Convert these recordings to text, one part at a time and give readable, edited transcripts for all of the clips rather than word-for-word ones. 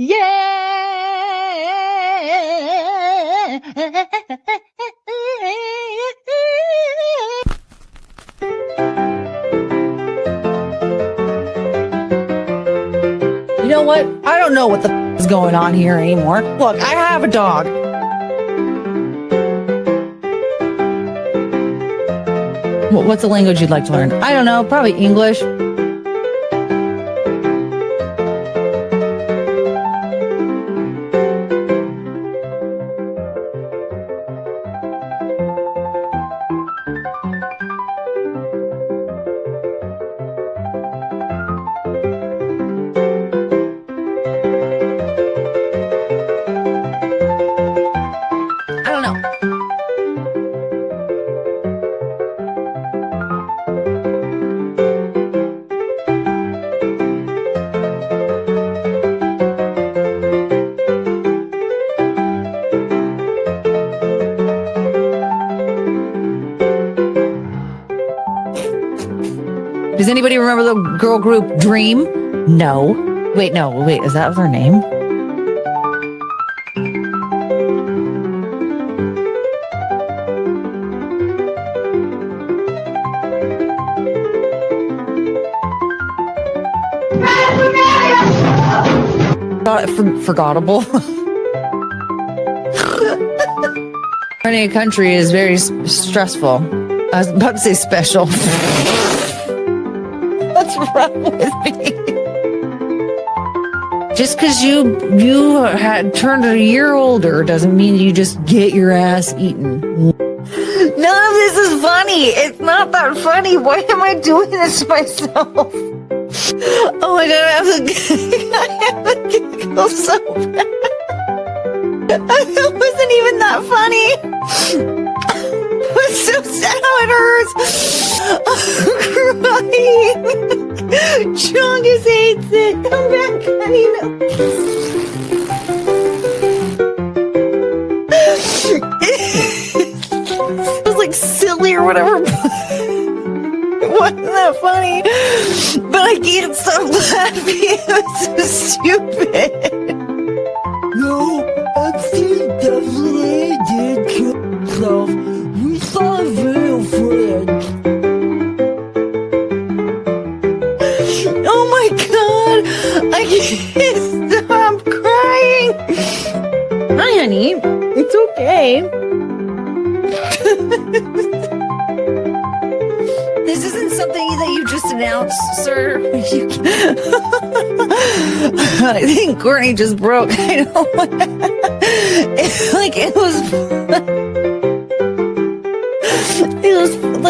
You know what? I don't know what the is going on here anymore. Look, I have a dog. What's the language you'd like to learn? I don't know. Probably English. I don't know. Does anybody remember the girl group Dream? No. Wait, is that her name? Forgettable. Running a country is very stressful. I was about to say special. What's wrong with me? Just because you had turned a year older doesn't mean you just get your ass eaten. None of this is funny. It's not that funny. Why am I doing this to myself? Oh my god, I have to giggle so bad. It wasn't even that funny. It's so sad how it hurts. I'm crying. Chungus hates it. Come back, honey. It was like silly or whatever. It wasn't that funny. But I can't stop laughing. It was so stupid. No, actually, definitely did kill himself. We saw a video footage. Oh my god! I can't stop crying! Hi, honey. It's okay. This isn't something that you just announced, sir. I think Courtney just broke. I know.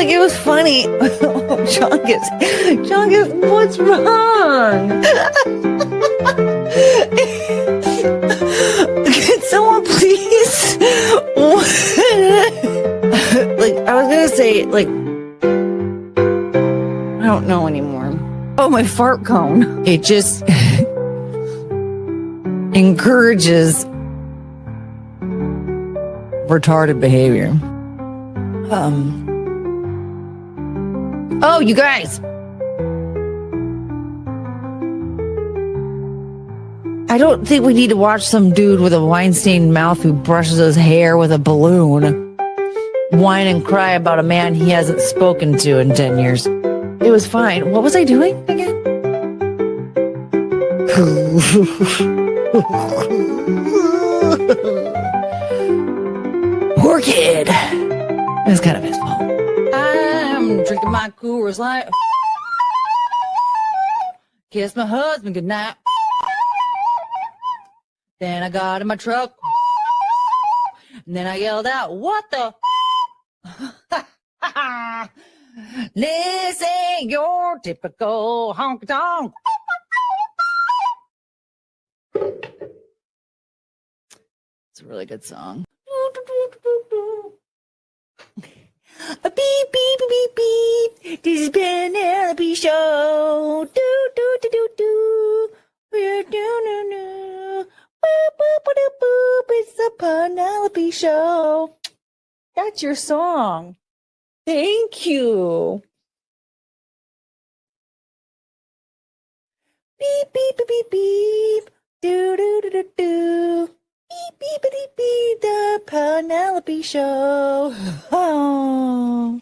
It was funny. Oh, Chungus, what's wrong? Can someone please? I was gonna say, I don't know anymore. Oh, my fart cone. It just encourages retarded behavior. Oh, you guys. I don't think we need to watch some dude with a wine-stained mouth who brushes his hair with a balloon whine and cry about a man he hasn't spoken to in 10 years. It was fine. What was I doing again? Poor kid. It was kind of his fault. I'm drinking my Coors Light. Kiss my husband goodnight. Then I got in my truck. And then I yelled out, "What the?" This ain't your typical honky tonk. It's a really good song. A beep, beep, beep, beep, beep. This has been an Penelope Show. Do, do, do, do, do. We're do, no, no. Boop, boop, boop, boop. It's the Penelope Show. That's your song. Thank you. Beep, beep, beep, beep, beep. Do do do do do. Beep beepity beep. The Penelope Show. Oh.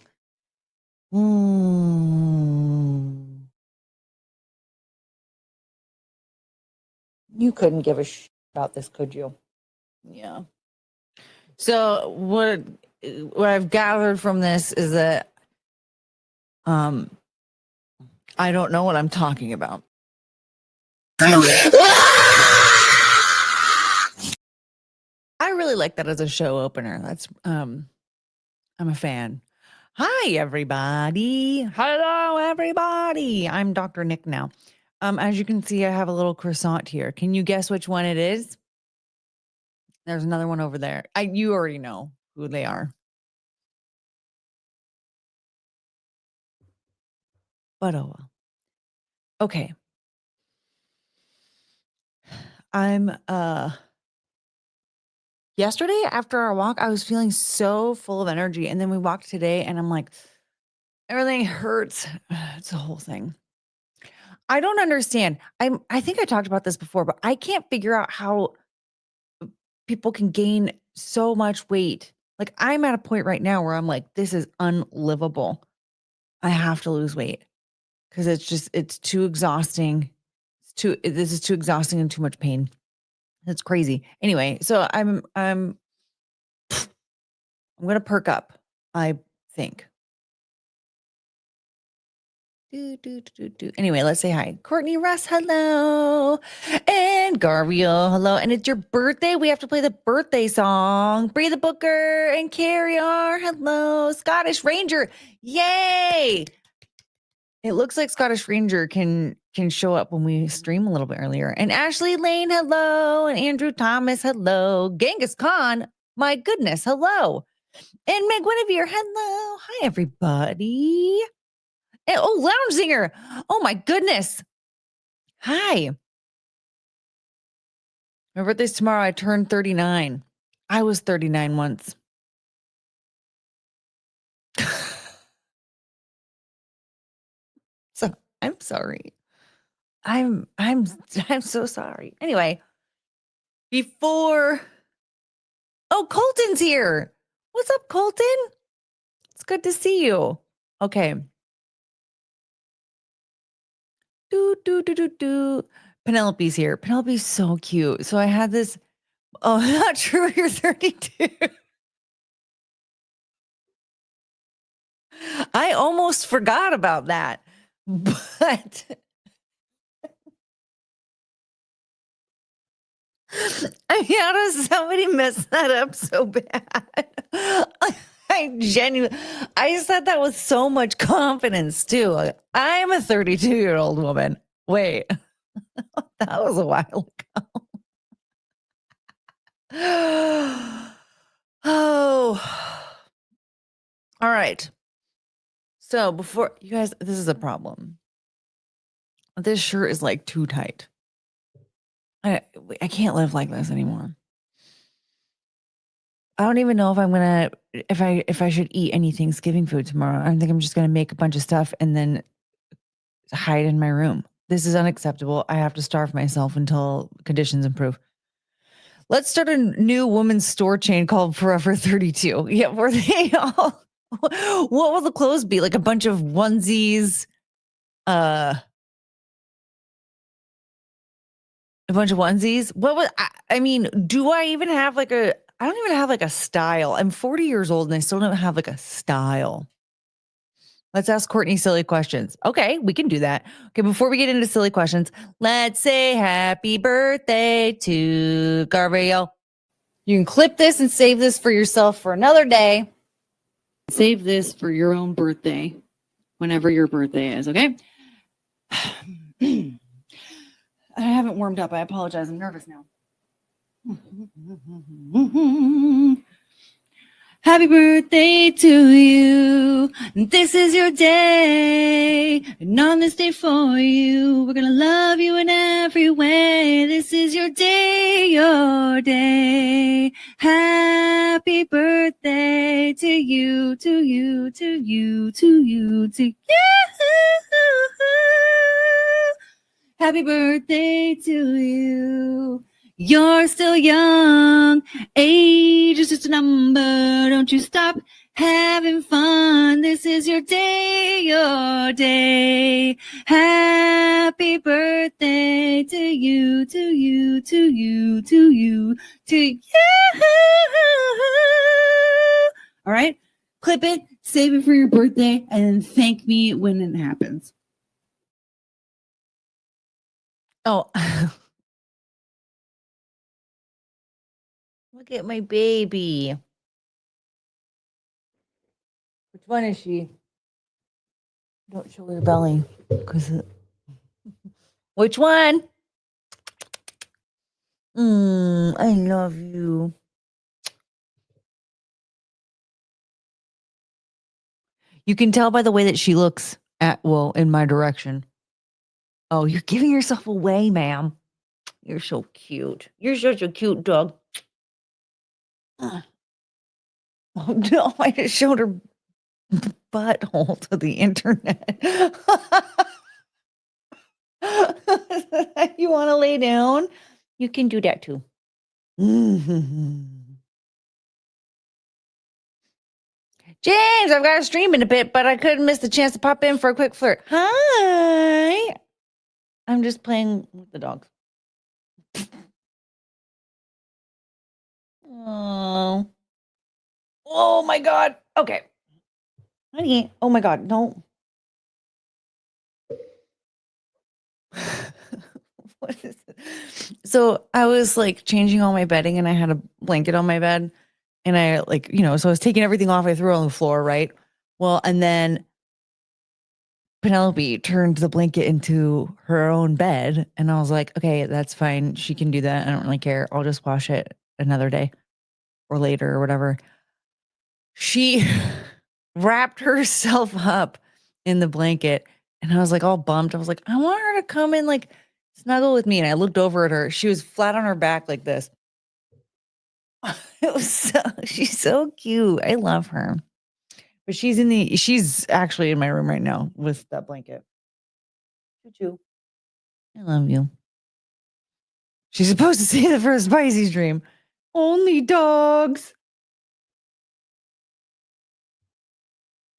You couldn't give a about this, could you? Yeah. So what I've gathered from this is that I don't know what I'm talking about. I really like that as a show opener. That's I'm a fan. Hi everybody. Hello everybody. I'm Dr. Nick now. As you can see, I have a little croissant here. Can you guess which one it is? There's another one over there. You already know who they are. But oh well. Okay. I'm yesterday after our walk, I was feeling so full of energy. And then we walked today and I'm like, everything hurts. It's a whole thing. I don't understand. I think I talked about this before, but I can't figure out how people can gain so much weight. Like I'm at a point right now where I'm like, this is unlivable. I have to lose weight because it's too exhausting. This is too exhausting and too much pain. It's crazy. Anyway, so I'm gonna perk up, I think. Anyway, let's say hi. Courtney, Russ, hello. And Garvio, hello. And it's your birthday. We have to play the birthday song. Bree the Booker and Carrie R, hello. Scottish Ranger, yay. It looks like Scottish Ranger can show up when we stream a little bit earlier. And Ashley Lane, hello. And Andrew Thomas, hello. Genghis Khan, my goodness, hello. And Meg Guinevere, hello. Hi, everybody. And, oh, Lounge Singer. Oh, my goodness. Hi. My birthday's tomorrow. I turned 39. I was 39 once. So I'm sorry. I'm so sorry. Anyway, before. Oh, Colton's here. What's up, Colton? It's good to see you. Okay. Penelope's here. Penelope's so cute. So I had this. Oh, not true. You're 32. I almost forgot about that. But how does somebody mess that up so bad? I said that with so much confidence too. Like, I'm a 32-year-old woman. Wait, that was a while ago. Oh, all right. So before you guys, this is a problem. This shirt is like too tight. I can't live like this anymore. I don't even know if I'm gonna if I should eat any Thanksgiving food tomorrow. I think I'm just gonna make a bunch of stuff and then hide in my room. This is unacceptable. I have to starve myself until conditions improve. Let's start a new women's store chain called Forever 32. Yeah, where they all what will the clothes be? Like a bunch of onesies, a bunch of onesies. What was I mean, do I even have like a I don't even have like a style. I'm 40 years old and I still don't have like a style. Let's ask Courtney silly questions. Okay, we can do that. Okay, before we get into silly questions, let's say happy birthday to Gabriel. You can clip this and save this for yourself for another day. Save this for your own birthday, whenever your birthday is, okay? I haven't warmed up. I apologize. I'm nervous now. Happy birthday to you. This is your day. And on this day for you, we're going to love you in every way. This is your day, your day. Happy birthday to you, to you, to you, to you, to you. Happy birthday to you. You're still young. Age is just a number. Don't you stop having fun. This is your day, your day. Happy birthday to you, to you, to you, to you, to you. All right? Clip it, save it for your birthday, and then thank me when it happens. Oh. Look at my baby. Which one is she? Don't show her belly. Which one? I love you. You can tell by the way that she looks in my direction. Oh, you're giving yourself away, ma'am. You're so cute. You're such a cute dog. Oh no, I just showed her butthole to the internet. You want to lay down? You can do that too. James, I've got to stream in a bit, but I couldn't miss the chance to pop in for a quick flirt. Hi. I'm just playing with the dogs. Oh. Oh my God. Okay. Honey. Oh my God. No. What is it? So I was like changing all my bedding and I had a blanket on my bed and I so I was taking everything off. I threw it on the floor, right? Well, and then Penelope turned the blanket into her own bed and I was like, okay, that's fine. She can do that. I don't really care. I'll just wash it another day or later or whatever. She wrapped herself up in the blanket and I was like all bummed. I was like, I want her to come and like snuggle with me. And I looked over at her. She was flat on her back like this. She's so cute. I love her. But she's actually in my room right now with that blanket. Choo-choo. I love you. She's supposed to say that for a spicy dream. Only dogs.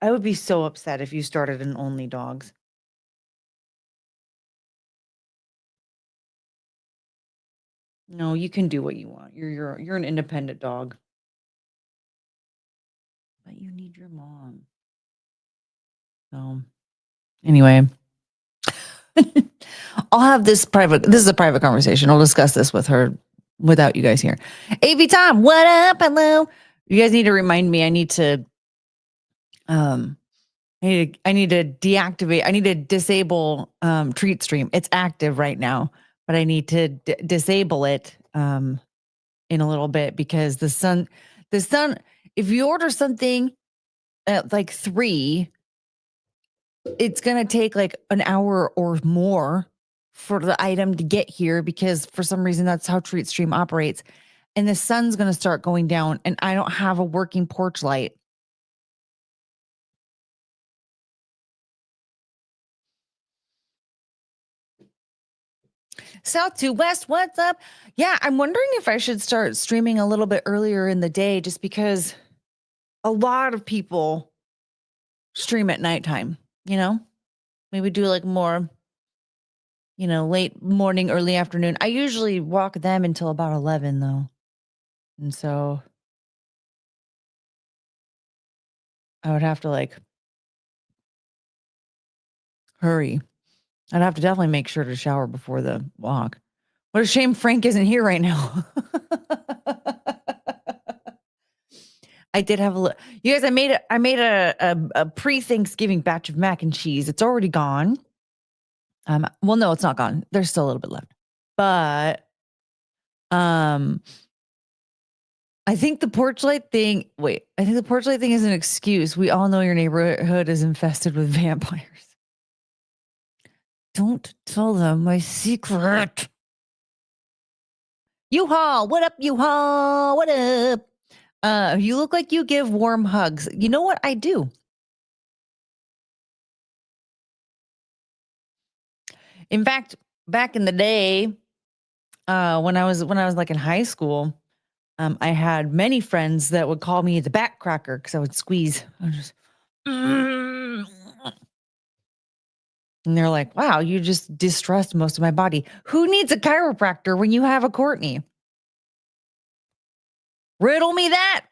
I would be so upset if you started an only dogs. No, you can do what you want. You're an independent dog. But you need your mom. So anyway. I'll have this is a private conversation. I'll discuss this with her without you guys here. AV Tom, what up? Hello. You guys need to remind me. I need to deactivate. I need to disable Treat Stream. It's active right now, but I need to disable it in a little bit because the sun, if you order something at like 3, it's going to take like an hour or more for the item to get here because for some reason that's how Treat Stream operates. And the sun's going to start going down and I don't have a working porch light. South to West, what's up? Yeah, I'm wondering if I should start streaming a little bit earlier in the day just because a lot of people stream at nighttime, Maybe do like more, late morning, early afternoon. I usually walk them until about 11 though. And so I would have to like hurry. I'd have to definitely make sure to shower before the walk. What a shame Frank isn't here right now. I did have a look. You guys, I made a pre-Thanksgiving batch of mac and cheese. It's already gone. Well, no, it's not gone. There's still a little bit left. But I think the porch light thing is an excuse. We all know your neighborhood is infested with vampires. Don't tell them my secret. U-Haul, what up, U-Haul? What up? You look like you give warm hugs. You know what? I do. In fact, back in the day, when I was like in high school, I had many friends that would call me the bat cracker because I would squeeze. I would just, and they're like, "Wow, you just distressed most of my body. Who needs a chiropractor when you have a Courtney? Riddle me that."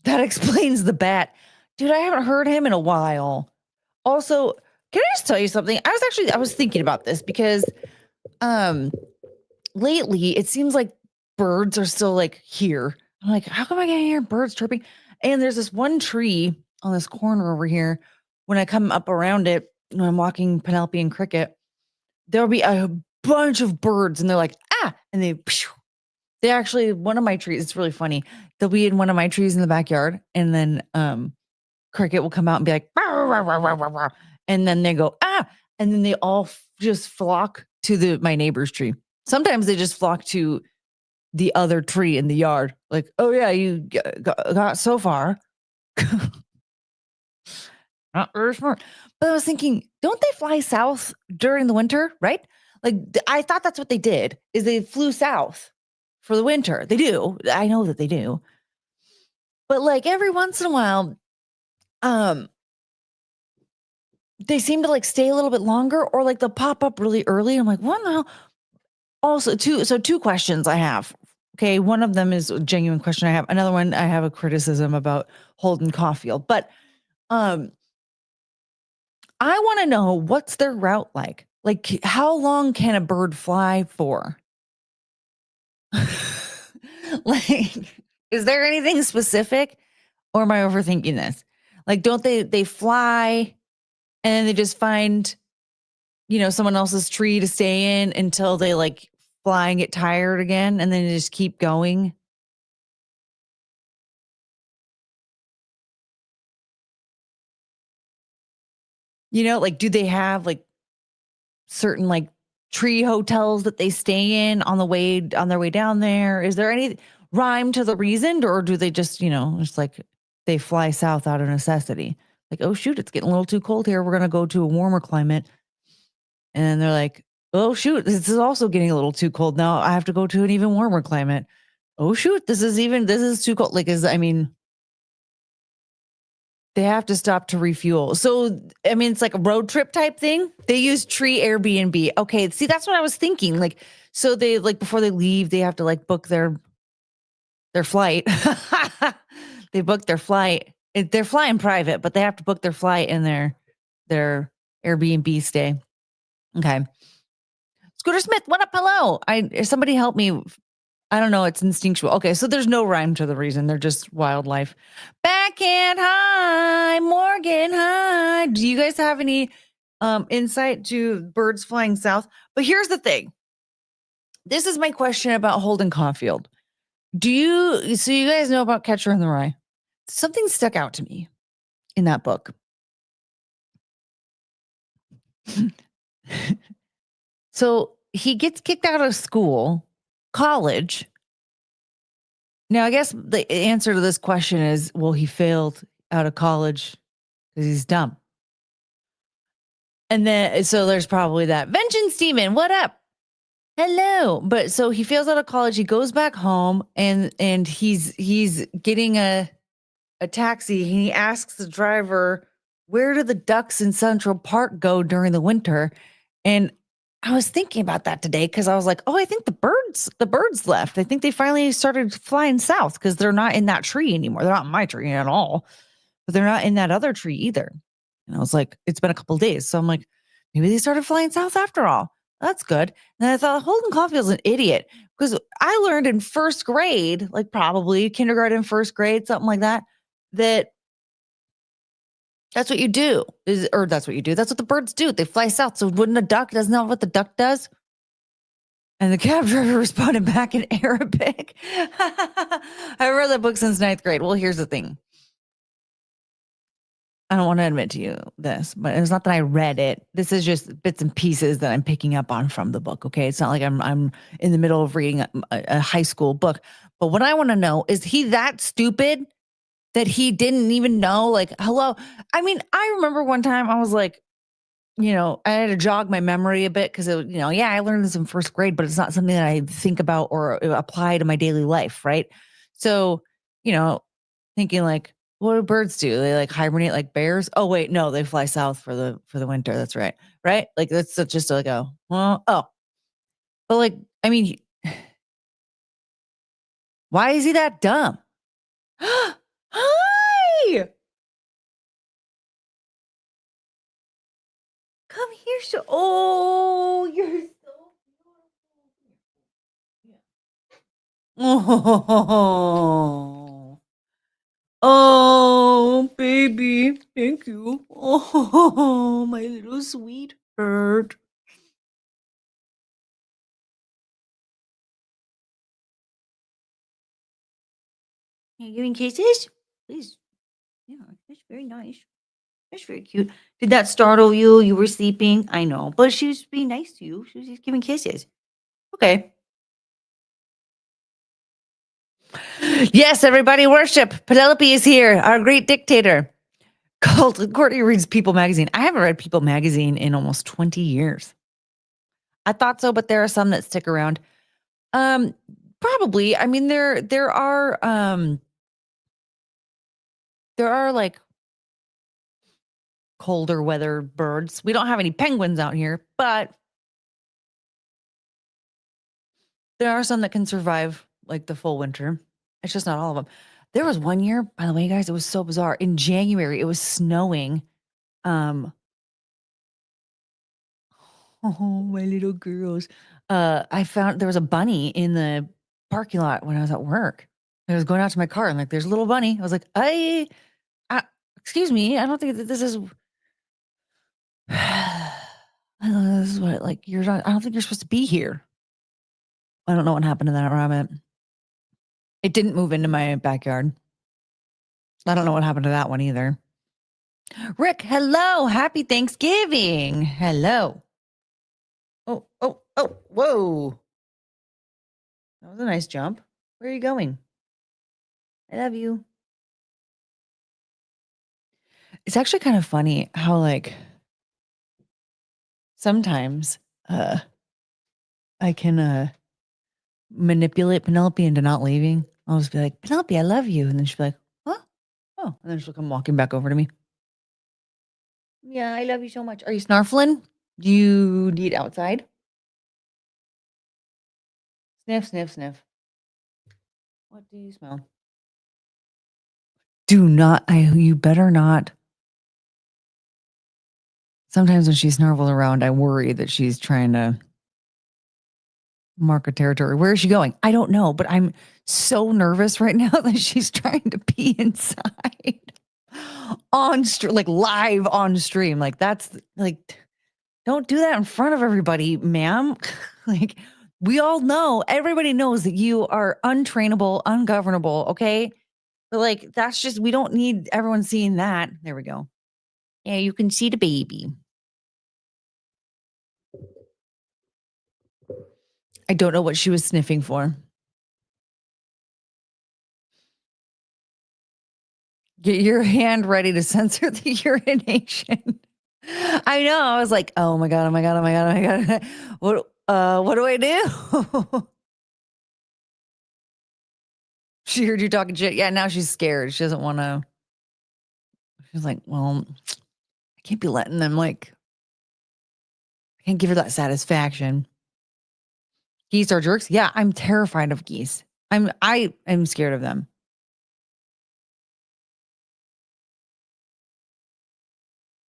That explains the bat. Dude, I haven't heard him in a while. Also, can I just tell you something? I was thinking about this because lately it seems like birds are still like here. I'm like, how come I can't hear birds chirping? And there's this one tree on this corner over here. When I come up around it, when I'm walking Penelope and Cricket, there'll be a bunch of birds and they're like, ah, and they actually, one of my trees, it's really funny. They'll be in one of my trees in the backyard, and then Cricket will come out and be like, "Rah, rah, rah, rah, rah, rah," and then they go, ah, and then they all just flock to my neighbor's tree. Sometimes they just flock to the other tree in the yard. Like, oh yeah, you got so far. Not very smart. But I was thinking, don't they fly south during the winter, right? Like, I thought that's what they did, is they flew south for the winter. They do. I know that they do. But like every once in a while, they seem to like stay a little bit longer, or like they'll pop up really early. I'm like, what the hell? Also, two questions I have. Okay, one of them is a genuine question I have. Another one, I have a criticism about Holden Caulfield. But I want to know, what's their route like? Like, how long can a bird fly for? Like, is there anything specific, or am I overthinking this? Like, don't they fly and then they just find, someone else's tree to stay in until they like fly and get tired again, and then they just keep going? Like, do they have like certain like tree hotels that they stay in on their way down there? Is there any rhyme to the reason, or do they just, just like they fly south out of necessity? Like, oh shoot, it's getting a little too cold here. We're gonna go to a warmer climate. And they're like, oh shoot, this is also getting a little too cold. Now I have to go to an even warmer climate. Oh shoot, this is too cold. Like, they have to stop to refuel. So, it's like a road trip type thing. They use tree Airbnb. Okay, see, that's what I was thinking. Like, so they, like, before they leave, they have to like book their flight. They book their flight. They're flying private, but they have to book their flight and their Airbnb stay. Okay. Scooter Smith, what up? Hello. Somebody help me. I don't know. It's instinctual. Okay. So there's no rhyme to the reason. They're just wildlife. Backhand. Hi. Morgan. Hi. Do you guys have any insight to birds flying south? But here's the thing. This is my question about Holden Caulfield. So you guys know about Catcher in the Rye? Something stuck out to me in that book. So he gets kicked out of college. Now, I guess the answer to this question is, well, he failed out of college because he's dumb. And then, so there's probably that. Vengeance Demon, what up? Hello. But so he fails out of college. He goes back home and he's getting a taxi. He asks the driver, where do the ducks in Central Park go during the winter? And I was thinking about that today because I was like, oh, I think the birds left. I think they finally started flying south because they're not in that tree anymore. They're not in my tree at all, but they're not in that other tree either. And I was like, it's been a couple of days. So I'm like, maybe they started flying south after all. That's good. And I thought Holden Caulfield's an idiot because I learned in first grade, like probably kindergarten, first grade, something like that, that's what you do. That's what you do. That's what the birds do. They fly south. So wouldn't a duck, doesn't that what the duck does? And the cab driver responded back in Arabic. I read that book since 9th grade. Well, here's the thing. I don't want to admit to you this, but it's not that I read it. This is just bits and pieces that I'm picking up on from the book. Okay. It's not like I'm in the middle of reading a high school book. But what I want to know is he that stupid that he didn't even know, like, hello. I remember one time I was like, I had to jog my memory a bit because, yeah, I learned this in first grade, but it's not something that I think about or apply to my daily life, right? So, thinking like, what do birds do? They like hibernate like bears. Oh wait, no, they fly south for the winter. That's right, right? Like that's just like but like, I mean, why is he that dumb? Hi, come here. Oh, you're so Oh, oh, baby. Thank you. Oh, my little sweetheart. You giving kisses? Please. Yeah, that's very nice. That's very cute. Did that startle you? You were sleeping? I know, but she was being nice to you. She was just giving kisses. Okay. Yes, everybody worship. Penelope is here, our great dictator. Courtney reads People magazine. I haven't read People magazine in almost 20 years. I thought so, but there are some that stick around. Um, Probably. I mean, there are like colder weather birds. We don't have any penguins out here, but there are some that can survive like the full winter. It's just not all of them. There was one year, by the way, guys, it was so bizarre. In January, it was snowing. Um, oh, my little girls. I found there was a bunny in the parking lot when I was at work. I was going out to my car and like, there's a little bunny. I was like, excuse me, I don't think that this is. I don't know, this is what like you're not. I don't think you're supposed to be here. I don't know what happened to that rabbit. It didn't move into my backyard. I don't know what happened to that one either. Rick, hello. Happy Thanksgiving. Hello. Oh, oh, oh, whoa. That was a nice jump. Where are you going? I love you. It's actually kind of funny how like sometimes I can manipulate Penelope into not leaving. I'll just be like, Penelope, I love you. And then she'll be like, huh? Oh, and then she'll come walking back over to me. Yeah, I love you so much. Are you snarfling? Do you need outside? Sniff, sniff, sniff. What do you smell? Do not. You better not. Sometimes when she snarvels around, I worry that she's trying to mark a territory. Where is she going? I don't know, but I'm so nervous right now that she's trying to pee inside like live on stream. Like that's like, don't do that in front of everybody, ma'am. Like we all know, everybody knows that you are untrainable, ungovernable. Okay. But like, that's just, we don't need everyone seeing that. There we go. Yeah, you can see the baby. I don't know what she was sniffing for. Get your hand ready to censor the urination. I know. I was like, oh my God, oh my God, oh my God, oh my God. What do I do? She heard you talking shit. Yeah, now she's scared. She doesn't want to. She's like, well, I can't be letting them like, I can't give her that satisfaction. Geese are jerks. Yeah, I'm terrified of geese. I am scared of them.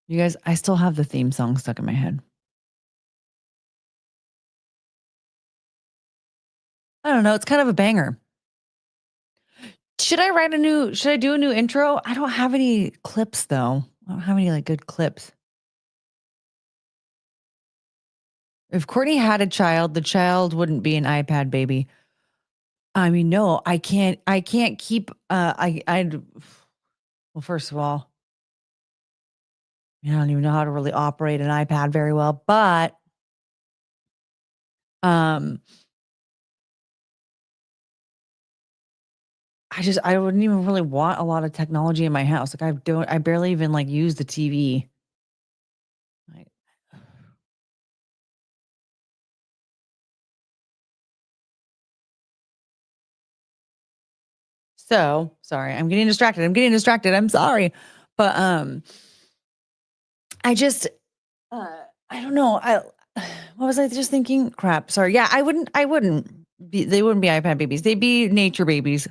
You guys, I still have the theme song stuck in my head. I don't know. It's kind of a banger. Should I do a new intro? I don't have any clips though. I don't have any like good clips. If Courtney had a child, the child wouldn't be an iPad baby. I mean, no, I can't keep, well, first of all, I don't even know how to really operate an iPad very well, but, um, I wouldn't even really want a lot of technology in my house. Like I barely even like use the TV. So sorry, I'm getting distracted. I'm sorry. But I just I don't know. What was I just thinking? Crap. Sorry. Yeah, I wouldn't be, they wouldn't be iPad babies. They'd be nature babies.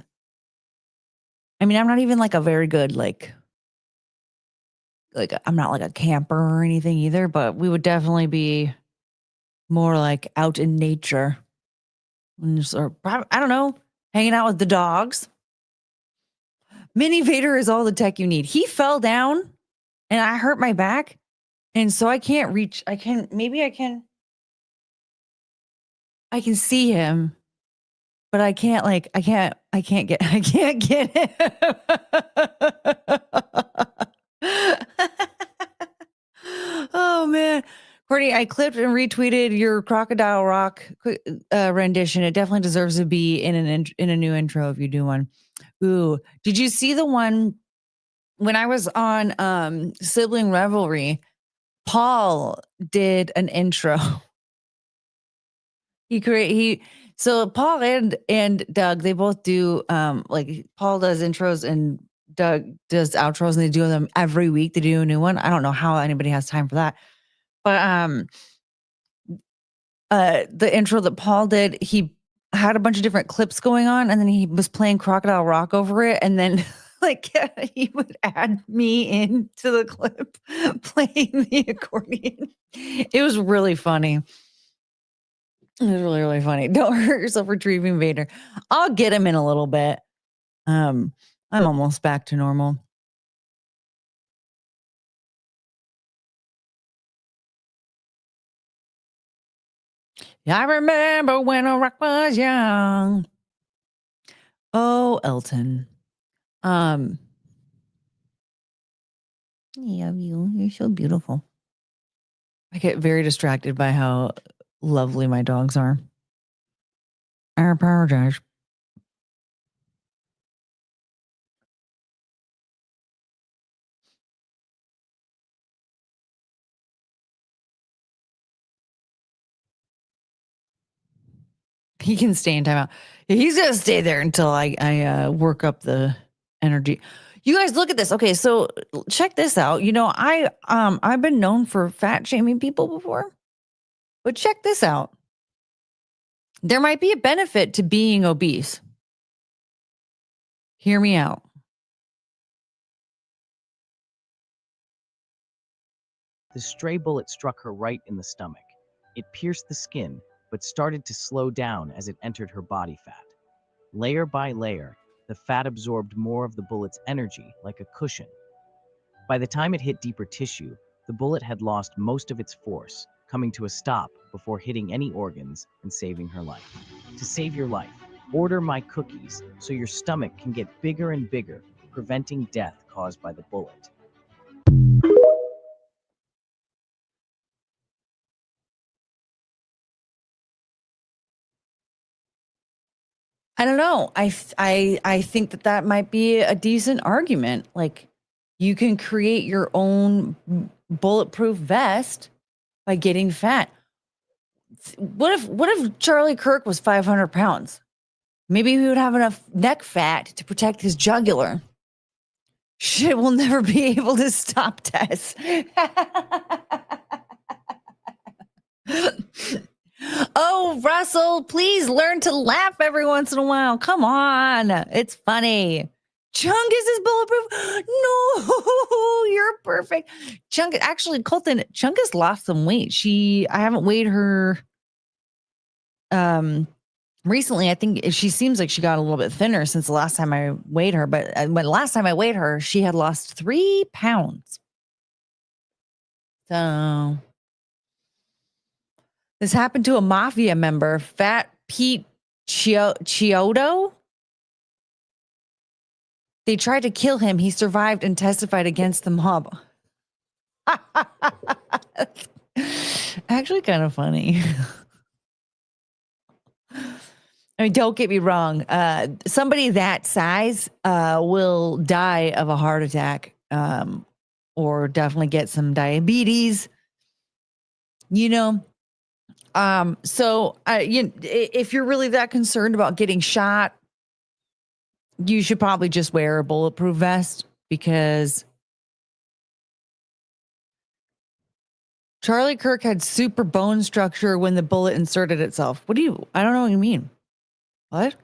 I mean, I'm not even like a very good like I'm not like a camper or anything either, but we would definitely be more like out in nature. Or I don't know, hanging out with the dogs. Mini Vader is all the tech you need. He fell down and I hurt my back. And so I can't reach. I can see him, but I can't get him. Oh man. Courtney, I clipped and retweeted your Crocodile Rock rendition. It definitely deserves to be in a new intro if you do one. Ooh, did you see the one when I was on Sibling Revelry? Paul did an intro. So Paul and Doug, they both do like Paul does intros and Doug does outros, and they do them every week. They do a new one. I don't know how anybody has time for that. But the intro that Paul did, he had a bunch of different clips going on, and then he was playing Crocodile Rock over it, and then like he would add me into the clip playing the accordion. It was really funny. It was really, really funny. Don't hurt yourself retrieving Vader. I'll get him in a little bit. I'm almost back to normal. I remember when a rock was young. Oh, Elton. I love you. You're so beautiful. I get very distracted by how lovely my dogs are. I apologize. He can stay in timeout. He's gonna stay there until I work up the energy. You guys look at this. Okay, so check this out. You know, I've been known for fat shaming people before, but check this out. There might be a benefit to being obese. Hear me out. The stray bullet struck her right in the stomach. It pierced the skin, but started to slow down as it entered her body fat. Layer by layer, the fat absorbed more of the bullet's energy like a cushion. By the time it hit deeper tissue, the bullet had lost most of its force, coming to a stop before hitting any organs and saving her life. To save your life, order my cookies so your stomach can get bigger and bigger, preventing death caused by the bullet. I don't know. I think that might be a decent argument. Like, you can create your own bulletproof vest by getting fat. What if Charlie Kirk was 500 pounds? Maybe he would have enough neck fat to protect his jugular. Shit, we'll never be able to stop Tess. Oh, Russell, please learn to laugh every once in a while. Come on. It's funny. Chungus is bulletproof. No, you're perfect. Actually, Colton, Chungus lost some weight. I haven't weighed her recently. I think she seems like she got a little bit thinner since the last time I weighed her. But when last time I weighed her, she had lost 3 pounds. So this happened to a mafia member, Fat Pete Chiodo. They tried to kill him. He survived and testified against the mob. Actually, kind of funny. I mean, don't get me wrong. Somebody that size will die of a heart attack, or definitely get some diabetes. You know. So if you're really that concerned about getting shot, you should probably just wear a bulletproof vest because Charlie Kirk had super bone structure when the bullet inserted itself. I don't know what you mean. What?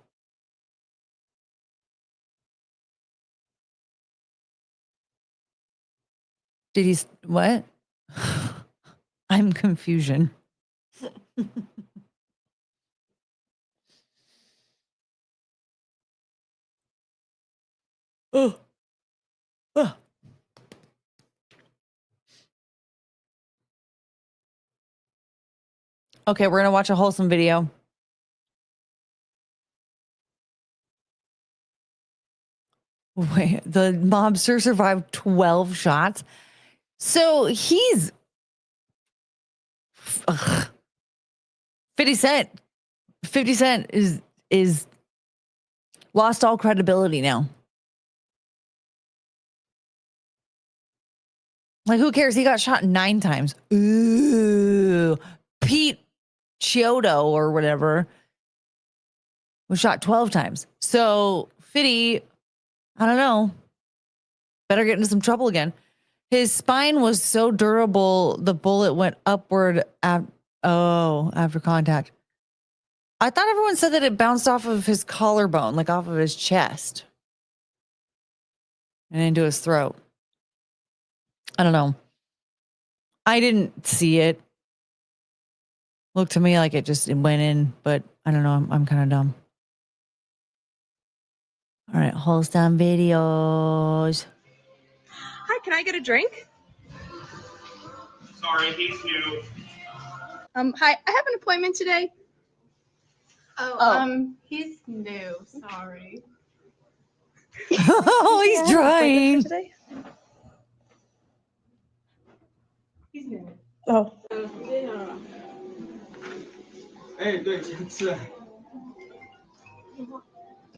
What? I'm confusion. Oh. Oh. Okay, we're going to watch a wholesome video. Wait, the mobster survived 12 shots. So he's 50 Cent. 50 Cent is lost all credibility now. Like, who cares? He got shot 9 times. Ooh. Pete Chiodo or whatever was shot 12 times. So Fitty, I don't know, better get into some trouble again. His spine was so durable, the bullet went upward after contact. I thought everyone said that it bounced off of his collarbone, like off of his chest and into his throat. I don't know. I didn't see it. Looked to me like it went in, but I don't know. I'm kind of dumb. All right, wholesome videos. Hi, can I get a drink? Sorry, he's new. Hi, I have an appointment today. He's new. Sorry. Oh, he's trying. He's new. Oh. Yeah. Hey, it's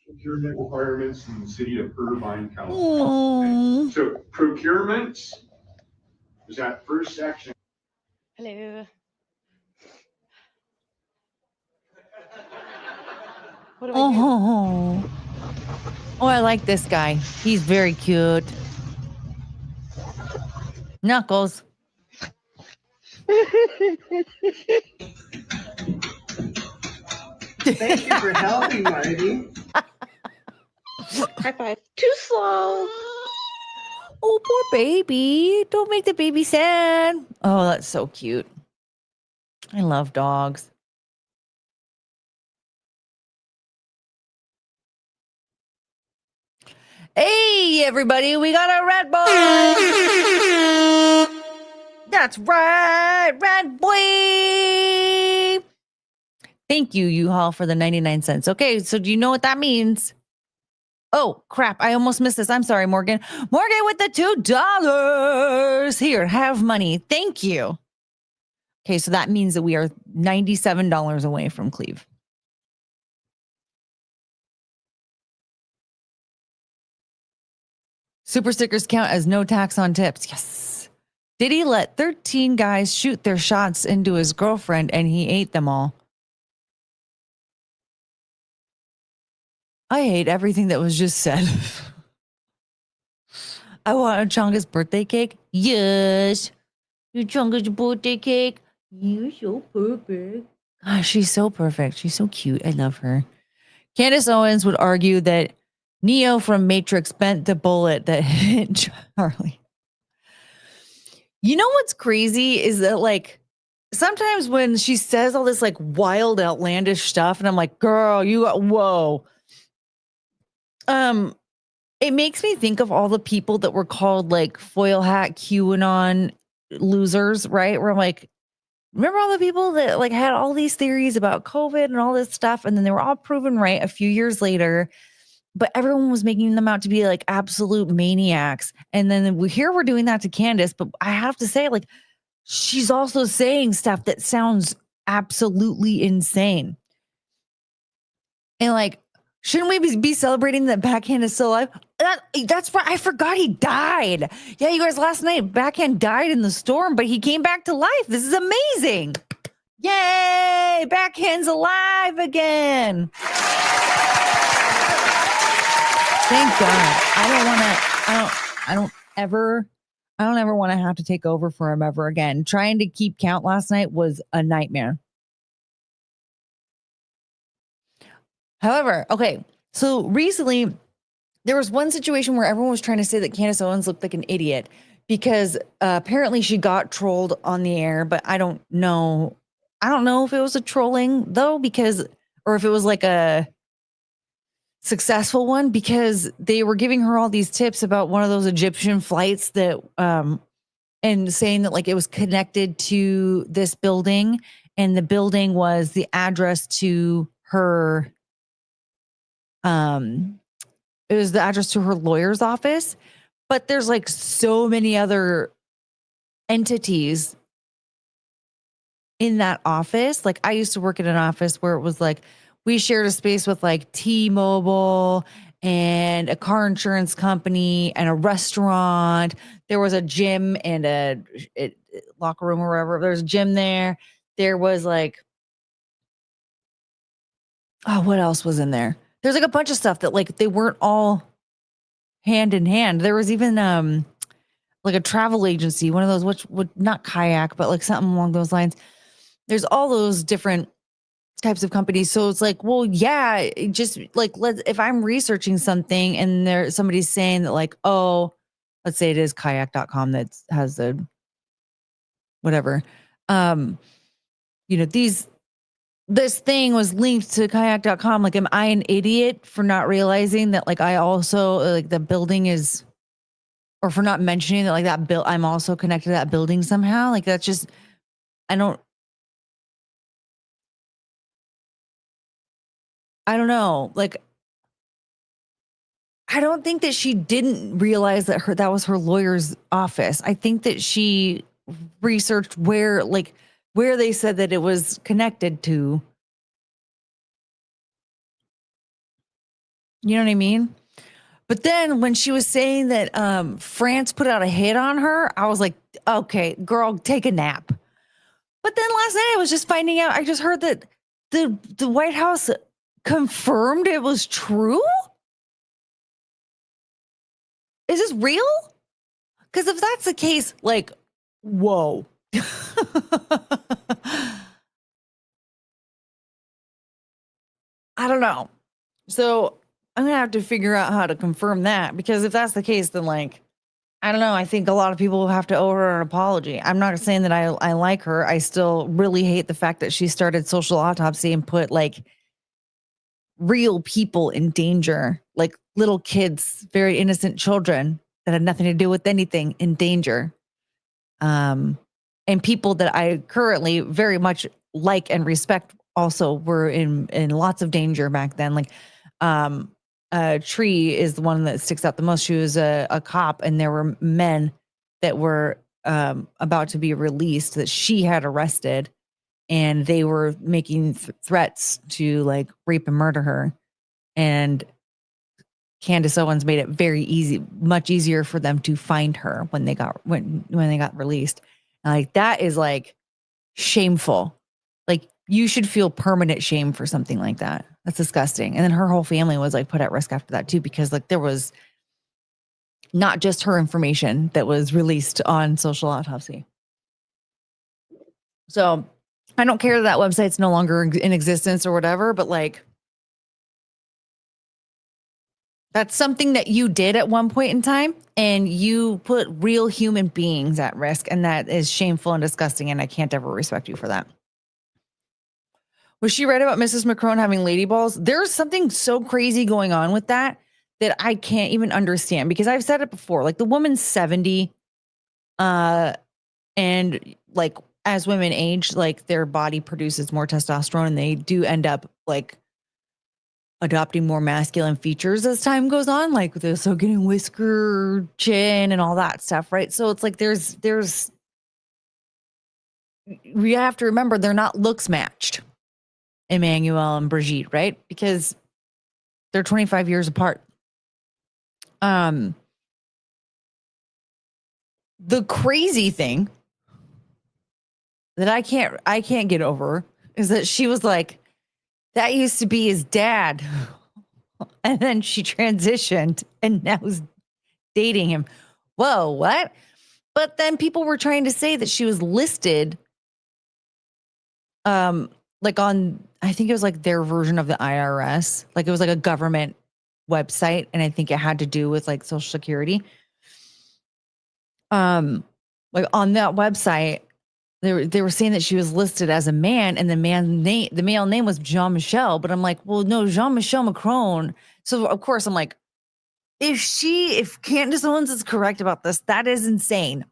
procurement requirements in the city of Irvine, California. Oh. So procurement is that first section. Hello. What do I do? Oh, I like this guy. He's very cute. Knuckles. Thank you for helping, Marty. High five. Too slow. Oh, poor baby. Don't make the baby sad. Oh, that's so cute. I love dogs. Hey, everybody. We got a red boy. That's right. Red boy. Thank you, U-Haul, for the 99 cents. Okay, so do you know what that means? Oh, crap. I almost missed this. I'm sorry, Morgan. Morgan with the $2. Here, have money. Thank you. Okay, so that means that we are $97 away from Cleve. Super stickers count as no tax on tips. Yes. Did he let 13 guys shoot their shots into his girlfriend and he ate them all? I hate everything that was just said. I want a Chonga's birthday cake. Yes. Your Chonga's birthday cake. You're so perfect. Gosh, she's so perfect. She's so cute. I love her. Candace Owens would argue that Neo from Matrix bent the bullet that hit Charlie. You know what's crazy is that, like, sometimes when she says all this like wild, outlandish stuff, and I'm like, girl, whoa. It makes me think of all the people that were called like foil hat QAnon losers, right? Where I'm like, remember all the people that like had all these theories about COVID and all this stuff, and then they were all proven right a few years later, but everyone was making them out to be like absolute maniacs. And then we're doing that to Candace, but I have to say, like, she's also saying stuff that sounds absolutely insane. And like, shouldn't we be celebrating that Backhand is still alive? That's right. I forgot he died. Yeah, you guys, last night, Backhand died in the storm, but he came back to life. This is amazing. Yay! Backhand's alive again. Thank God. I don't ever want to have to take over for him ever again. Trying to keep count last night was a nightmare. However, okay, so recently there was one situation where everyone was trying to say that Candace Owens looked like an idiot because apparently she got trolled on the air, but I don't know. I don't know if it was a trolling though, or if it was like a successful one, because they were giving her all these tips about one of those Egyptian flights that, and saying that like it was connected to this building, and the building was the address to her, it was the address to her lawyer's office. But there's like so many other entities in that office. Like I used to work in an office where it was like we shared a space with like T-Mobile and a car insurance company and a restaurant. There was a gym and a locker room or wherever. There's a gym there. There was like, oh, what else was in there? There's like a bunch of stuff that like they weren't all hand in hand. There was even like a travel agency, one of those, which would not kayak, but like something along those lines. There's all those different types of companies. So it's like, well, yeah, just like if I'm researching something and somebody's saying that like, oh, let's say it is kayak.com that has the whatever. This thing was linked to kayak.com. Like, am I an idiot for not realizing that like I also like the building is, or for not mentioning that like that I'm also connected to that building somehow? Like that's just, I don't know. Like, I don't think that she didn't realize that that was her lawyer's office. I think that she researched where they said that it was connected to. You know what I mean? But then when she was saying that France put out a hit on her, I was like, okay, girl, take a nap. But then last night I was just finding out, I just heard that the White House confirmed it was true. Is this real? Because if that's the case, like, whoa. I don't know. So I'm going to have to figure out how to confirm that, because if that's the case, then like, I don't know. I think a lot of people will have to owe her an apology. I'm not saying that I like her. I still really hate the fact that she started Social Autopsy and put like real people in danger, like little kids, very innocent children that had nothing to do with anything in danger. And people that I currently very much like and respect also were in lots of danger back then. Like, Tree is the one that sticks out the most. She was a cop, and there were men that were about to be released that she had arrested, and they were making threats to like rape and murder her. And Candace Owens made it very easy, much easier for them to find her when they got released. And like that is like shameful. Like you should feel permanent shame for something like that. That's disgusting. And then her whole family was like put at risk after that too, because like there was not just her information that was released on Social Autopsy. So I don't care that website's no longer in existence or whatever, but like that's something that you did at one point in time, and you put real human beings at risk, and that is shameful and disgusting, and I can't ever respect you for that. Was she right about Mrs. Macron having lady balls? There's something so crazy going on with that I can't even understand, because I've said it before. Like the woman's 70, and like as women age, like their body produces more testosterone, and they do end up like adopting more masculine features as time goes on, like they're so getting whisker chin and all that stuff, right? So it's like there's we have to remember they're not looks matched, Emmanuel and Brigitte, right? Because they're 25 years apart. The crazy thing that I can't get over is that she was like, that used to be his dad. And then she transitioned and now is dating him. Whoa, what? But then people were trying to say that she was listed like on, I think it was like their version of the IRS. Like it was like a government website, and I think it had to do with like Social Security. Like on that website, they were saying that she was listed as a man, and the male name was Jean Michel. But I'm like, well, no, Jean Michel Macron. So of course I'm like, if Candace Owens is correct about this, that is insane.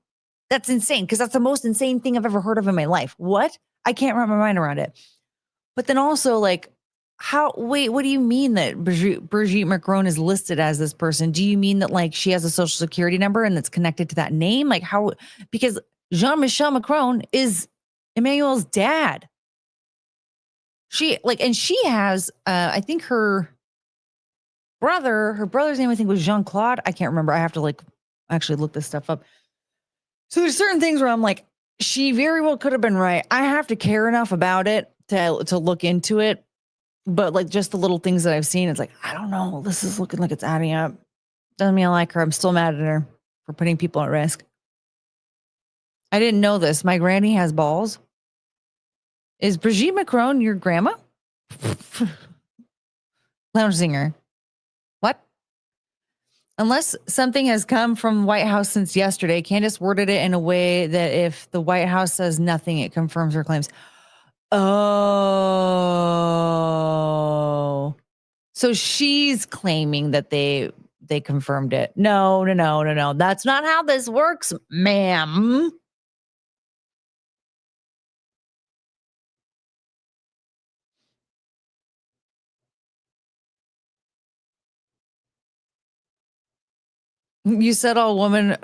That's insane, because that's the most insane thing I've ever heard of in my life. What? I can't wrap my mind around it. But then also, like, wait, what do you mean that Brigitte Macron is listed as this person? Do you mean that, like, she has a social security number and that's connected to that name? Like, how? Because Jean-Michel Macron is Emmanuel's dad. And she has, I think her brother's name, I think, was Jean-Claude. I can't remember. I have to, like, actually look this stuff up. So there's certain things where I'm like, she very well could have been right. I have to care enough about it to look into it. But like just the little things that I've seen, it's like, I don't know. This is looking like it's adding up. Doesn't mean I like her. I'm still mad at her for putting people at risk. I didn't know this. My granny has balls. Is Brigitte Macron your grandma? Lounge singer. What? Unless something has come from White House since yesterday, Candace worded it in a way that if the White House says nothing, it confirms her claims. Oh. So she's claiming that they confirmed it. No. That's not how this works, ma'am. You said all women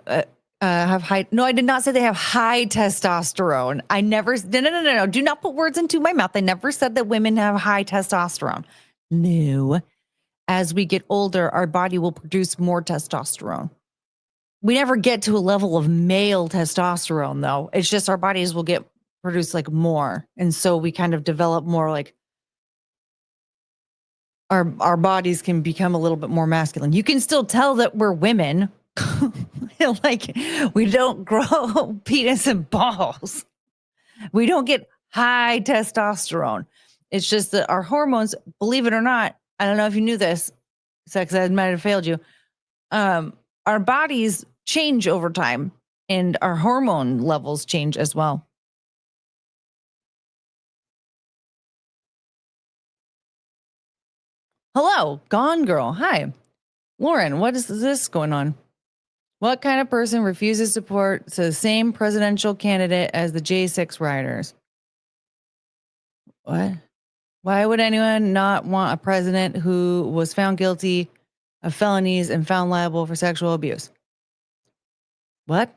have high. No, I did not say they have high testosterone. I never. No. Do not put words into my mouth. I never said that women have high testosterone. No. As we get older, our body will produce more testosterone. We never get to a level of male testosterone, though. It's just our bodies will produce like more. And so we kind of develop more like our bodies can become a little bit more masculine. You can still tell that we're women. Like we don't grow penis and balls. We don't get high testosterone. It's just that our hormones, believe it or not, I don't know if you knew this, sex ed might have failed you. Our bodies change over time and our hormone levels change as well. Hello, Gone Girl. Hi. Lauren, what is this going on? What kind of person refuses to support the same presidential candidate as the J6 riders? What? Why would anyone not want a president who was found guilty of felonies and found liable for sexual abuse? What?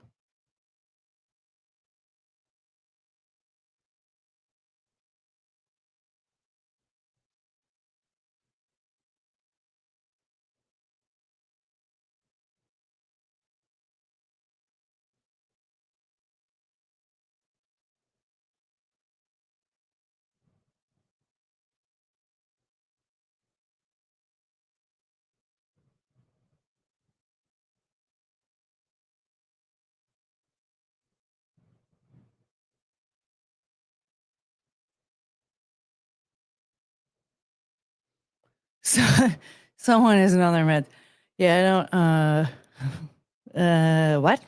So, someone isn't on their meds. Yeah, I don't, what?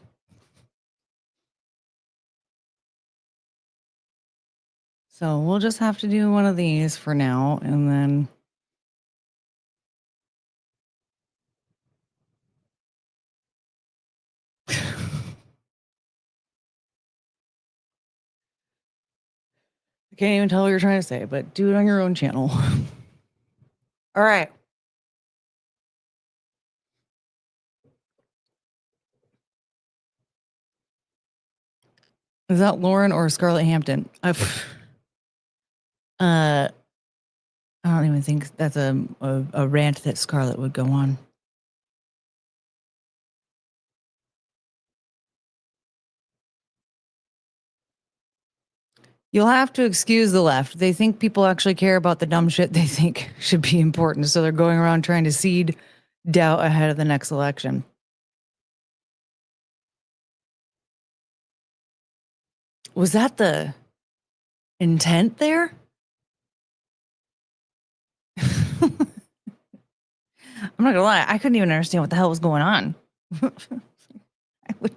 So we'll just have to do one of these for now, and then I can't even tell what you're trying to say, but do it on your own channel. All right. Is that Lauren or Scarlett Hampton? I don't even think that's a rant that Scarlett would go on. You'll have to excuse the left. They think people actually care about the dumb shit they think should be important. So they're going around trying to seed doubt ahead of the next election. Was that the intent there? I'm not gonna lie, I couldn't even understand what the hell was going on. I would...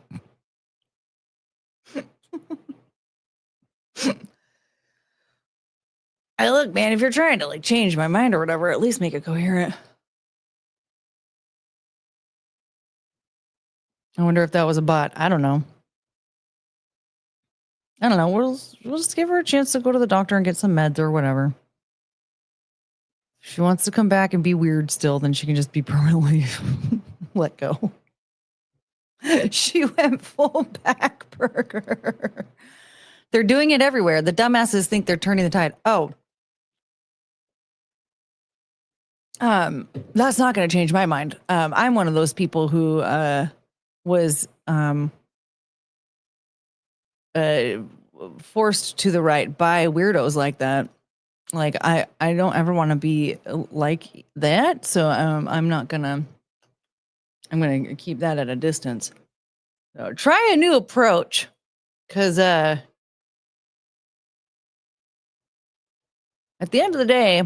I look, man, if you're trying to like change my mind or whatever, at least make it coherent. I wonder if that was a bot. I don't know. We'll just give her a chance to go to the doctor and get some meds or whatever. If she wants to come back and be weird still, then she can just be permanently let go. She went full back burger. They're doing it everywhere. The dumbasses think they're turning the tide. Oh. That's not going to change my mind. I'm one of those people who was forced to the right by weirdos like that. Like I don't ever want to be like that. So I'm gonna keep that at a distance. So try a new approach, because at the end of the day,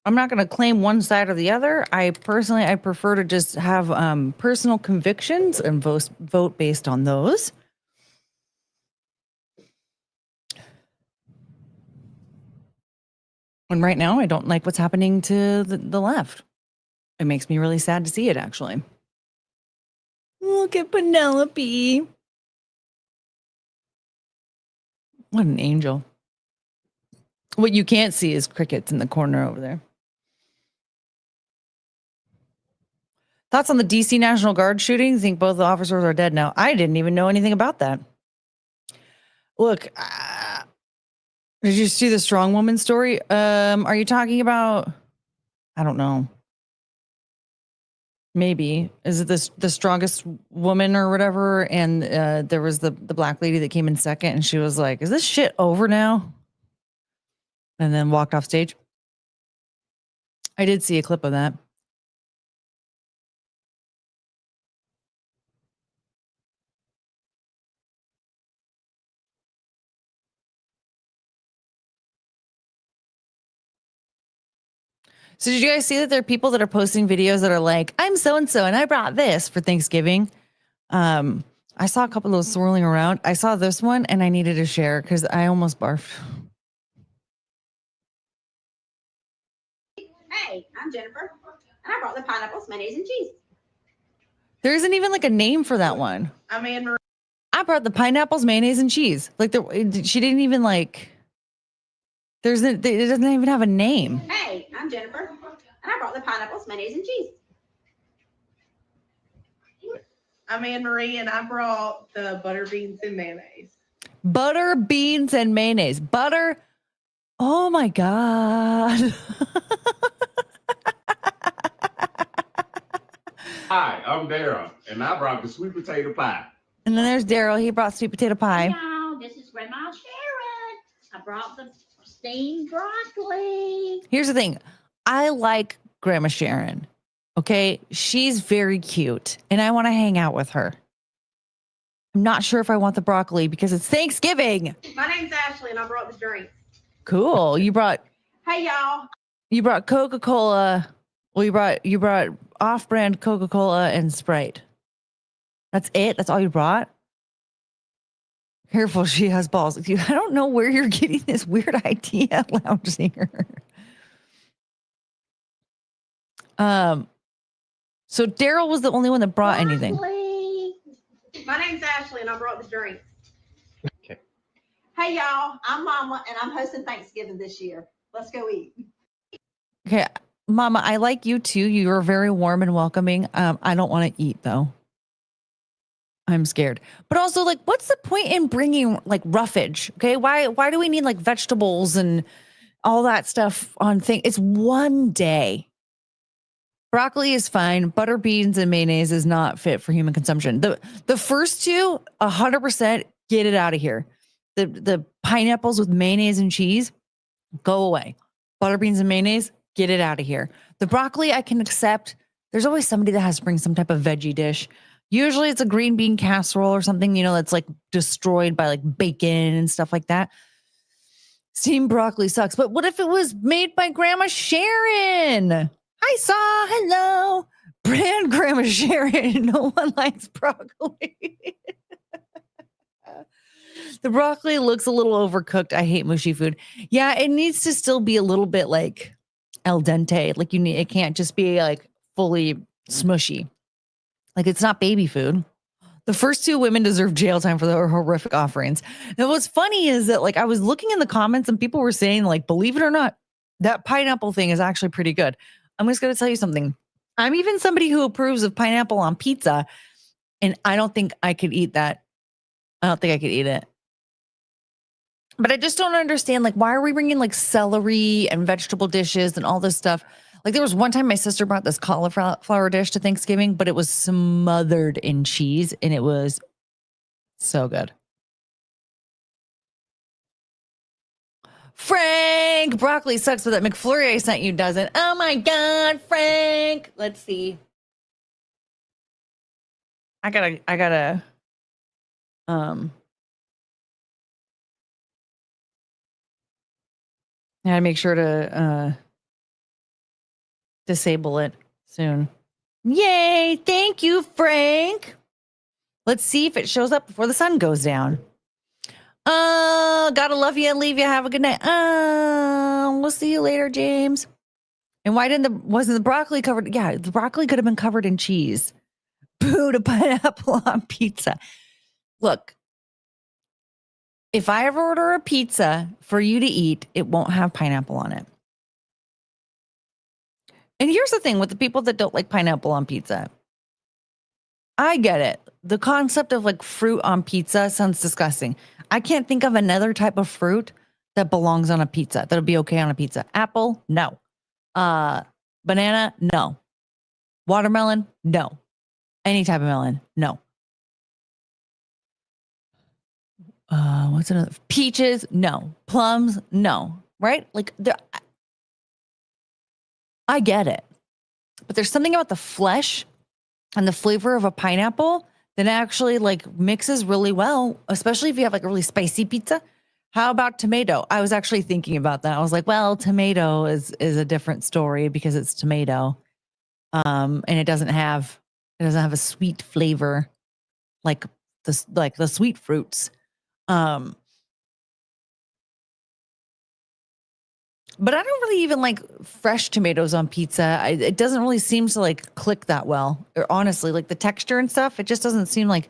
I'm not going to claim one side or the other. I prefer to just have personal convictions and vote based on those. And right now, I don't like what's happening to the left. It makes me really sad to see it, actually. Look at Penelope. What an angel. What you can't see is crickets in the corner over there. Thoughts on the DC National Guard shooting? Think both the officers are dead now. I didn't even know anything about that. Look, did you see the strong woman story? Are you talking about, I don't know. Maybe. Is it the strongest woman or whatever? And there was the black lady that came in second, and she was like, is this shit over now? And then walked off stage. I did see a clip of that. So did you guys see that there are people that are posting videos that are like, I'm so-and-so and I brought this for Thanksgiving? I saw a couple of those swirling around. I saw this one and I needed to share because I almost barfed. Hey, I'm Jennifer, and I brought the pineapples, mayonnaise, and cheese. There isn't even like a name for that one. I'm Anne Marie. I brought the pineapples, mayonnaise, and cheese. Like she didn't even like. It doesn't even have a name. Hey, I'm Jennifer, and I brought the pineapples, mayonnaise, and cheese. I'm Anne Marie, and I brought the butter beans and mayonnaise. Butter, beans, and mayonnaise. Butter. Oh my God. Hi, I'm Daryl, and I brought the sweet potato pie. And then there's Daryl. He brought sweet potato pie. Hello, this is Grandma Sharon. I brought the steamed broccoli. Here's the thing. I like Grandma Sharon. Okay. She's very cute and I want to hang out with her. I'm not sure if I want the broccoli because it's Thanksgiving. My name's Ashley, and I brought the drink. Cool. You brought Coca-Cola. Well, you brought off-brand Coca-Cola and Sprite. That's it? That's all you brought? Careful, she has balls. I don't know where you're getting this weird idea, lounge singer. So Daryl was the only one that brought anything. My name's Ashley, and I brought the drink. Okay. Hey, y'all. I'm Mama, and I'm hosting Thanksgiving this year. Let's go eat. Okay, Mama, I like you too. You are very warm and welcoming. I don't want to eat though. I'm scared. But also, like, what's the point in bringing like roughage? Okay, why do we need like vegetables and all that stuff on thing? It's one day. Broccoli is fine. Butter, beans, and mayonnaise is not fit for human consumption. The first two, 100%. get it out of here. The pineapples with mayonnaise and cheese, go away. Butter beans and mayonnaise, get it out of here. The broccoli I can accept. There's always somebody that has to bring some type of veggie dish. Usually it's a green bean casserole or something, that's like destroyed by like bacon and stuff like that. Steamed broccoli sucks. But what if it was made by Grandma Sharon? Hi, Saw. Hello. Brand Grandma Sharon. No one likes broccoli. The broccoli looks a little overcooked. I hate mushy food. Yeah, it needs to still be a little bit like al dente. Like it can't just be like fully smushy. Like it's not baby food. The first two women deserve jail time for their horrific offerings. And what's funny is that like I was looking in the comments and people were saying like, believe it or not, that pineapple thing is actually pretty good. I'm just going to tell you something. I'm even somebody who approves of pineapple on pizza, and I don't think I could eat that. I don't think I could eat it. But I just don't understand, like, why are we bringing like celery and vegetable dishes and all this stuff? Like there was one time my sister brought this cauliflower dish to Thanksgiving, but it was smothered in cheese and it was so good. Frank, broccoli sucks, but that McFlurry I sent you doesn't. Oh my God, Frank. Let's see. I gotta make sure to disable it soon. Yay! Thank you, Frank. Let's see if it shows up before the sun goes down. Gotta love you and leave you. Have a good night. We'll see you later, James. And why wasn't the broccoli covered? Yeah, the broccoli could have been covered in cheese. Boo to pineapple on pizza. Look, if I ever order a pizza for you to eat, it won't have pineapple on it. And here's the thing with the people that don't like pineapple on pizza. I get it. The concept of like fruit on pizza sounds disgusting. I can't think of another type of fruit that belongs on a pizza, that'll be okay on a pizza. Apple, no. Banana, no. Watermelon, no. Any type of melon, no. What's another? Peaches, no. Plums, no. Right? Like, I get it. But there's something about the flesh and the flavor of a pineapple that actually like mixes really well, especially if you have like a really spicy pizza. How about tomato? I was actually thinking about that. I was like, well, tomato is a different story because it's tomato. And it doesn't have a sweet flavor like the sweet fruits. But I don't really even like fresh tomatoes on pizza. It doesn't really seem to like click that well. Or honestly, like the texture and stuff, it just doesn't seem like.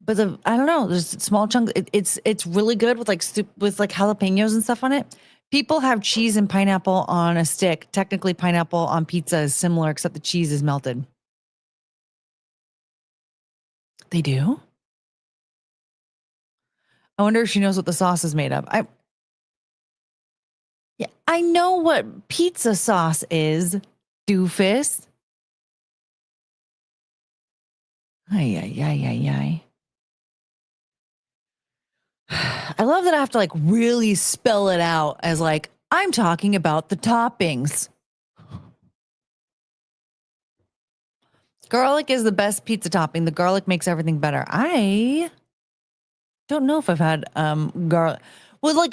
But I don't know. There's small chunks. It's really good with like soup with like jalapenos and stuff on it. People have cheese and pineapple on a stick. Technically, pineapple on pizza is similar, except the cheese is melted. They do? I wonder if she knows what the sauce is made of. Yeah, I know what pizza sauce is, doofus. Ay. I love that I have to like really spell it out as like, I'm talking about the toppings. Garlic is the best pizza topping. The garlic makes everything better. I don't know if I've had garlic. Well,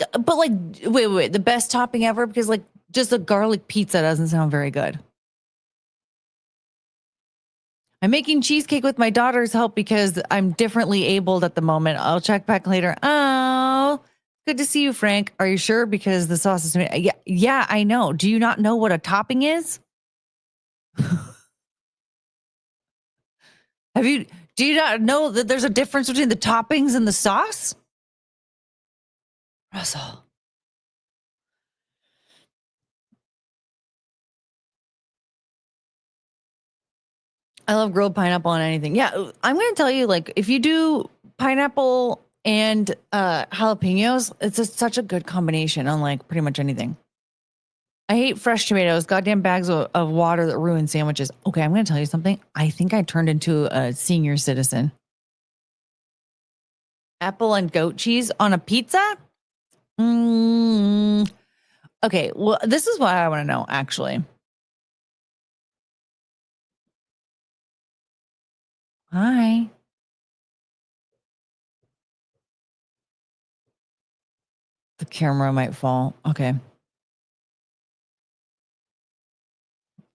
wait, the best topping ever? Because like just a garlic pizza doesn't sound very good. I'm making cheesecake with my daughter's help because I'm differently abled at the moment. I'll check back later. Oh, good to see you, Frank. Are you sure? Because the sauce is yeah, I know. Do you not know what a topping is? Do you not know that there's a difference between the toppings and the sauce? Russell. I love grilled pineapple on anything. Yeah, I'm going to tell you, like, if you do pineapple and jalapenos, it's just such a good combination on, like, pretty much anything. I hate fresh tomatoes. Goddamn bags of water that ruin sandwiches. Okay, I'm going to tell you something. I think I turned into a senior citizen. Apple and goat cheese on a pizza? Okay, well, this is what I want to know, actually. Hi. The camera might fall. Okay.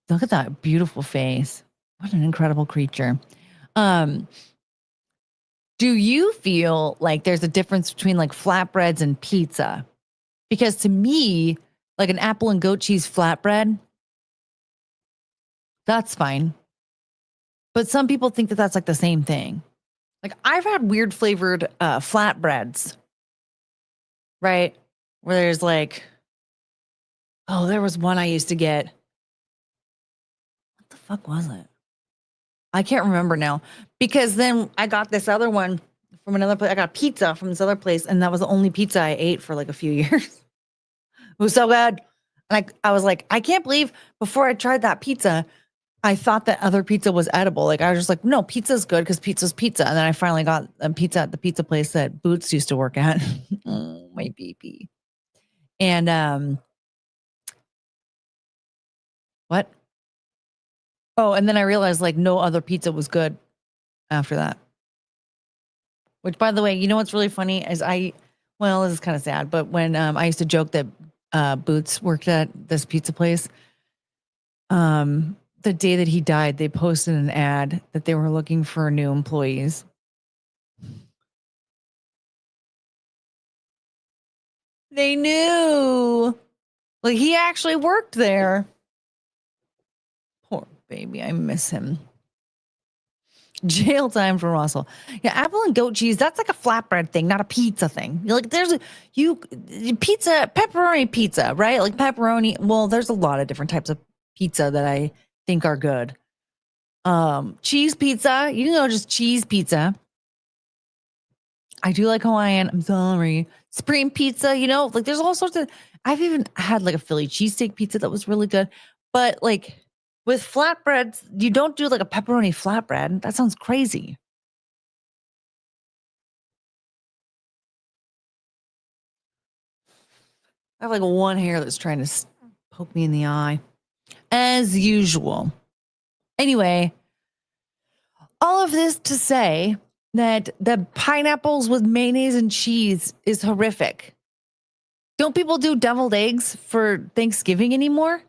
Look at that beautiful face. What an incredible creature. Do you feel like there's a difference between like flatbreads and pizza? Because to me, like an apple and goat cheese flatbread, that's fine. But some people think that that's like the same thing. Like I've had weird flavored flatbreads, right? Where there's like, oh, there was one I used to get. What the fuck was it? I can't remember now, because then I got this other one from another place. I got pizza from this other place, and that was the only pizza I ate for like a few years. It was so good. And I was like, I can't believe before I tried that pizza, I thought that other pizza was edible. Like I was just like, no, pizza's good because pizza's pizza. And then I finally got a pizza at the pizza place that Boots used to work at. Oh, my baby. And what? Oh, and then I realized like no other pizza was good after that. Which, by the way, you know what's really funny is well, this is kind of sad, but when I used to joke that Boots worked at this pizza place, the day that he died, they posted an ad that they were looking for new employees. They knew. Like he actually worked there. Poor baby, I miss him. Jail time for Russell. Yeah, apple and goat cheese, that's like a flatbread thing, not a pizza thing. Like there's pizza, pepperoni pizza, right? Like pepperoni. Well, there's a lot of different types of pizza that I think are good. Cheese pizza, you know, just cheese pizza. I do like Hawaiian. I'm sorry. Supreme pizza, you know, like there's all sorts of, I've even had like a Philly cheesesteak pizza that was really good. But like with flatbreads, you don't do like a pepperoni flatbread. That sounds crazy. I have like one hair that's trying to poke me in the eye, as usual. Anyway, all of this to say that the pineapples with mayonnaise and cheese is horrific. Don't people do deviled eggs for Thanksgiving anymore?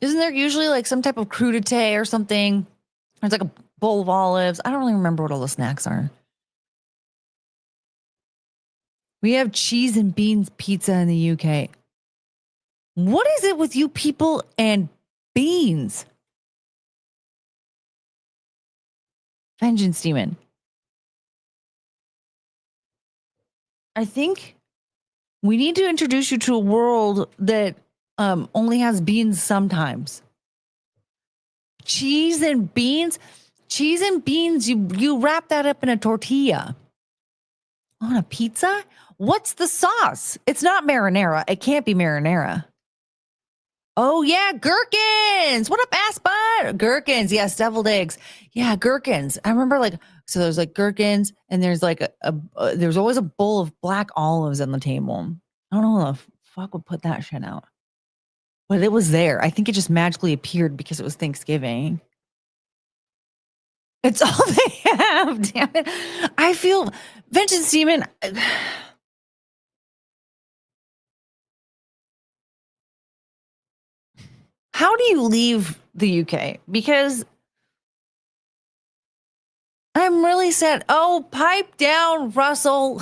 Isn't there usually like some type of crudité or something? There's like a bowl of olives. I don't really remember what all the snacks are. We have cheese and beans pizza in the UK. What is it with you people and beans? Vengeance Demon. I think we need to introduce you to a world that only has beans sometimes. Cheese and beans, you wrap that up in a tortilla. On a pizza? What's the sauce? It's not marinara. It can't be marinara. Oh, yeah, gherkins. What up, ass butt? Gherkins. Yes, deviled eggs. Yeah, gherkins. I remember like, so there's like gherkins and there's like there's always a bowl of black olives on the table. I don't know who the fuck would put that shit out. But it was there. I think it just magically appeared because it was Thanksgiving. It's all they have, damn it. I feel, Vengeance Demon. How do you leave the UK? Because I'm really sad. Oh, pipe down, Russell.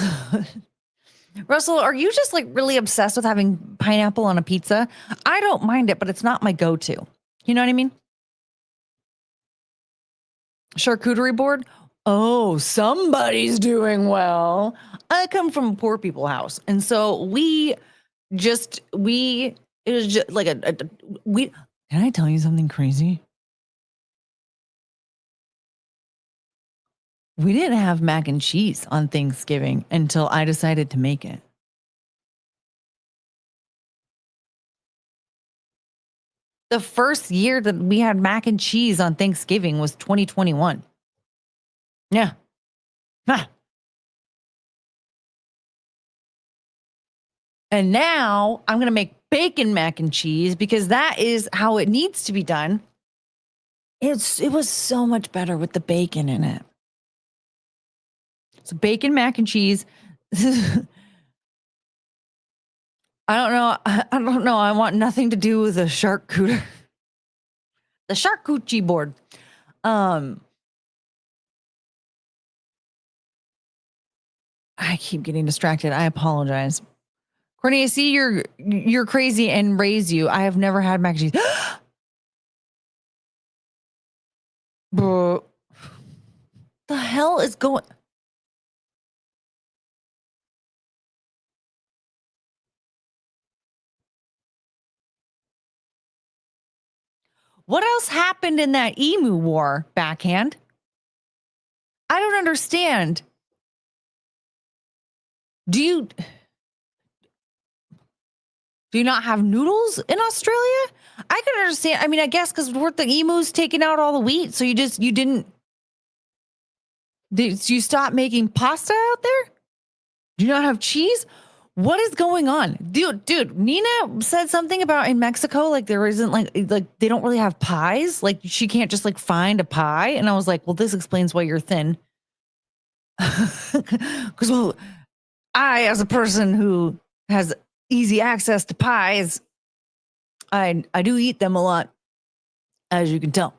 Russell, are you just like really obsessed with having pineapple on a pizza? I don't mind it, but it's not my go-to. You know what I mean? Charcuterie board? Oh, somebody's doing well. I come from a poor people house. And so it was just like can I tell you something crazy? We didn't have mac and cheese on Thanksgiving until I decided to make it. The first year that we had mac and cheese on Thanksgiving was 2021. Yeah. Huh. And now I'm going to make bacon mac and cheese because that is how it needs to be done. It was so much better with the bacon in it. So bacon mac and cheese. I don't know. I don't know. I want nothing to do with the charcuterie. The charcuterie board. I keep getting distracted. I apologize. Courtney, I see you're crazy and raise you. I have never had mac and cheese. Bro, the hell is going? What else happened in that emu war, backhand? I don't understand. Do you not have noodles in Australia? I can understand. I mean, I guess because weren't the emus taking out all the wheat, so did you stop making pasta out there? Do you not have cheese? What is going on? Dude, Nina said something about in Mexico, like there isn't like they don't really have pies. Like she can't just like find a pie. And I was like, well, this explains why you're thin. Because well, I, as a person who has easy access to pies, I do eat them a lot, as you can tell.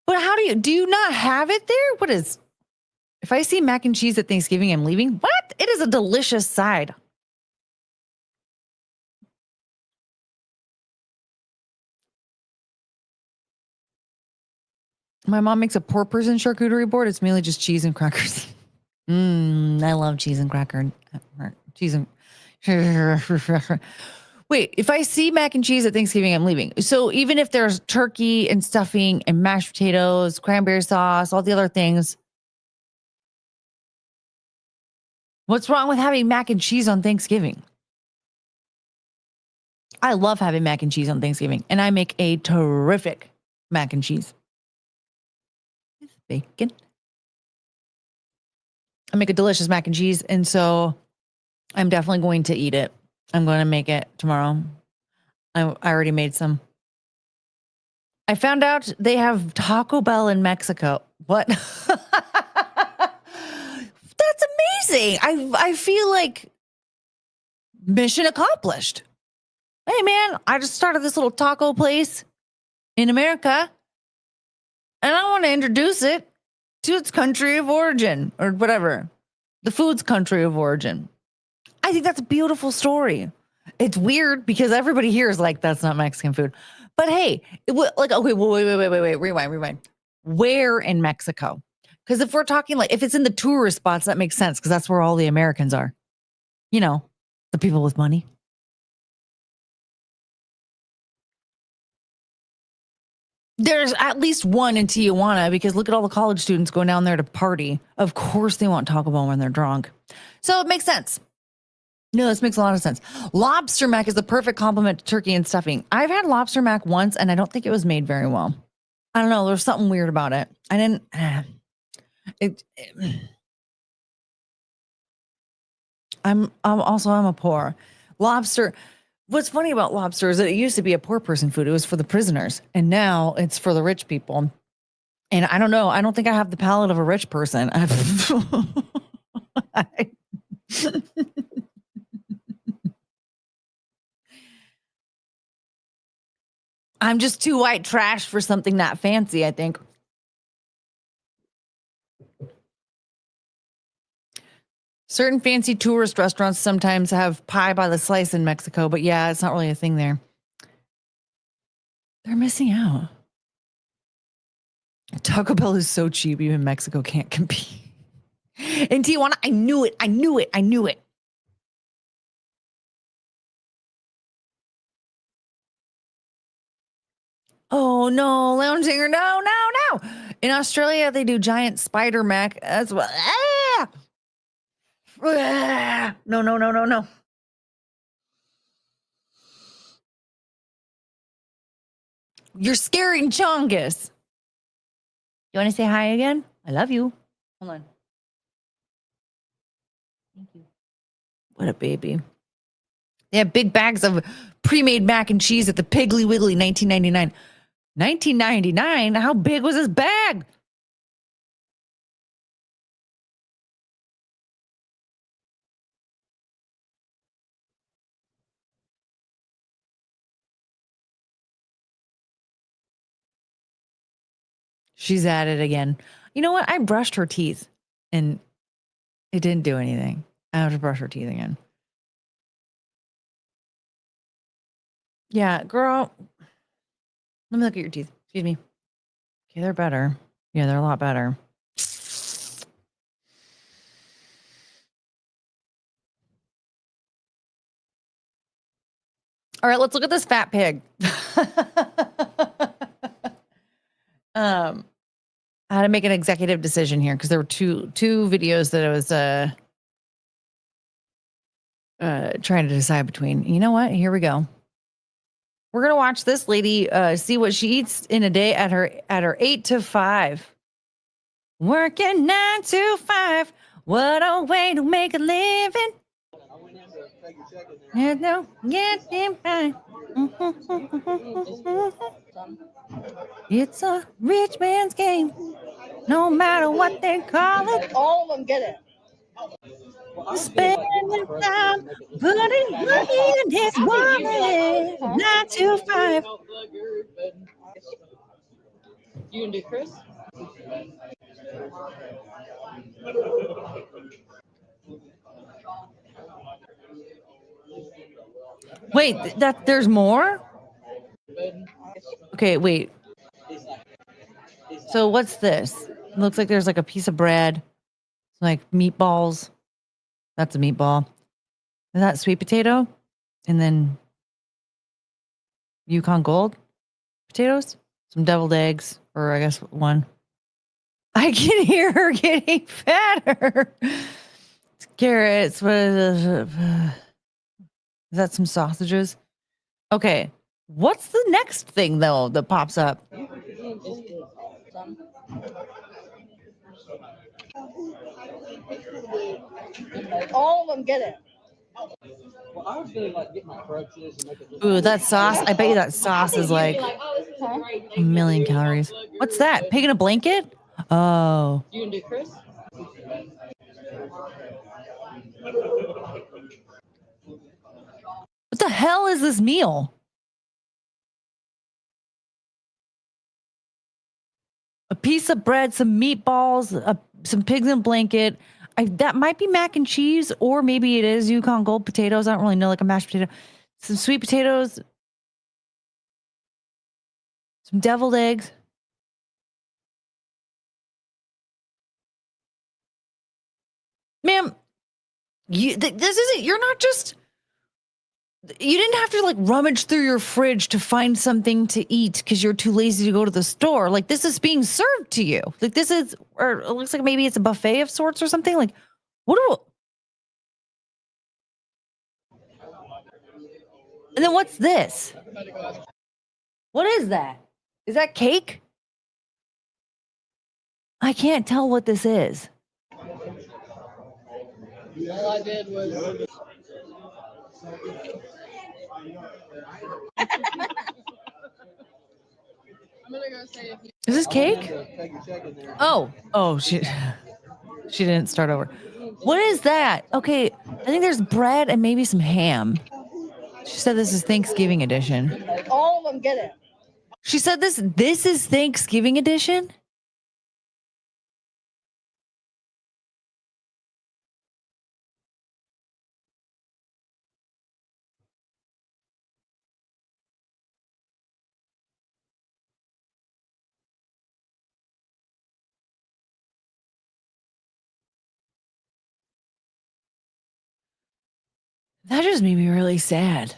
But how do you not have it there? What is, if I see mac and cheese at Thanksgiving, I'm leaving? What? It is a delicious side. My mom makes a poor person charcuterie board. It's mainly just cheese and crackers. I love cheese and cracker. Cheese and wait, if I see mac and cheese at Thanksgiving, I'm leaving. So even if there's turkey and stuffing and mashed potatoes, cranberry sauce, all the other things, what's wrong with having mac and cheese on Thanksgiving? I love having mac and cheese on Thanksgiving, and I make a terrific mac and cheese. With bacon. I make a delicious mac and cheese, and so I'm definitely going to eat it. I'm going to make it tomorrow. I already made some. I found out they have Taco Bell in Mexico. What? That's amazing. I feel like mission accomplished. Hey, man, I just started this little taco place in America, and I want to introduce it to its country of origin or whatever, the food's country of origin. I think that's a beautiful story. It's weird because everybody here is like, that's not Mexican food. But hey, okay, wait, rewind. Where in Mexico? Because if we're talking like, if it's in the tourist spots, that makes sense because that's where all the Americans are. You know, the people with money. There's at least one in Tijuana because look at all the college students going down there to party. Of course they want Taco Bell when they're drunk. So it makes sense. No, this makes a lot of sense. Lobster mac is the perfect complement to turkey and stuffing. I've had lobster mac once, and I don't think it was made very well. I don't know. There's something weird about it. I didn't. I'm a poor lobster. What's funny about lobster is that it used to be a poor person food. It was for the prisoners, and now it's for the rich people. And I don't know. I don't think I have the palate of a rich person. I'm just too white trash for something that fancy, I think. Certain fancy tourist restaurants sometimes have pie by the slice in Mexico, but yeah, it's not really a thing there. They're missing out. Taco Bell is so cheap, even Mexico can't compete. In Tijuana, I knew it. Oh no, lounge singer, no. In Australia, they do giant spider mac. That's what. No. You're scaring Chongus. You want to say hi again? I love you. Hold on. Thank you. What a baby. They have big bags of pre-made mac and cheese at the Piggly Wiggly, $19.99. $19.99? How big was this bag? She's at it again. You know what? I brushed her teeth and it didn't do anything. I have to brush her teeth again. Yeah, girl. Let me look at your teeth. Excuse me. Okay, they're better. Yeah, they're a lot better. All right, let's look at this fat pig. I had to make an executive decision here because there were two videos that I was trying to decide between. You know what? Here we go. We're gonna watch this lady see what she eats in a day at her 8 to 5. Working 9 to 5. What a way to make a living. No, get him by. It's a rich man's game. No matter what they call it. All of them get it. Spending time putting money in his wallet. 9 to 5. You gonna do Chris? Wait, that there's more? Okay, wait. So what's this? It looks like there's like a piece of bread, like meatballs. That's a meatball. Is that sweet potato? And then Yukon Gold potatoes, some deviled eggs, or I guess one. I can hear her getting fatter. Carrots. What is this? Is that some sausages? Okay. What's the next thing though that pops up? All of them get it. Well, I was gonna like get my crutches and make it. Ooh, that sauce. I bet you that sauce is like a million calories. What's that? Pig in a blanket? Oh. You gonna do Chris? What the hell is this meal? A piece of bread, some meatballs, some pigs in a blanket. That might be mac and cheese, or maybe it is Yukon Gold potatoes. I don't really know, like a mashed potato. Some sweet potatoes. Some deviled eggs. Ma'am, this isn't, you're not just, you didn't have to like rummage through your fridge to find something to eat because you're too lazy to go to the store. Like this is being served to you. Like this is, or it looks like maybe it's a buffet of sorts or something. Like, and then what's this? What is that? Is that cake? I can't tell what this is. All I did was. I'm gonna go say if you. Is this cake? Oh, she didn't start over. What is that? Okay, I think there's bread and maybe some ham. She said this is Thanksgiving edition. All of them get it. She said this is Thanksgiving edition? That just made me really sad.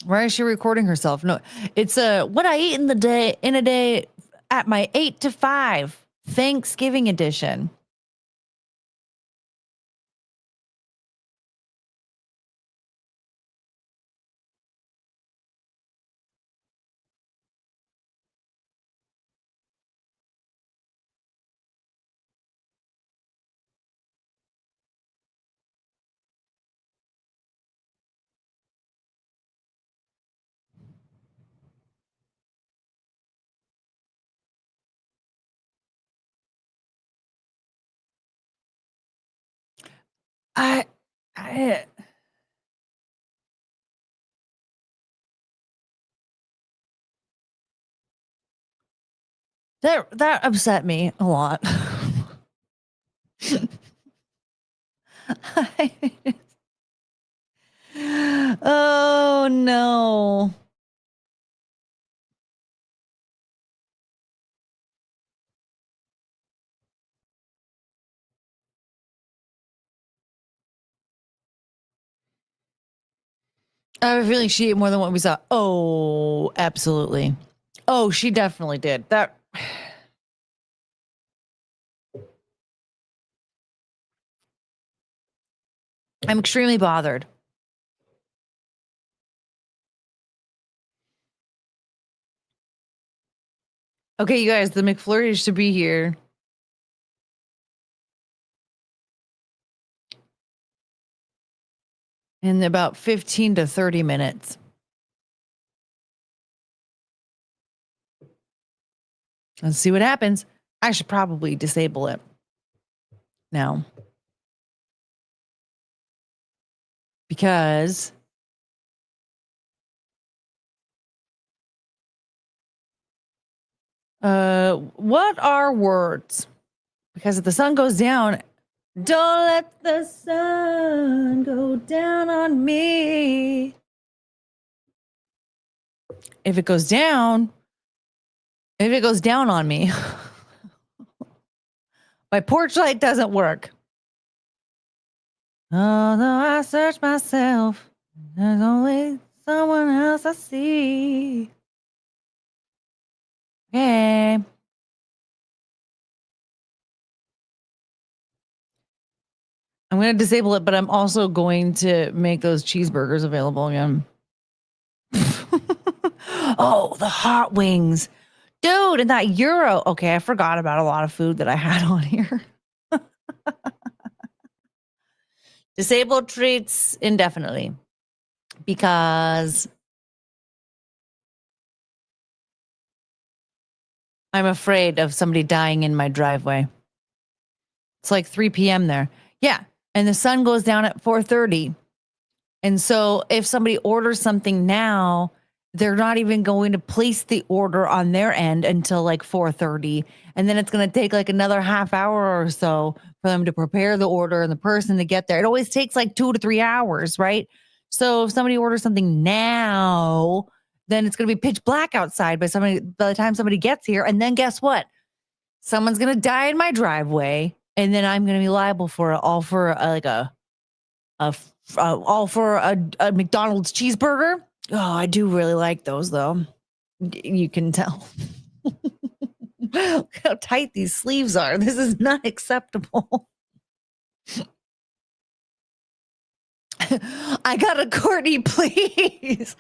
Why is she recording herself? No, it's what I eat in a day at my 8 to 5 Thanksgiving edition. I that upset me a lot. Oh no. I have a feeling she ate more than what we saw. Oh, absolutely. Oh, she definitely did. That I'm extremely bothered. Okay, you guys, the McFlurry should be here. In about 15 to 30 minutes. Let's see what happens. I should probably disable it now. Because what are words? Because if the sun goes down, don't let the sun go down on me. If it goes down on me, my porch light doesn't work. Although I search myself, there's always someone else I see. Okay. I'm going to disable it, but I'm also going to make those cheeseburgers available again. Oh, the hot wings. Dude, and that Euro. Okay, I forgot about a lot of food that I had on here. Disabled treats indefinitely. Because I'm afraid of somebody dying in my driveway. It's like 3 p.m. there. Yeah. And the sun goes down at 4:30. And so if somebody orders something now, they're not even going to place the order on their end until like 4:30. And then it's going to take like another half hour or so for them to prepare the order and the person to get there. It always takes like 2 to 3 hours, right? So if somebody orders something now, then it's going to be pitch black outside by the time somebody gets here. And then guess what? Someone's going to die in my driveway. And then I'm going to be liable for it all for a McDonald's cheeseburger. Oh, I do really like those though. You can tell. Look how tight these sleeves are. This is not acceptable. I got a Courtney, please.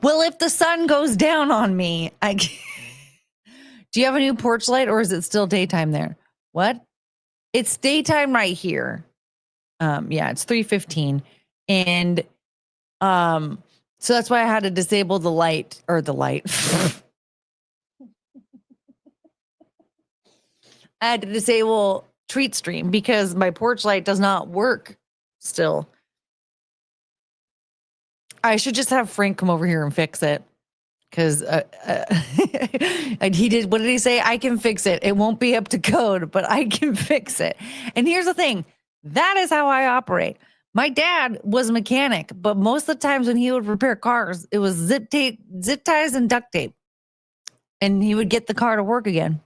Well, if the sun goes down on me, do you have a new porch light or is it still daytime there? What? It's daytime right here. Yeah, it's 3:15. And so that's why I had to disable the light. I had to disable Treat Stream because my porch light does not work still. I should just have Frank come over here and fix it. Because he did, what did he say? I can fix it. It won't be up to code, but I can fix it. And here's the thing. That is how I operate. My dad was a mechanic, but most of the times when he would repair cars, it was zip ties and duct tape. And he would get the car to work again.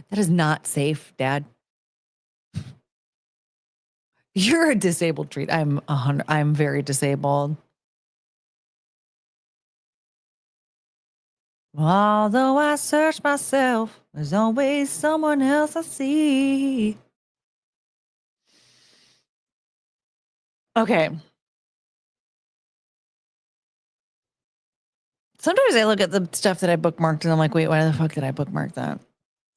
That is not safe, Dad. You're a disabled treat. I'm very disabled. Although I search myself, there's always someone else I see. Okay. Sometimes I look at the stuff that I bookmarked and I'm like, wait, why the fuck did I bookmark that?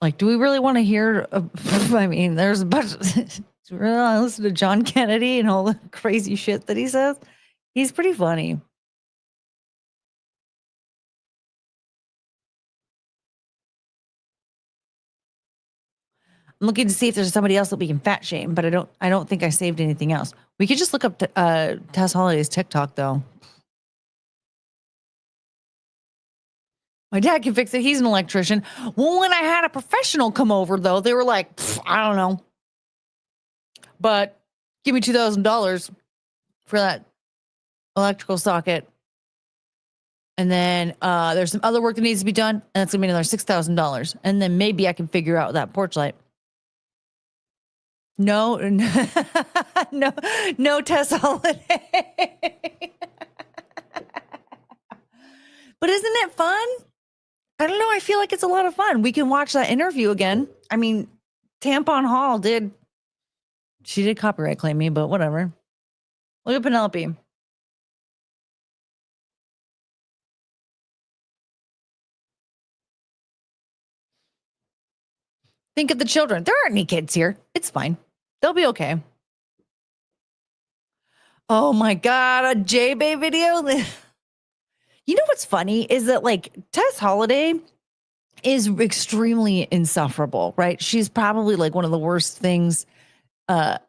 Like, do we really want to hear? I mean, there's a bunch. Do we really want to listen to John Kennedy and all the crazy shit that he says? He's pretty funny. I'm looking to see if there's somebody else that we can fat shame, but I don't think I saved anything else. We could just look up Tess Holliday's TikTok though. My dad can fix it. He's an electrician. Well, when I had a professional come over though, they were like, I don't know. But give me $2,000 for that electrical socket. And then there's some other work that needs to be done, and that's gonna be another $6,000. And then maybe I can figure out that porch light. No, no Tess Holiday. But isn't it fun? I don't know. I feel like it's a lot of fun. We can watch that interview again. I mean, Tampon Hall did copyright claim me, but whatever. Look at Penelope. Think of the children. There aren't any kids here. It's fine. They'll be okay. Oh my God, a J-Bay video. You know what's funny is that like Tess Holiday is extremely insufferable, right? She's probably like one of the worst things to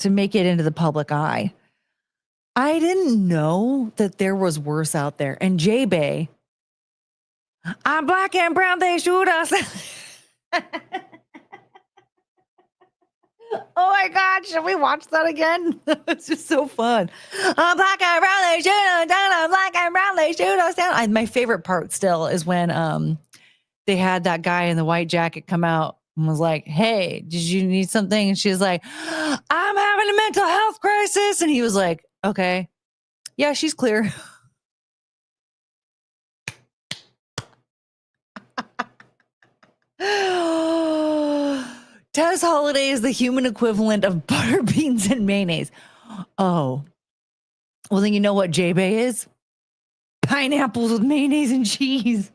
make it into the public eye. I didn't know that there was worse out there. And J-Bay, I'm black and brown, they shoot us. Oh my God, should we watch that again? It's just so fun. I'm black and brown, they shoot us down. I'm black and brown, they shoot us down. My favorite part still is when they had that guy in the white jacket come out and was like, hey, did you need something? And she was like, I'm having a mental health crisis. And he was like, okay, yeah, she's clear. Tess Holiday is the human equivalent of butter beans and mayonnaise. Oh, well, then you know what J-Bay is? Pineapples with mayonnaise and cheese.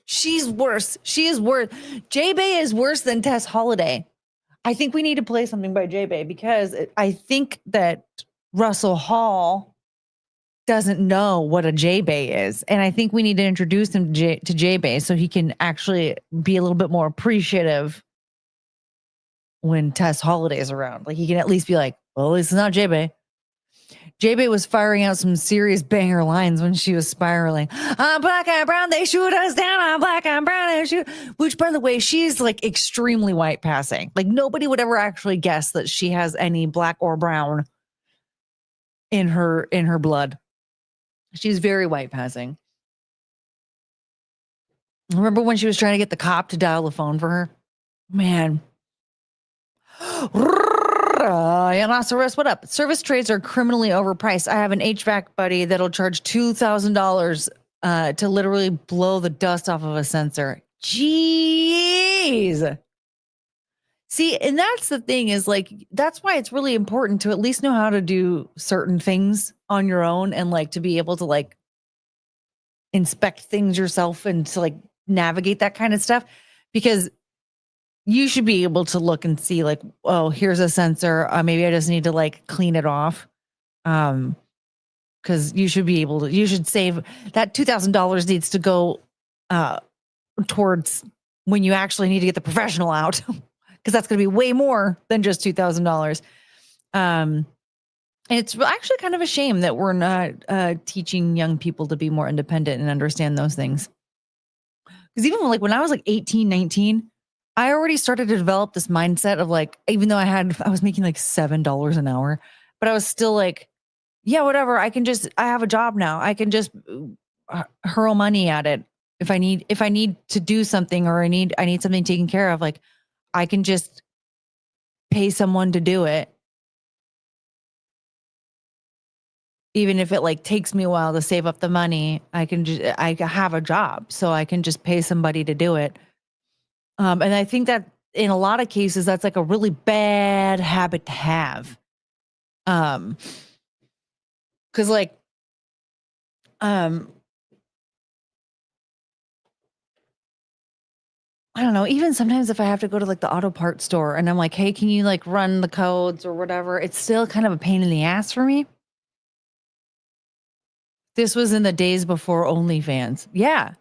She's worse. She is worse. J-Bay is worse than Tess Holiday. I think we need to play something by J-Bay because I think that Russell Hall doesn't know what a J-Bay is. And I think we need to introduce him to J-Bay so he can actually be a little bit more appreciative when Tess Holiday is around. Like he can at least be like, well, at least it's not J-Bay. J-Bay was firing out some serious banger lines when she was spiraling. I'm black and brown, they shoot us down. I'm black and brown, they shoot. Which, by the way, she's like extremely white passing. Like nobody would ever actually guess that she has any black or brown in her blood. She's very white passing. Remember when she was trying to get the cop to dial the phone for her? Man. Rhinoceros, what up? Service trades are criminally overpriced. I have an HVAC buddy that'll charge $2,000 to literally blow the dust off of a sensor. Jeez. See, and that's the thing is like, that's why it's really important to at least know how to do certain things on your own and like to be able to like inspect things yourself and to like navigate that kind of stuff, because you should be able to look and see like, oh, here's a sensor. Maybe I just need to like clean it off. Because you should be able to, you should save that $2,000 needs to go towards when you actually need to get the professional out. Because that's going to be way more than just $2,000. And it's actually kind of a shame that we're not teaching young people to be more independent and understand those things. Because even like when I was like 18, 19, I already started to develop this mindset of like, even though I was making like $7 an hour, but I was still like, yeah, whatever. I have a job now. I can just hurl money at it. If I need to do something or I need something taken care of, like, I can just pay someone to do it. Even if it like takes me a while to save up the money, I have a job, so I can just pay somebody to do it. And I think that in a lot of cases, that's like a really bad habit to have. Cause like, I don't know, even sometimes if I have to go to like the auto parts store and I'm like, hey, can you like run the codes or whatever? It's still kind of a pain in the ass for me. This was in the days before OnlyFans. Yeah.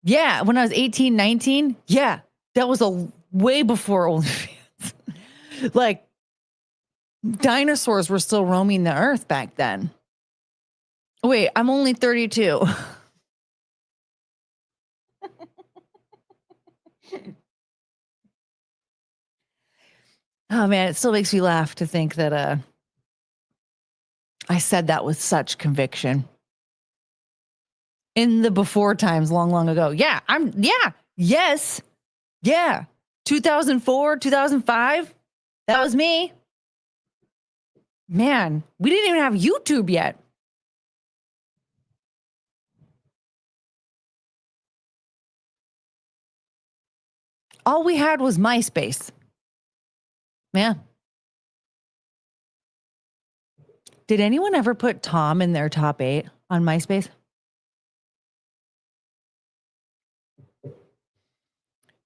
Yeah. When I was 18, 19. Yeah. That was a way before OnlyFans. Like dinosaurs were still roaming the earth back then. Wait, I'm only 32. Oh man, it still makes me laugh to think that I said that with such conviction. In the before times long, long ago. Yeah, yes. Yeah. 2004, 2005. That was me. Man, we didn't even have YouTube yet. All we had was MySpace. Yeah. Did anyone ever put Tom in their top 8 on MySpace?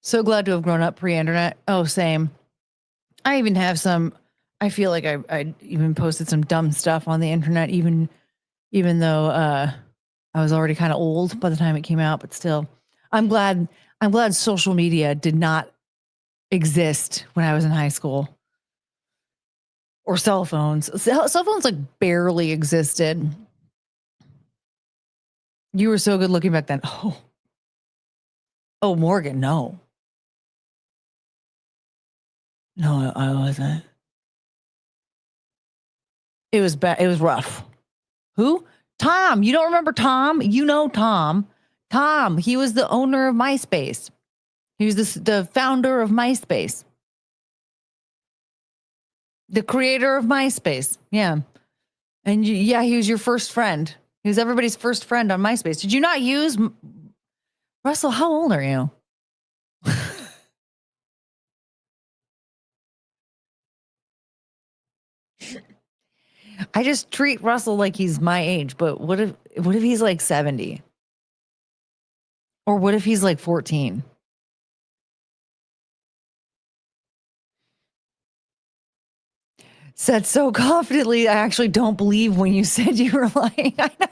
So glad to have grown up pre-internet. Oh, same. I even have some, I feel like I even posted some dumb stuff on the internet, even though I was already kind of old by the time it came out, but still. I'm glad social media did not exist when I was in high school. Or cell phones. Cell phones like barely existed. You were so good looking back then. Oh, Morgan, no. No, I wasn't. It was bad. It was rough. Who? Tom. You don't remember Tom? You know Tom. Tom. He was the owner of MySpace. He was the founder of MySpace. The creator of MySpace. Yeah. And he was your first friend. He was everybody's first friend on MySpace. Did you not use Russell? How old are you? I just treat Russell like he's my age, but what if he's like 70? Or what if he's like 14? Said so confidently, I actually don't believe when you said you were lying. I know.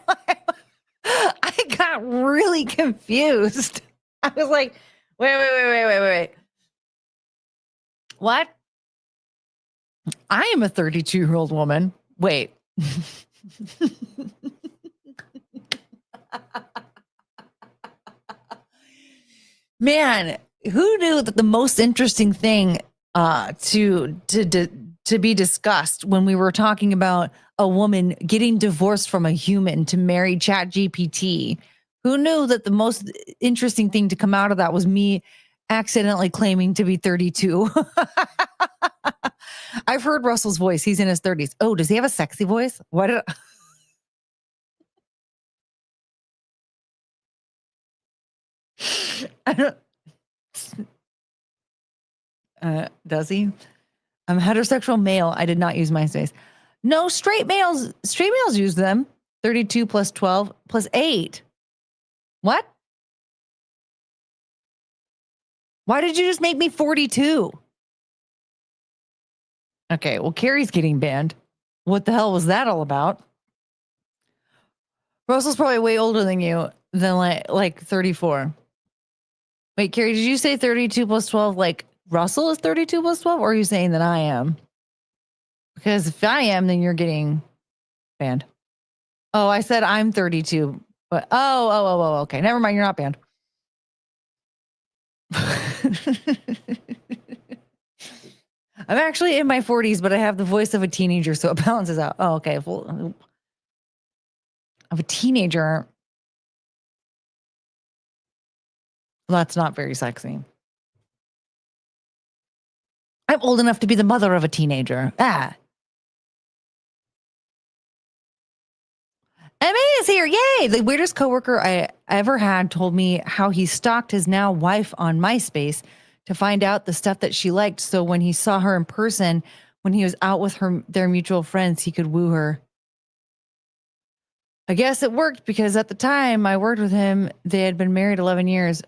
I got really confused. I was like, wait. What? I am a 32-year-old woman. Wait. Man, who knew that the most interesting thing to be discussed when we were talking about a woman getting divorced from a human to marry ChatGPT? Who knew that the most interesting thing to come out of that was me accidentally claiming to be 32? I've heard Russell's voice. He's in his 30s. Oh, does he have a sexy voice? Why did I don't does he? I'm a heterosexual male. I did not use MySpace. No, straight males use them. 32 plus 12 plus 8. What? Why did you just make me 42? Okay, well, Carrie's getting banned. What the hell was that all about? Russell's probably way older than you, than like 34. Wait, Carrie, did you say 32 plus 12? Like Russell is 32 plus 12? Or are you saying that I am? Because if I am, then you're getting banned. Oh, I said I'm 32. But okay. Never mind. You're not banned. I'm actually in my 40s, but I have the voice of a teenager, so it balances out. Oh, okay. Well, of a teenager. Well, that's not very sexy. I'm old enough to be the mother of a teenager. Emma is here. Yay. The weirdest coworker I ever had told me how he stalked his now wife on MySpace to find out the stuff that she liked. So when he saw her in person, when he was out with their mutual friends, he could woo her. I guess it worked because at the time I worked with him, they had been married 11 years.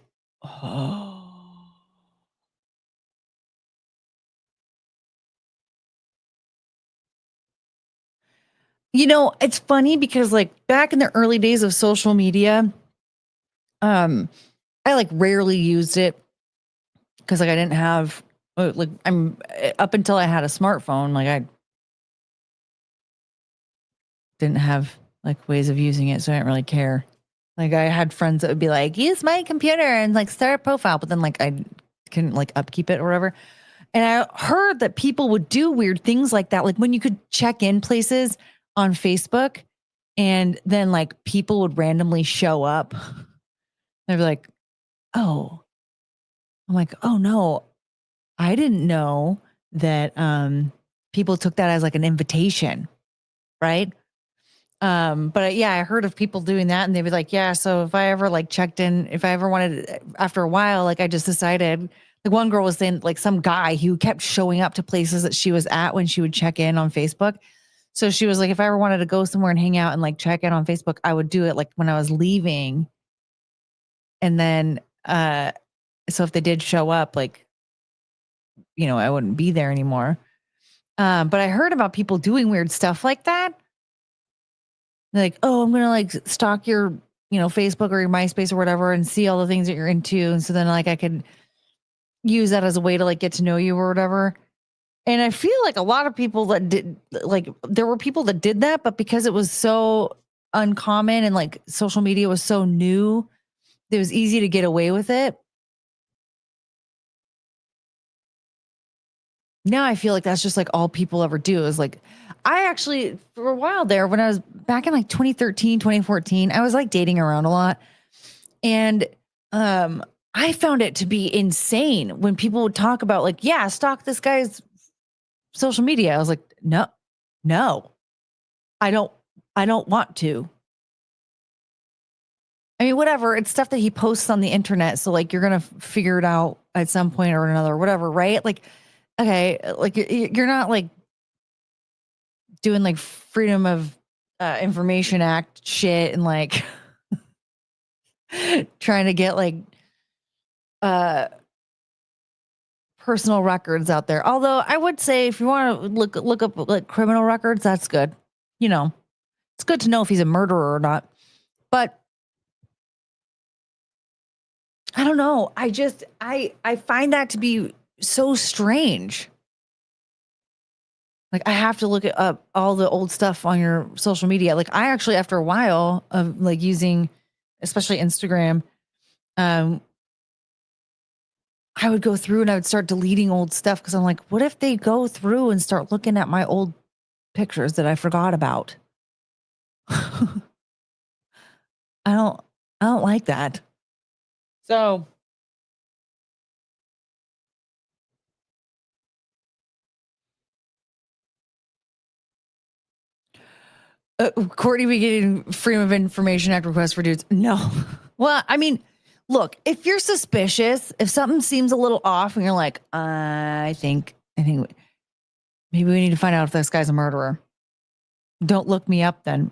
Oh. You know, it's funny because like back in the early days of social media, I like rarely used it because like I didn't have like I'm up until I had a smartphone, like I didn't have like ways of using it, so I didn't really care. Like I had friends that would be like, use my computer and like start a profile, but then like I couldn't like upkeep it or whatever. And I heard that people would do weird things like that, like when you could check in places on Facebook and then like people would randomly show up. They'd be like, oh, I'm like, oh no, I didn't know that people took that as like an invitation, right? But yeah, I heard of people doing that and they'd be like, yeah, so if I ever like checked in, if I ever wanted, after a while, like I just decided, like one girl was saying like some guy who kept showing up to places that she was at when she would check in on Facebook. So she was like, if I ever wanted to go somewhere and hang out and like check in on Facebook, I would do it like when I was leaving. And then, so if they did show up, like, you know, I wouldn't be there anymore. But I heard about people doing weird stuff like that. Like, oh, I'm gonna like stalk your, you know, Facebook or your MySpace or whatever and see all the things that you're into. And so then like I could use that as a way to like get to know you or whatever. And I feel like a lot of people that did like there were people that did that, but because it was so uncommon and like social media was so new, it was easy to get away with it. Now I feel like that's just like all people ever do is like, I actually, for a while there, when I was back in like 2013, 2014, I was like dating around a lot. And I found it to be insane when people would talk about like, yeah, stalk this guy's social media. I was like, no, I don't want to. I mean, whatever. It's stuff that he posts on the internet. So like, you're going to figure it out at some point or another, whatever. Right. Like, okay, like you're not like doing like Freedom of Information Act shit and like trying to get like personal records out there. Although I would say if you want to look up like criminal records, that's good. You know, it's good to know if he's a murderer or not. But I don't know. I find that to be so strange. Like I have to look up all the old stuff on your social media. Like I actually, after a while of like using, especially Instagram, I would go through and I would start deleting old stuff because I'm like, what if they go through and start looking at my old pictures that I forgot about? I don't like that. So Courtney be getting Freedom of Information Act requests for dudes. No. Well, I mean, look, if you're suspicious, if something seems a little off and you're like, I think maybe we need to find out if this guy's a murderer. Don't look me up then.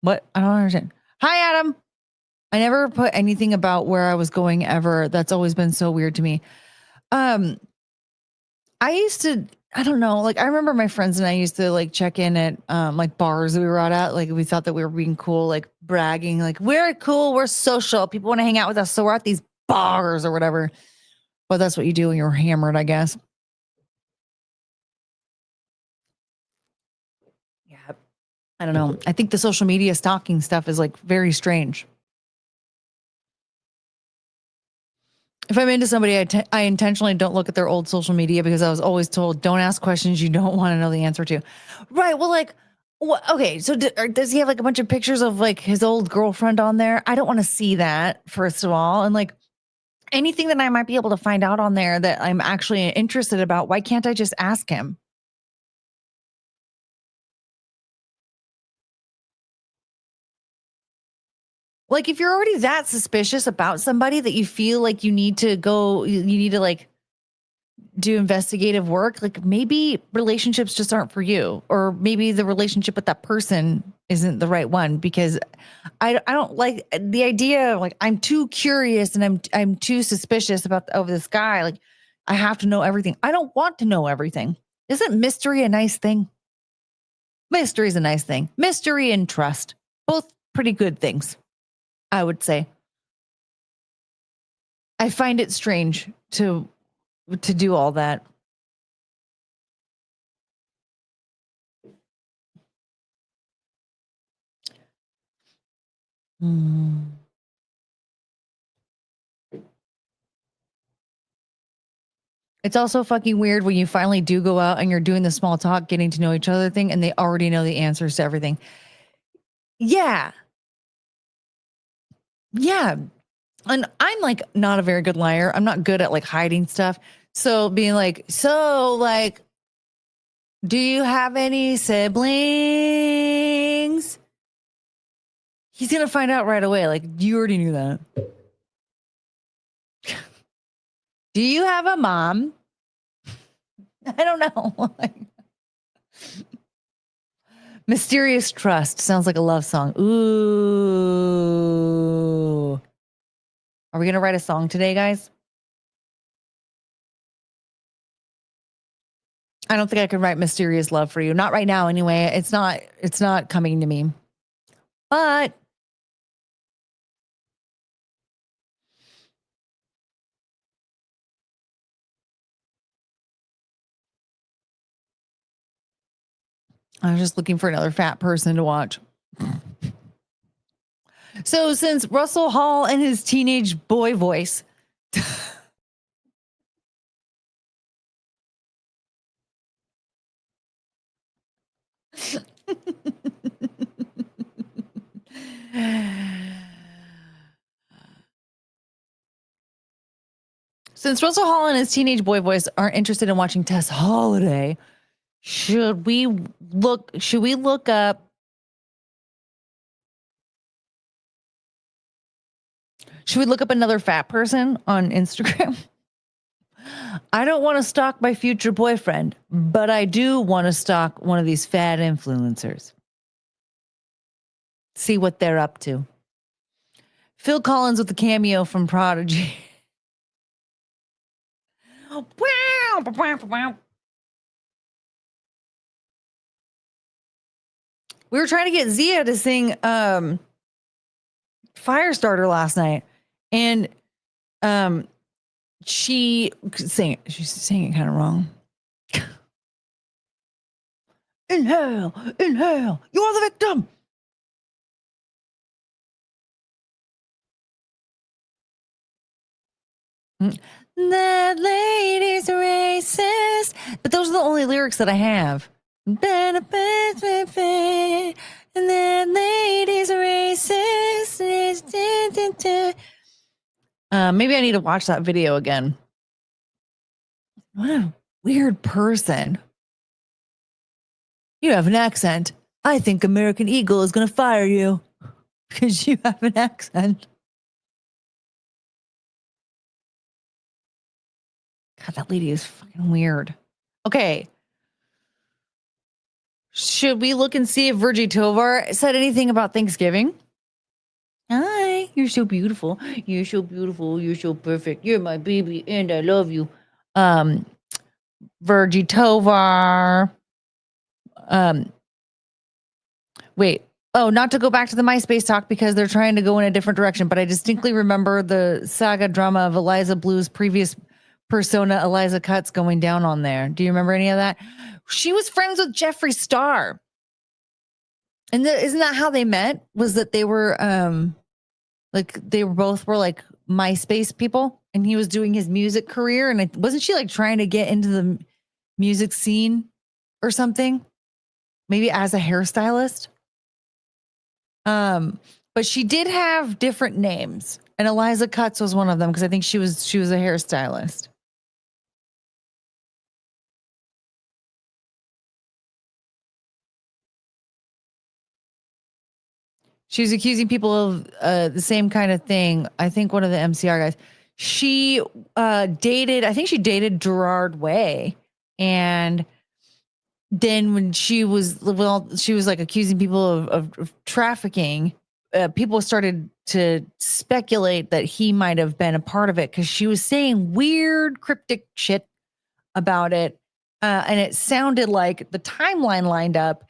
What? I don't understand. Hi, Adam. I never put anything about where I was going ever. That's always been so weird to me. I used to, I don't know, like I remember my friends and I used to like check in at like bars that we were at. Like we thought that we were being cool, like bragging, like we're cool, we're social. People want to hang out with us. So we're at these bars or whatever. Well, that's what you do when you're hammered, I guess. Yeah. I don't know. I think the social media stalking stuff is like very strange. If I'm into somebody, I intentionally don't look at their old social media because I was always told, don't ask questions you don't want to know the answer to. Right. Well, like, okay. So does he have like a bunch of pictures of like his old girlfriend on there? I don't want to see that, first of all. And like anything that I might be able to find out on there that I'm actually interested about, why can't I just ask him? Like if you're already that suspicious about somebody that you feel like you need to go, you need to like do investigative work, like maybe relationships just aren't for you, or maybe the relationship with that person isn't the right one, because I don't like the idea of like I'm too curious and I'm too suspicious about this guy. Like I have to know everything. I don't want to know everything. Isn't mystery a nice thing? Mystery is a nice thing. Mystery and trust, both pretty good things, I would say. I find it strange to do all that. It's also fucking weird when you finally do go out and you're doing the small talk, getting to know each other thing, and they already know the answers to everything. Yeah. Yeah. And I'm like not a very good liar. I'm not good at like hiding stuff. So being like, do you have any siblings? He's going to find out right away. Like, you already knew that. Do you have a mom? I don't know. Mysterious Trust sounds like a love song. Ooh. Are we going to write a song today, guys? I don't think I could write Mysterious Love for you. Not right now anyway. It's not coming to me. But I was just looking for another fat person to watch. So since Russell Hall and his teenage boy voice since Russell Hall and his teenage boy voice aren't interested in watching Tess Holiday, should we look up another fat person on Instagram? I don't want to stalk my future boyfriend, but I do want to stalk one of these fat influencers. See what they're up to. Phil Collins with the cameo from Prodigy. We were trying to get Zia to sing Firestarter last night, and she's saying it kind of wrong. Inhale, you're the victim. That lady's racist, but those are the only lyrics that I have. And that lady's racist. Maybe I need to watch that video again. What a weird person. You have an accent. I think American Eagle is going to fire you because you have an accent. God, that lady is fucking weird. Okay. Should we look and see if Virgie Tovar said anything about Thanksgiving? Hi, you're so beautiful. You're so beautiful. You're so perfect. You're my baby and I love you. Virgie Tovar. Wait. Oh, not to go back to the MySpace talk because they're trying to go in a different direction, but I distinctly remember the saga drama of Eliza Blue's previous persona, Eliza Cuts, going down on there. Do you remember any of that? She was friends with Jeffree Star. And isn't that how they met? Was that they were both like MySpace people, and he was doing his music career, and wasn't she like trying to get into the music scene or something? Maybe as a hairstylist. But she did have different names, and Eliza Cuts was one of them because I think she was a hairstylist. She was accusing people of the same kind of thing. I think one of the MCR guys. She dated Gerard Way, and then when she was like accusing people of trafficking, people started to speculate that he might have been a part of it because she was saying weird cryptic shit about it, and it sounded like the timeline lined up.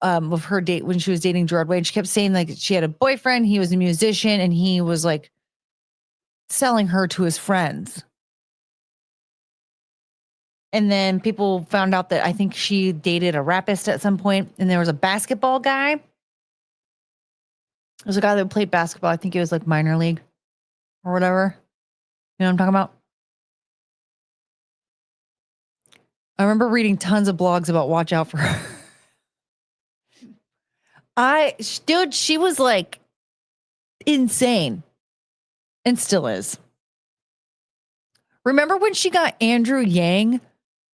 of her date when she was dating Gerard Way. And she kept saying like she had a boyfriend, he was a musician, and he was like selling her to his friends. And then people found out that I think she dated a rapist at some point, and there was a basketball guy. There's a guy that played basketball. I think it was like minor league or whatever. You know what I'm talking about? I remember reading tons of blogs about watch out for her. Dude, she was like insane and still is. Remember when she got Andrew Yang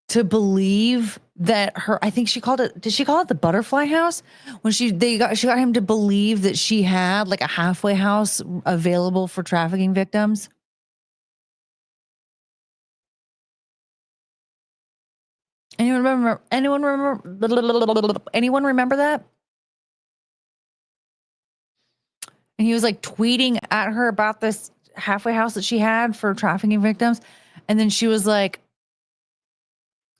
to believe that I think she called it, did she call it the butterfly house? When she got him to believe that she had like a halfway house available for trafficking victims. Anyone remember that? And he was like tweeting at her about this halfway house that she had for trafficking victims. And then she was like,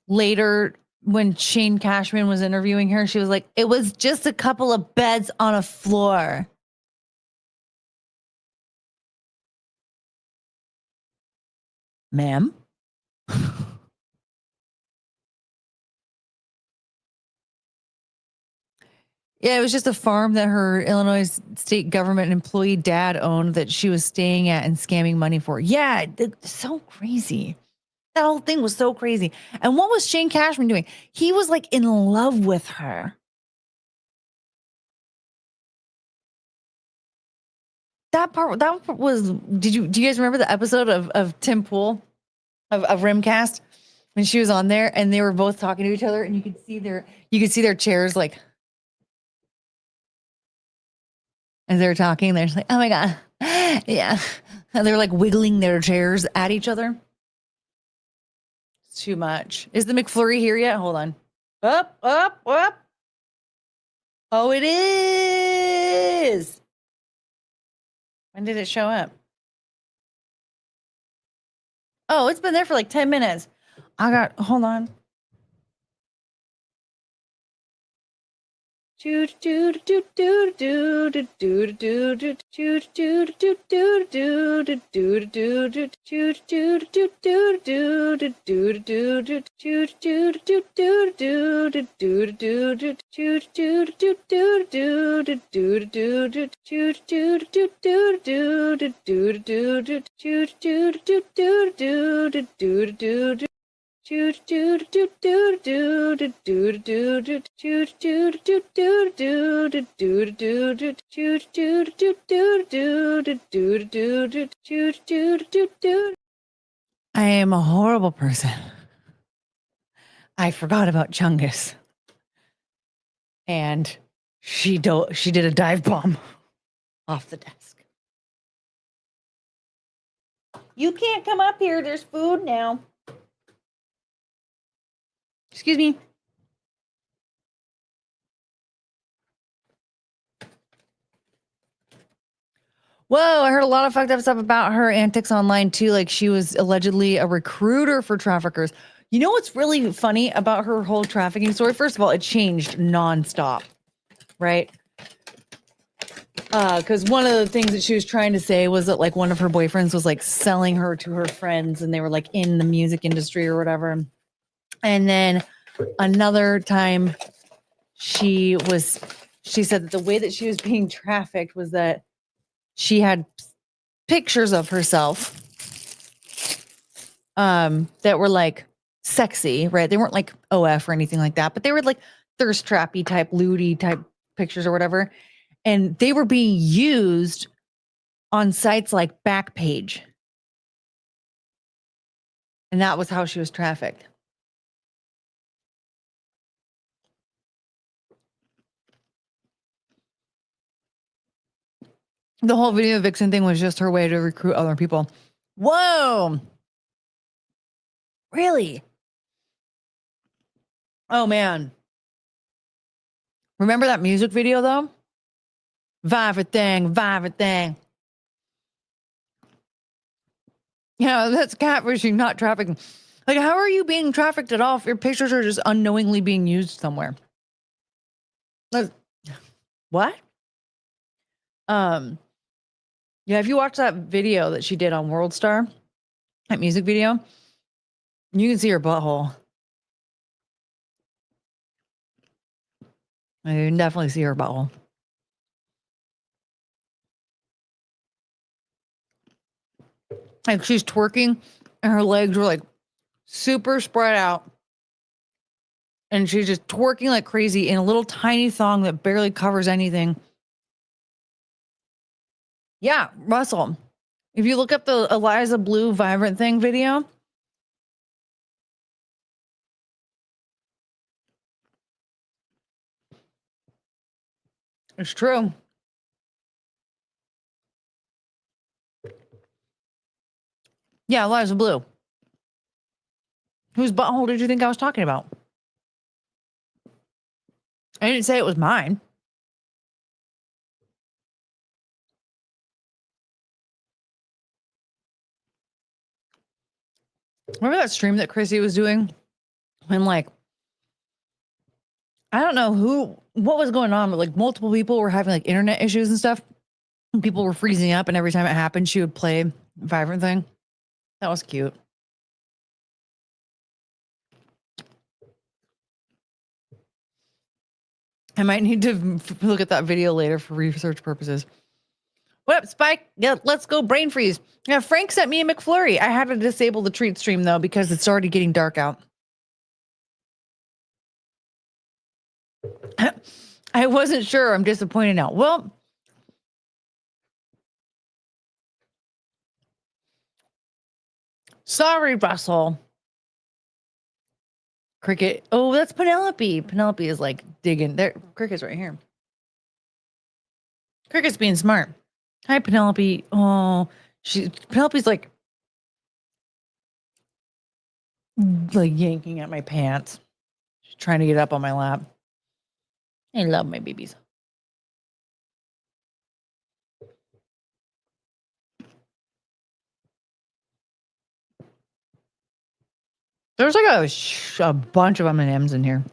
later when Shane Cashman was interviewing her, she was like, it was just a couple of beds on a floor. Ma'am? Yeah, it was just a farm that her Illinois state government employee dad owned that she was staying at and scamming money for. Yeah, it's so crazy. That whole thing was so crazy. And what was Shane Cashman doing? He was like in love with her. That part was, do you guys remember the episode of Tim Pool of Rimcast when she was on there and they were both talking to each other and you could see their chairs like, as they're talking, they're just like, oh my God. Yeah. And they're like wiggling their chairs at each other. It's too much. Is the McFlurry here yet? Hold on. Up. Oh, it is. When did it show up? Oh, it's been there for like 10 minutes. Hold on. I am a horrible person. I forgot about Chungus. And she did a dive bomb off the desk. You can't come up here. There's food now. Excuse me. Whoa, I heard a lot of fucked up stuff about her antics online too. Like she was allegedly a recruiter for traffickers. You know what's really funny about her whole trafficking story? First of all, it changed nonstop, right? Because one of the things that she was trying to say was that like one of her boyfriends was like selling her to her friends and they were like in the music industry or whatever. And then another time she said that the way that she was being trafficked was that she had pictures of herself that were like sexy, right? They weren't like OF or anything like that, but they were like thirst trappy type, lewdy type pictures or whatever. And they were being used on sites like Backpage. And that was how she was trafficked. The whole video vixen thing was just her way to recruit other people. Whoa. Really? Oh, man. Remember that music video, though? Vibrant thing. Yeah, that's catfishing, not trafficking. Like, how are you being trafficked at all if your pictures are just unknowingly being used somewhere? What? Yeah, if you watch that video that she did on World Star, that music video, you can see her butthole. You can definitely see her butthole. Like she's twerking and her legs were like super spread out. And she's just twerking like crazy in a little tiny thong that barely covers anything. Yeah, Russell. If you look up the Eliza Blue Vibrant Thing video, it's true. Yeah, Eliza Blue. Whose butthole did you think I was talking about? I didn't say it was mine. Remember that stream that Chrissy was doing? When like, I don't know what was going on, but like multiple people were having like internet issues and stuff. And people were freezing up, and every time it happened, she would play Vibrant Thing. That was cute. I might need to look at that video later for research purposes. What up, Spike? Yeah, let's go brain freeze. Yeah, Frank sent me a McFlurry. I had to disable the treat stream though because it's already getting dark out. I wasn't sure. I'm disappointed now. Well, sorry, Russell. Cricket. Oh, that's Penelope. Penelope is like digging. There, Cricket's right here. Cricket's being smart. Hi, Penelope. Oh, Penelope's like yanking at my pants. She's trying to get up on my lap. I love my babies. There's like a bunch of M&Ms in here.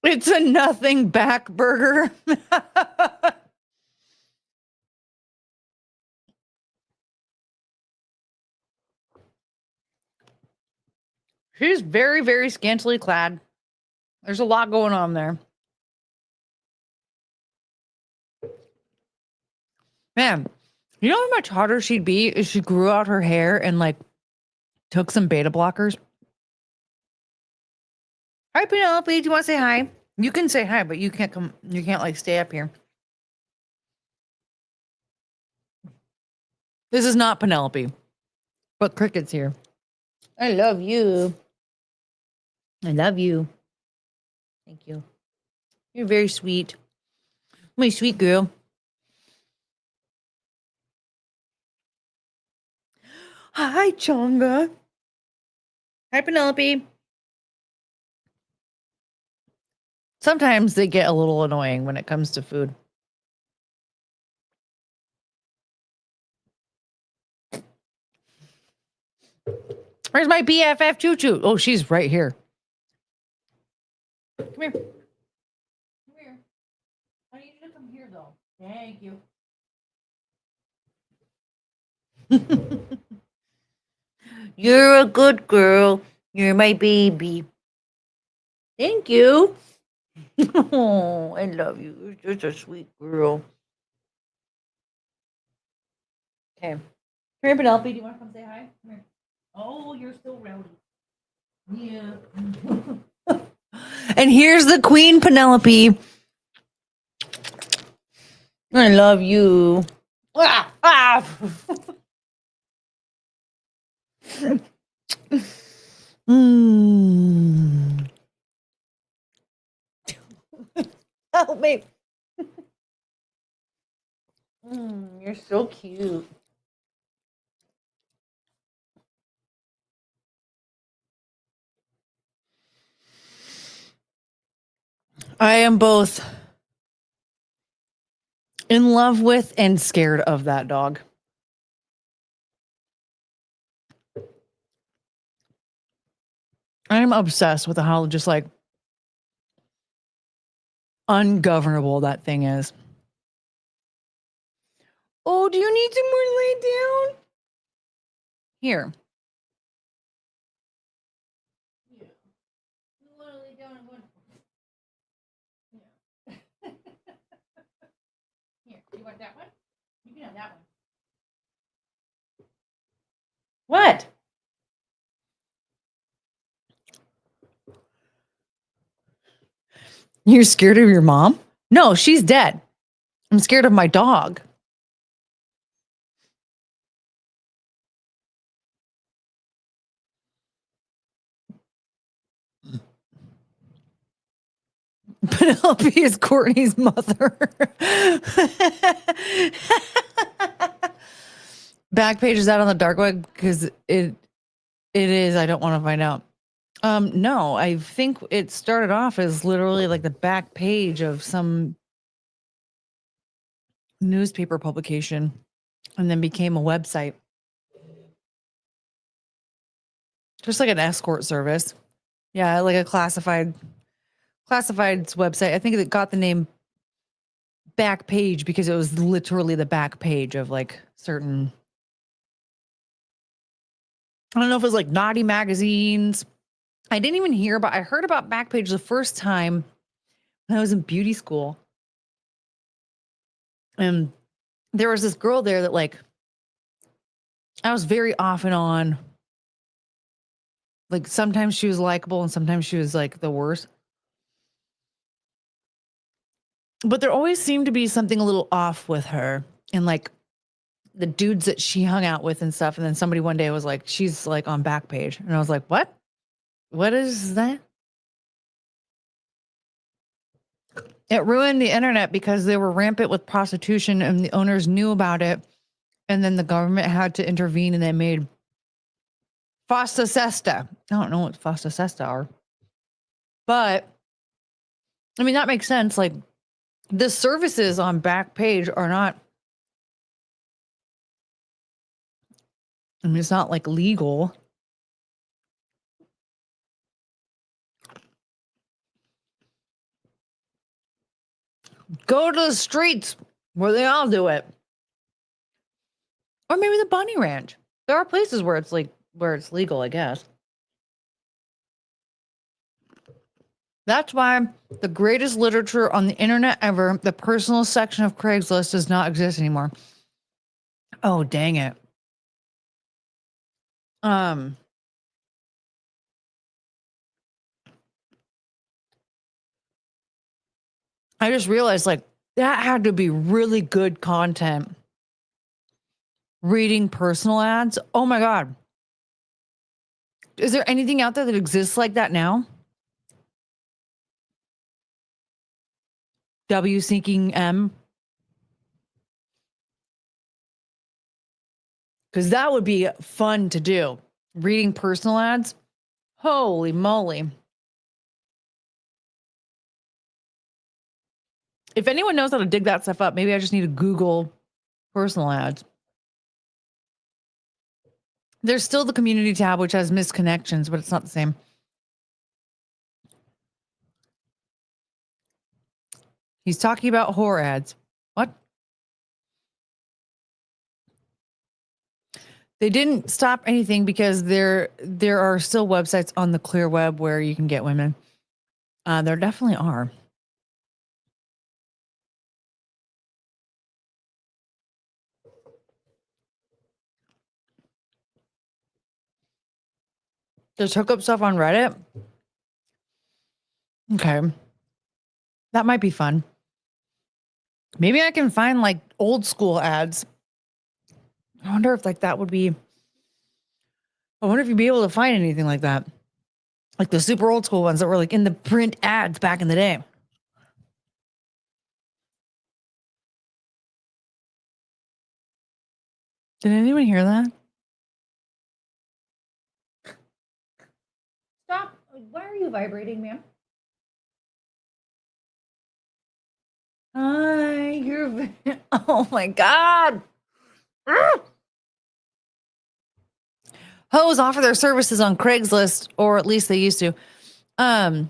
It's a nothing back burger. She's very, very scantily clad. There's a lot going on there. Man, you know how much hotter she'd be if she grew out her hair and like took some beta blockers? Hi, Penelope. Do you want to say hi? You can say hi, but you can't come. You can't like stay up here. This is not Penelope, but Cricket's here. I love you. I love you. Thank you. You're very sweet. My sweet girl. Hi, Chonga. Hi, Penelope. Sometimes they get a little annoying when it comes to food. Where's my BFF Choo Choo? Oh, she's right here. Come here. Come here. I need you to come here, though. Thank you. You're a good girl. You're my baby. Thank you. Oh, I love you. You're such a sweet girl. Okay. Come here, Penelope. Do you want to come say hi? Come here. Oh, you're so rowdy. Yeah. And here's the queen, Penelope. I love you. Ah, ah. Help me. You're so cute. I am both in love with and scared of that dog. I'm obsessed with how just like ungovernable that thing is. Oh, do you need somewhere to lay down? Here. Here, you want that one? You can have that one. What? You're scared of your mom? No, she's dead. I'm scared of my dog. Penelope is Courtney's mother. Backpage is out on the dark web because it is. I don't want to find out. No, I think it started off as literally like the back page of some newspaper publication and then became a website. Just like an escort service. Yeah, like a classified's website. I think it got the name back page because it was literally the back page of like certain, I don't know if it was like naughty magazines. I didn't even hear about, I heard about Backpage the first time when I was in beauty school. And there was this girl there that like, I was very off and on. Like sometimes she was likable and sometimes she was like the worst. But there always seemed to be something a little off with her and like the dudes that she hung out with and stuff. And then somebody one day was like, she's like on Backpage. And I was like, what? What is that? It ruined the internet because they were rampant with prostitution and the owners knew about it. And then the government had to intervene and they made Fosta Sesta. I don't know what Fosta Sesta are. But, I mean, that makes sense. Like, the services on Backpage are not, I mean, it's not like legal. Go to the streets where they all do it. Or maybe the Bunny Ranch. There are places where it's like, where it's legal, I guess. That's why the greatest literature on the internet ever, the personal section of Craigslist, does not exist anymore. Oh, dang it. I just realized like that had to be really good content. Reading personal ads. Oh my God. Is there anything out there that exists like that now? W seeking M. Because that would be fun to do. Reading personal ads. Holy moly. If anyone knows how to dig that stuff up, maybe I just need to Google personal ads. There's still the community tab, which has missed connections, but it's not the same. He's talking about horror ads. What? They didn't stop anything because there are still websites on the clear web where you can get women. There definitely are. There's hookup stuff on Reddit. Okay. That might be fun. Maybe I can find like old school ads. I wonder if like that would be, I wonder if you'd be able to find anything like that. Like the super old school ones that were like in the print ads back in the day. Did anyone hear that? Stop. Why are you vibrating, ma'am? Hi, you're, oh my God. Hoes offer their services on Craigslist, or at least they used to. I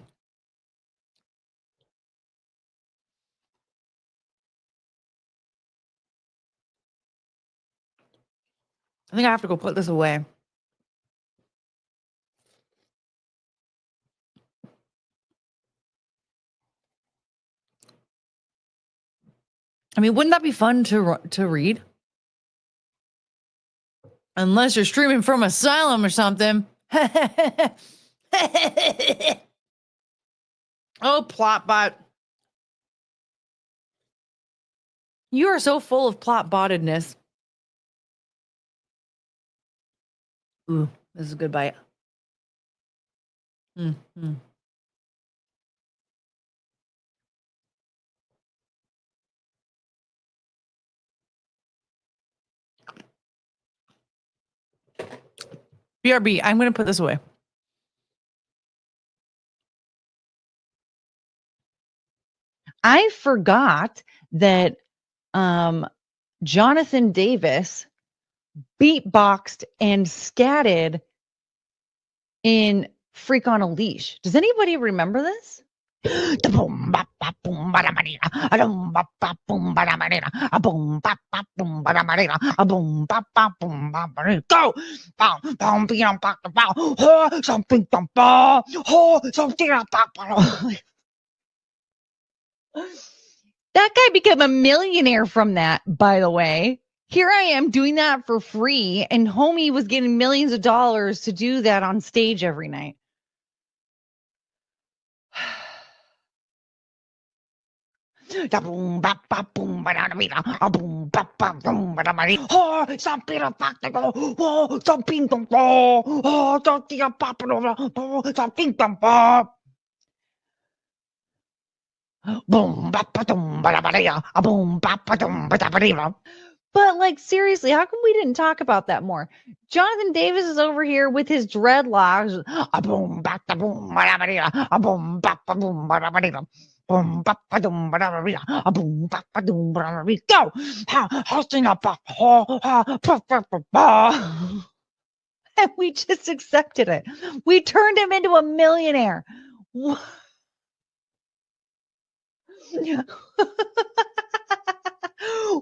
think I have to go put this away. I mean, wouldn't that be fun to read? Unless you're streaming from Asylum or something. Oh, Plotbot. You are so full of Plotbottedness. Ooh, this is a good bite. Mm-hmm. BRB, I'm going to put this away. I forgot that Jonathan Davis beatboxed and scatted in Freak on a Leash. Does anybody remember this? Go! That guy became a millionaire from that, by the way. Here I am doing that for free, and homie was getting millions of dollars to do that on stage every night. But like seriously, how come we didn't talk about that more? Jonathan Davis is over here with his dreadlocks. And we just accepted it. We turned him into a millionaire.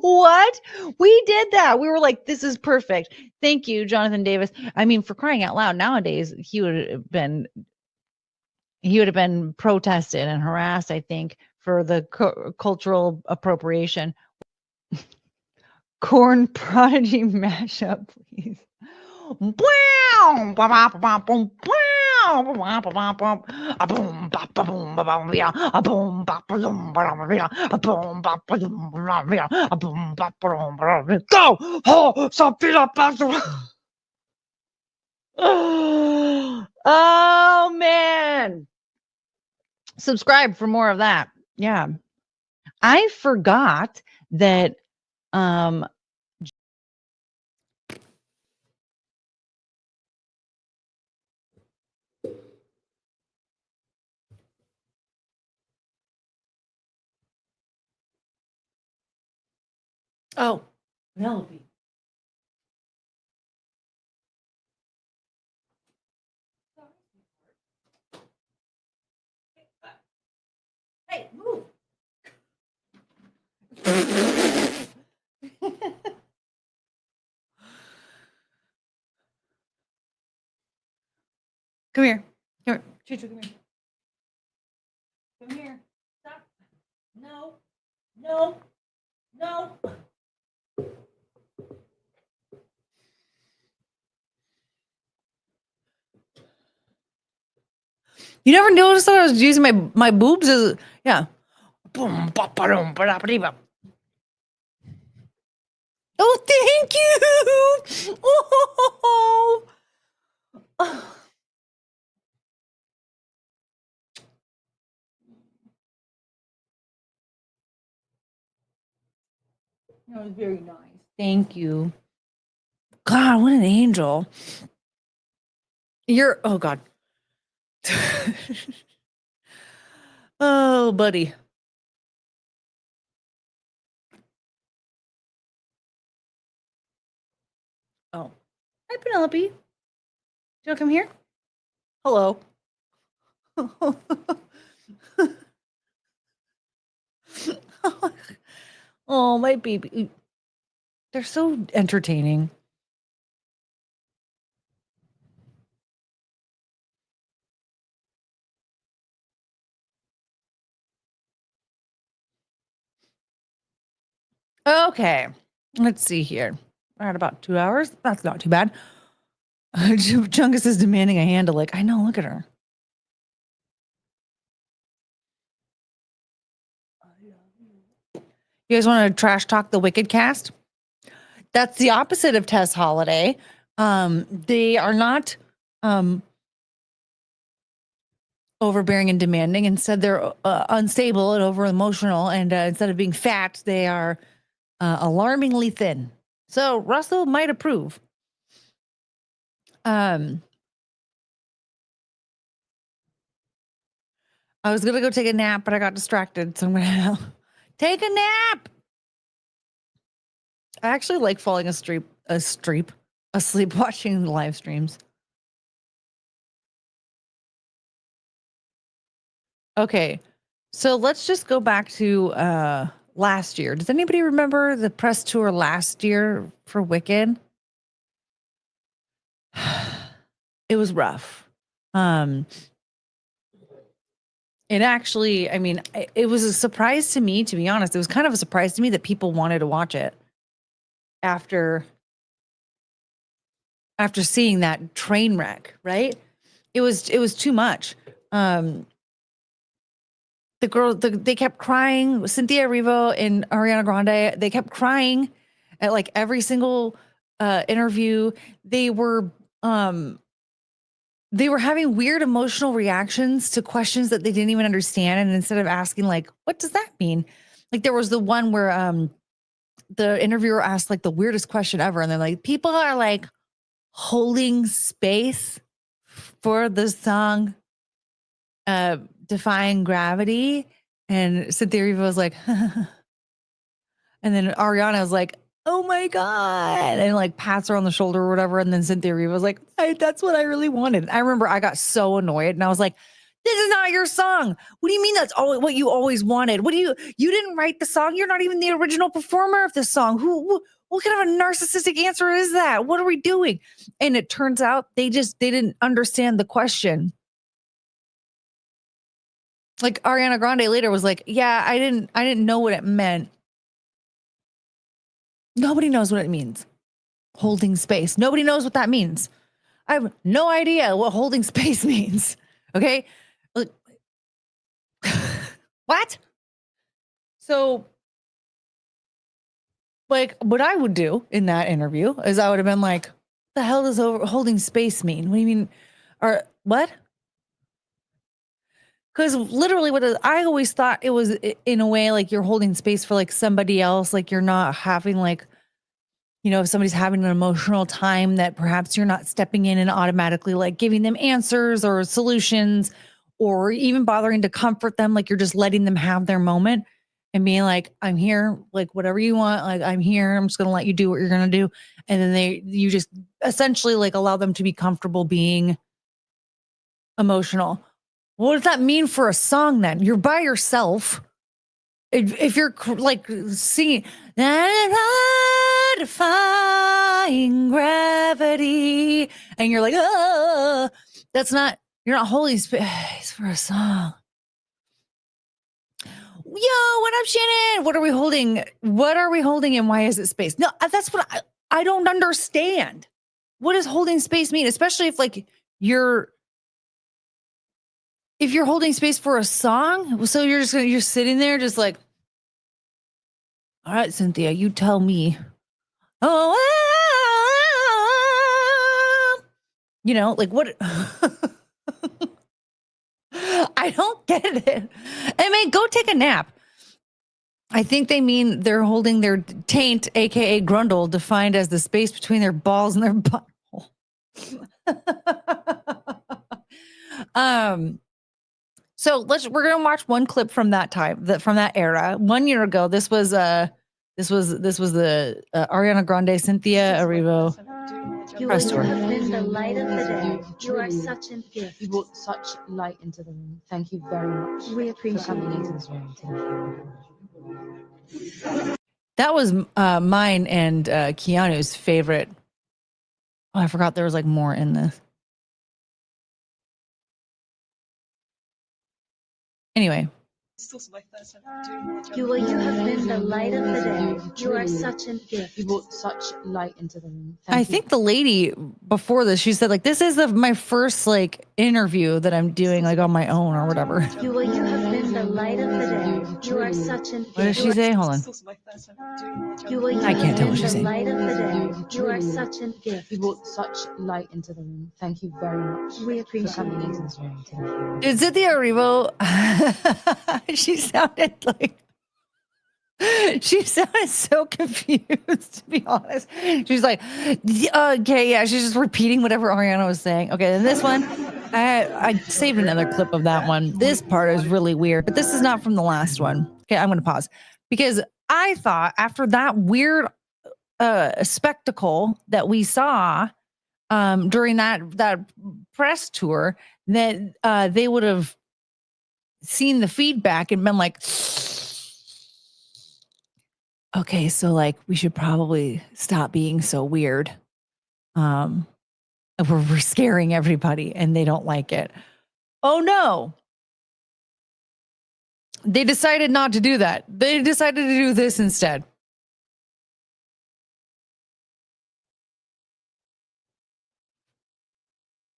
What? We did that. We were like, this is perfect. Thank you, Jonathan Davis. I mean, for crying out loud, nowadays he would have been protested and harassed, I think, for the cultural appropriation. Corn Prodigy mashup, please. Go! Oh man. Subscribe for more of that. Yeah. I forgot that oh, Penelope. Hey, move. Come here. Come here. Choo-choo, come here. Come here. Stop. No. No. No. You never noticed that I was using my boobs as yeah. Boom, oh, thank you. Oh. That was very nice. Thank you. God, what an angel. You're oh God. Oh, buddy. Oh. Hi, Penelope. you want to come here? Hello. Oh, my baby. They're so entertaining. Okay. Let's see here. We're at about 2 hours. That's not too bad. Chungus is demanding a hand to lick. I know. Look at her. You guys want to trash talk the Wicked cast? That's the opposite of Tess Holiday. They are not overbearing and demanding. Instead, they're unstable and over emotional. And instead of being fat, they are alarmingly thin. So Russell might approve. I was gonna go take a nap, but I got distracted, so I'm gonna take a nap. I actually like falling asleep watching the live streams. Okay, so let's just go back to last year. Does anybody remember the press tour last year for Wicked? It was rough. It actually, I mean, it was a surprise to me, to be honest. It was kind of a surprise to me that people wanted to watch it after seeing that train wreck, right? It was too much. The girl, they kept crying. Cynthia Erivo and Ariana Grande, they kept crying at like every single interview. They were having weird emotional reactions to questions that they didn't even understand. And instead of asking, like, what does that mean? Like, there was the one where the interviewer asked like the weirdest question ever. And they're like, people are like holding space for the song Defying Gravity. And Cynthia Erivo was like, and then Ariana was like, oh my God. And like pats her on the shoulder or whatever. And then Cynthia Erivo was like, hey, that's what I really wanted. I remember I got so annoyed and I was like, this is not your song. What do you mean that's all what you always wanted? You didn't write the song. You're not even the original performer of the song. What kind of a narcissistic answer is that? What are we doing? And it turns out they didn't understand the question. Like Ariana Grande later was like, yeah, I didn't know what it meant. Nobody knows what it means. Holding space. Nobody knows what that means. I have no idea what holding space means. Okay. What? So, like, what I would do in that interview is I would have been like, the hell does holding space mean? What do you mean? Or what? Because literally I always thought it was in a way like you're holding space for like somebody else. Like you're not having like, you know, if somebody's having an emotional time that perhaps you're not stepping in and automatically like giving them answers or solutions or even bothering to comfort them. Like you're just letting them have their moment and being like, I'm here, like whatever you want. Like I'm here. I'm just going to let you do what you're going to do. And then you just essentially like allow them to be comfortable being emotional. What does that mean for a song then? You're by yourself. If you're like singing, defying gravity, and you're like, oh, you're not holding space for a song. Yo, what up, Shannon? What are we holding? What are we holding and why is it space? No, that's what I don't understand. What does holding space mean? Especially if like if you're holding space for a song, so you're sitting there just like, all right, Cynthia, you tell me. Oh, you know, like what? I don't get it. I mean, go take a nap. I think they mean they're holding their taint, aka grundle, defined as the space between their balls and their butthole. So we're gonna watch one clip from that time, from that era. 1 year ago, this was the Ariana Grande, Cynthia Erivo. Press tour. have been the light of the day. You are such a gift. You brought such light into the room. Thank you very much. We appreciate coming into this room today. That was mine and Keanu's favorite. Oh, I forgot there was like more in this. Anyway. You have been the light of the day. You are such a gift. You brought such light into the room. I think the lady before this, she said like, this is my first like interview that I'm doing like on my own or whatever. You have been the light of the day. You are such a gift. What did she say? Hold on. I can't tell what she's saying. Light of the day. You are such a gift. You brought such light into the room. Thank you very much. We appreciate coming into this room today. Did Cynthia Erivo? She sounded like. She sounded so confused, to be honest. She's like, okay, yeah. She's just repeating whatever Ariana was saying. Okay, then this one, I saved another clip of that one. This part is really weird, but this is not from the last one. Okay, I'm going to pause because I thought after that weird spectacle that we saw during that press tour that they would have seen the feedback and been like, okay, so like we should probably stop being so weird. We're scaring everybody and they don't like it. Oh no. They decided not to do that. They decided to do this instead.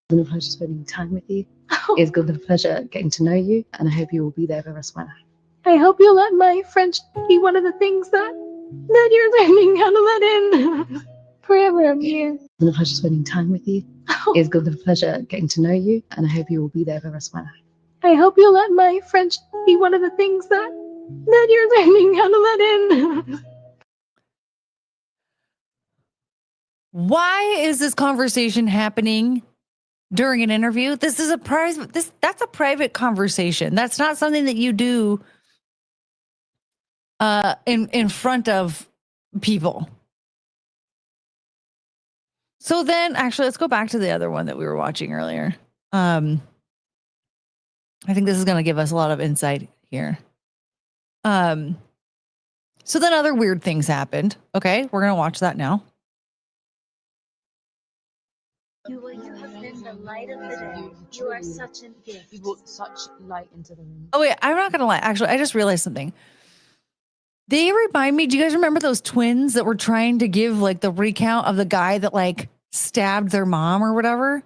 It's been a pleasure spending time with you. It's been a pleasure getting to know you, and I hope you will be there for the rest of my life. I hope you'll let my French be one of the things that you're learning how to let in. Forever I'm here. It's been a pleasure spending time with you. It's been a pleasure getting to know you, and I hope you will be there for the rest of my life. I hope you'll let my French be one of the things that you're learning how to let in. Why is this conversation happening during an interview? This is that's a private conversation. That's not something that you do in front of people. So then actually let's go back to the other one that we were watching earlier. I think this is going to give us a lot of insight here. So then other weird things happened. Okay, we're going to watch that now. You have been the light of the day. You are such a gift. You brought such light into the room. Oh wait, I'm not going to lie. Actually, I just realized something. They remind me, do you guys remember those twins that were trying to give like the recount of the guy that like stabbed their mom or whatever?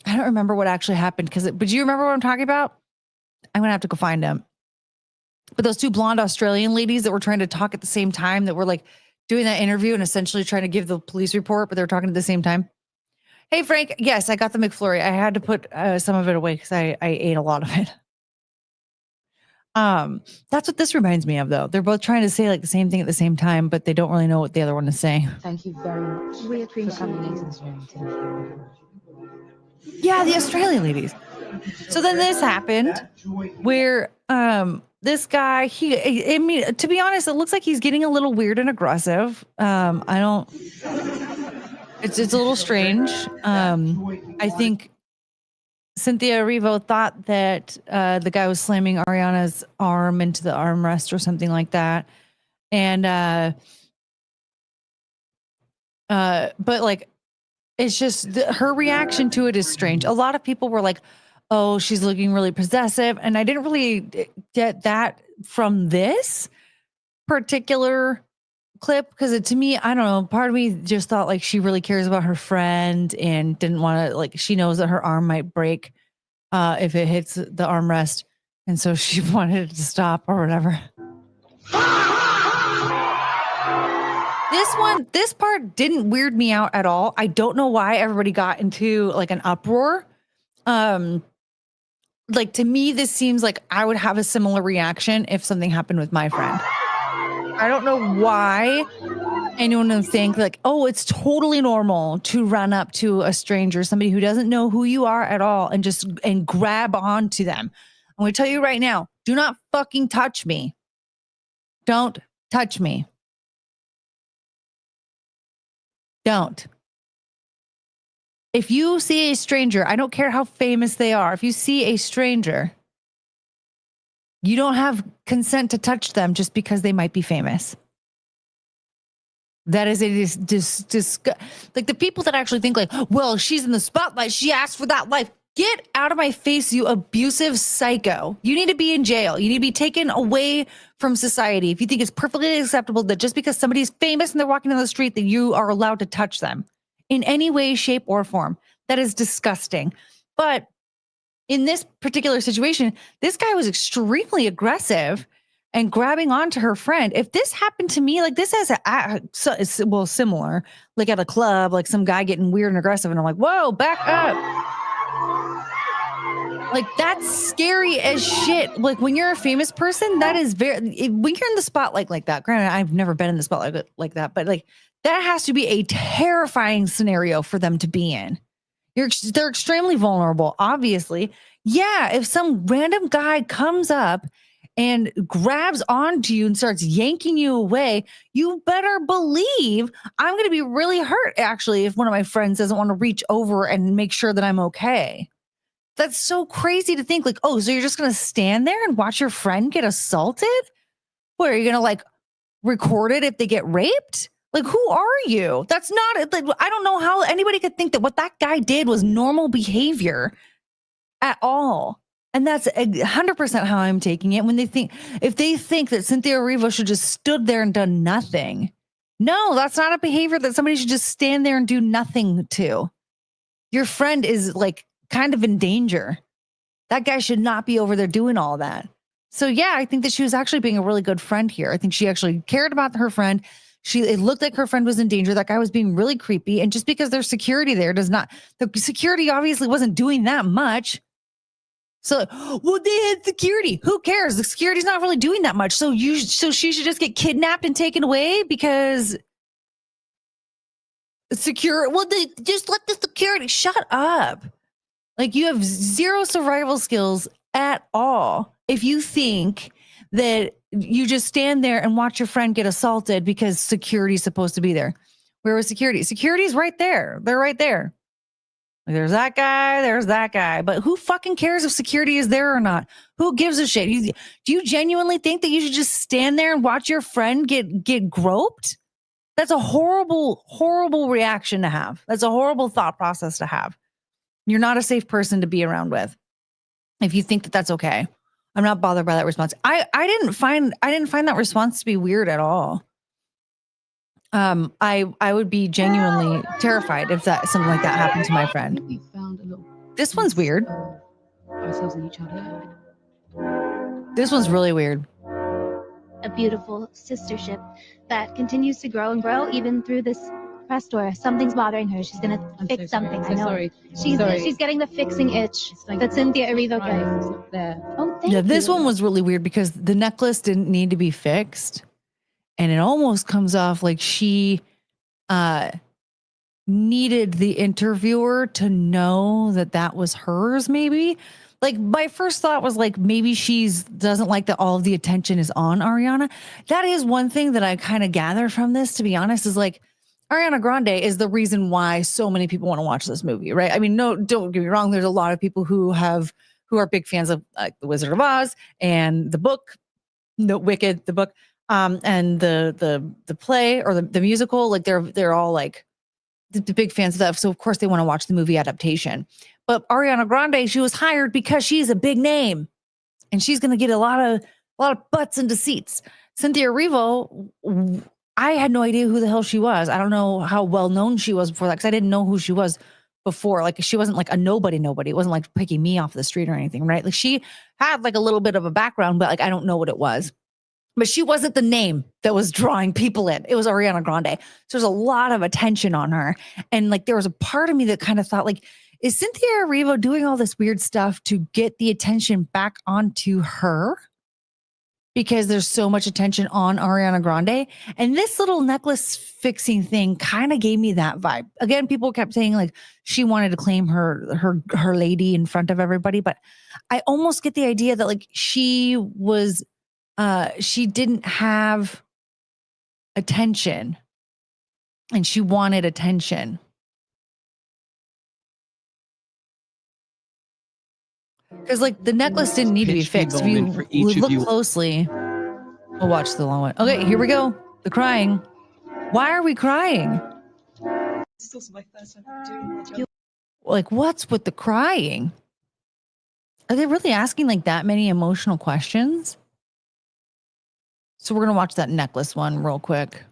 I don't remember what actually happened but do you remember what I'm talking about? I'm going to have to go find them. But those two blonde Australian ladies that were trying to talk at the same time that were like doing that interview and essentially trying to give the police report, but they were talking at the same time. Hey, Frank. Yes, I got the McFlurry. I had to put some of it away because I ate a lot of it. That's what this reminds me of, though. They're both trying to say like the same thing at the same time, but they don't really know what the other one is saying. Thank you very much. We appreciate coming into this room today. Yeah, the Australian ladies. So then this happened where this guy, I mean, to be honest, it looks like he's getting a little weird and aggressive. It's a little strange. I think Cynthia Erivo thought that the guy was slamming Ariana's arm into the armrest or something like that. And but like it's just her reaction to it is strange. A lot of people were like, oh, she's looking really possessive. And I didn't really get that from this particular clip because to me, I don't know, part of me just thought like she really cares about her friend and didn't want to, like, she knows that her arm might break if it hits the armrest. And so she wanted it to stop or whatever. This part didn't weird me out at all. I don't know why everybody got into like an uproar. Like to me, this seems like I would have a similar reaction if something happened with my friend. I don't know why anyone would think like, oh, it's totally normal to run up to a stranger, somebody who doesn't know who you are at all, and grab onto them. I'm going to tell you right now, do not fucking touch me. Don't touch me. Don't. If you see a stranger, I don't care how famous they are, if you see a stranger, you don't have consent to touch them just because they might be famous. That is like the people that actually think like, well, she's in the spotlight, she asked for that life. Get out of my face, you abusive psycho. You need to be in jail. You need to be taken away from society. If you think it's perfectly acceptable that just because somebody's famous and they're walking down the street that you are allowed to touch them in any way, shape, or form, that is disgusting. But in this particular situation, this guy was extremely aggressive and grabbing onto her friend. If this happened to me, like this has similar, like at a club, like some guy getting weird and aggressive, and I'm like, whoa, back up. Like that's scary as shit. Like when you're a famous person, that is when you're in the spotlight like that. Granted, I've never been in the spotlight like that, but like that has to be a terrifying scenario for them to be in. They're extremely vulnerable, obviously. Yeah, if some random guy comes up and grabs onto you and starts yanking you away, you better believe I'm going to be really hurt, actually, if one of my friends doesn't want to reach over and make sure that I'm okay. That's so crazy to think like, oh, so you're just going to stand there and watch your friend get assaulted? What, are you going to like record it if they get raped? Like, who are you? That's not, like, I don't know how anybody could think that what that guy did was normal behavior at all. And that's 100% how I'm taking it when if they think that Cynthia Erivo should just stood there and done nothing. No, that's not a behavior that somebody should just stand there and do nothing to. Your friend is like kind of in danger. That guy should not be over there doing all that. So yeah, I think that she was actually being a really good friend here. I think she actually cared about her friend. It looked like her friend was in danger. That guy was being really creepy. And just because there's security there the security obviously wasn't doing that much. So, well, they had security. Who cares? The security's not really doing that much. So she should just get kidnapped and taken away because they just let the security shut up. Like you have zero survival skills at all. If you think that you just stand there and watch your friend get assaulted because security is supposed to be there. Where was security? Security's right there. They're right there. There's that guy. But who fucking cares if security is there or not? Who gives a shit? Do you genuinely think that you should just stand there and watch your friend get groped? That's a horrible, horrible reaction to have. That's a horrible thought process to have. You're not a safe person to be around with if you think that that's okay. I'm not bothered by that response. I didn't find that response to be weird at all. I would be genuinely terrified if something like that happened to my friend. This one's weird. Ourselves in each other. This one's really weird. A beautiful sistership that continues to grow and grow even through this press tour. Something's bothering her. She's gonna fix something. I know. Sorry. She's getting the fixing itch that Cynthia Erivo gets. Oh, thank you. This one was really weird because the necklace didn't need to be fixed. And it almost comes off like she needed the interviewer to know that was hers, maybe. Like my first thought was like, maybe doesn't like that all of the attention is on Ariana. That is one thing that I kind of gathered from this, to be honest, is like Ariana Grande is the reason why so many people want to watch this movie, right? I mean, no, don't get me wrong. There's a lot of people who are big fans of The Wizard of Oz and the book, Wicked, the book. And the play or the musical, like they're all like the big fans of that. So of course they want to watch the movie adaptation. But Ariana Grande, she was hired because she's a big name and she's going to get a lot of butts into seats. Cynthia Erivo, I had no idea who the hell she was. I don't know how well known she was before that because I didn't know who she was before. Like she wasn't like a nobody. It wasn't like picking me off the street or anything, right? Like she had like a little bit of a background, but like I don't know what it was. But she wasn't the name that was drawing people in. It was Ariana Grande. So there's a lot of attention on her. And like, there was a part of me that kind of thought like, is Cynthia Erivo doing all this weird stuff to get the attention back onto her? Because there's so much attention on Ariana Grande. And this little necklace fixing thing kind of gave me that vibe. Again, people kept saying like, she wanted to claim her lady in front of everybody. But I almost get the idea that like she didn't have attention and she wanted attention. Because like the necklace didn't need to be fixed. If you look closely, we'll watch the long one. Okay, here we go. The crying. Why are we crying? Like, what's with the crying? Are they really asking like that many emotional questions? So we're gonna watch that necklace one real quick.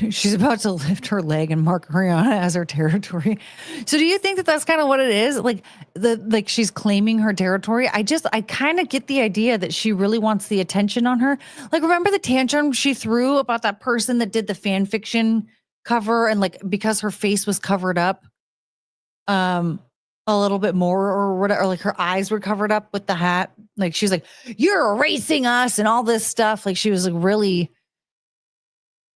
She's about to lift her leg and mark Ariana as her territory. So do you think that that's kind of what it is? Like she's claiming her territory. I kind of get the idea that she really wants the attention on her. Like, remember the tantrum she threw about that person that did the fan fiction cover, and like because her face was covered up a little bit more or whatever, or like her eyes were covered up with the hat. Like she's like, you're erasing us and all this stuff. Like she was like really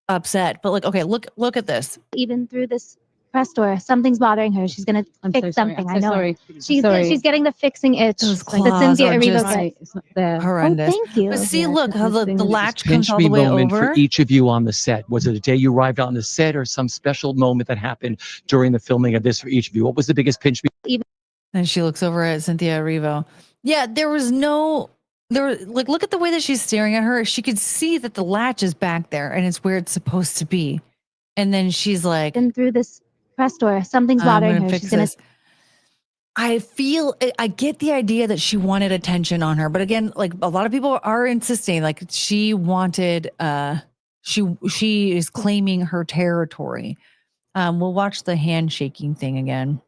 upset. But like, okay, look at this. Even through this press tour, something's bothering her. She's gonna fix something. I know. She's getting the fixing itch. Those Like the claws Cynthia are Erivo just gets. It's not there. horrendous. Oh, thank you. But see, Yeah, look how the this thing latch comes Pinch all me the way moment over. for each of you on the set. Was it a day you arrived on the set or some special moment that happened during the filming of this for each of you? What was the biggest pinch me? And she looks over at Cynthia Erivo. Yeah, like, look at the way that she's staring at her. She could see that the latch is back there and it's where it's supposed to be. And then she's like, And through this press tour, something's I'm bothering gonna her. fix She's gonna. this. I get the idea that she wanted attention on her, but again, like a lot of people are insisting, like she wanted, she is claiming her territory. We'll watch the handshaking thing again.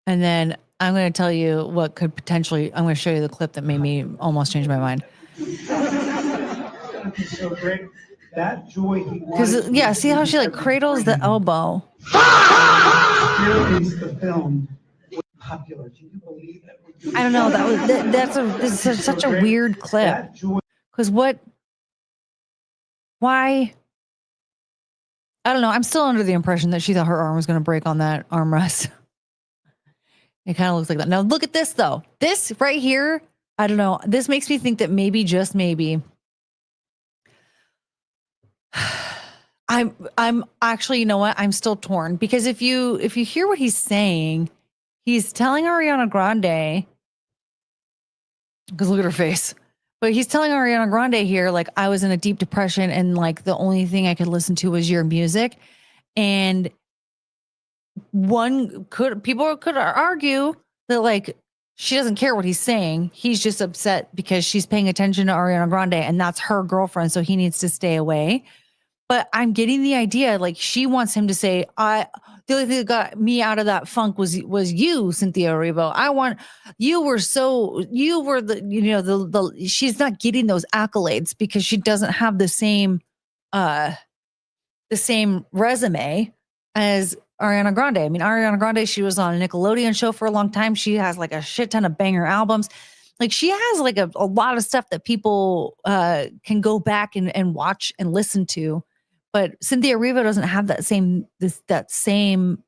And then I'm going to tell you what could potentially, I'm going to show you the clip that made me almost change my mind. So great. That joy he Because, yeah, see how she like cradles the elbow. the film was popular. Can you believe that? I don't know. This is such a weird clip. Because why? I don't know. I'm still under the impression that she thought her arm was going to break on that armrest. It kind of looks like that. Now look at this though. This right here, I don't know. This makes me think that maybe, just maybe, I'm actually, you know what? I'm still torn, because if you hear what he's saying, he's telling Ariana Grande, because look at her face, but he's telling Ariana Grande here, like, I was in a deep depression and like the only thing I could listen to was your music. And people could argue that like she doesn't care what he's saying. He's just upset because she's paying attention to Ariana Grande and that's her girlfriend, so he needs to stay away. But I'm getting the idea, like she wants him to say, the only thing that got me out of that funk was you, Cynthia Erivo. You were the she's not getting those accolades because she doesn't have the same resume as Ariana Grande. I mean, Ariana Grande, she was on a Nickelodeon show for a long time. She has like a shit ton of banger albums. Like she has like a lot of stuff that people can go back and watch and listen to. But Cynthia Erivo doesn't have that same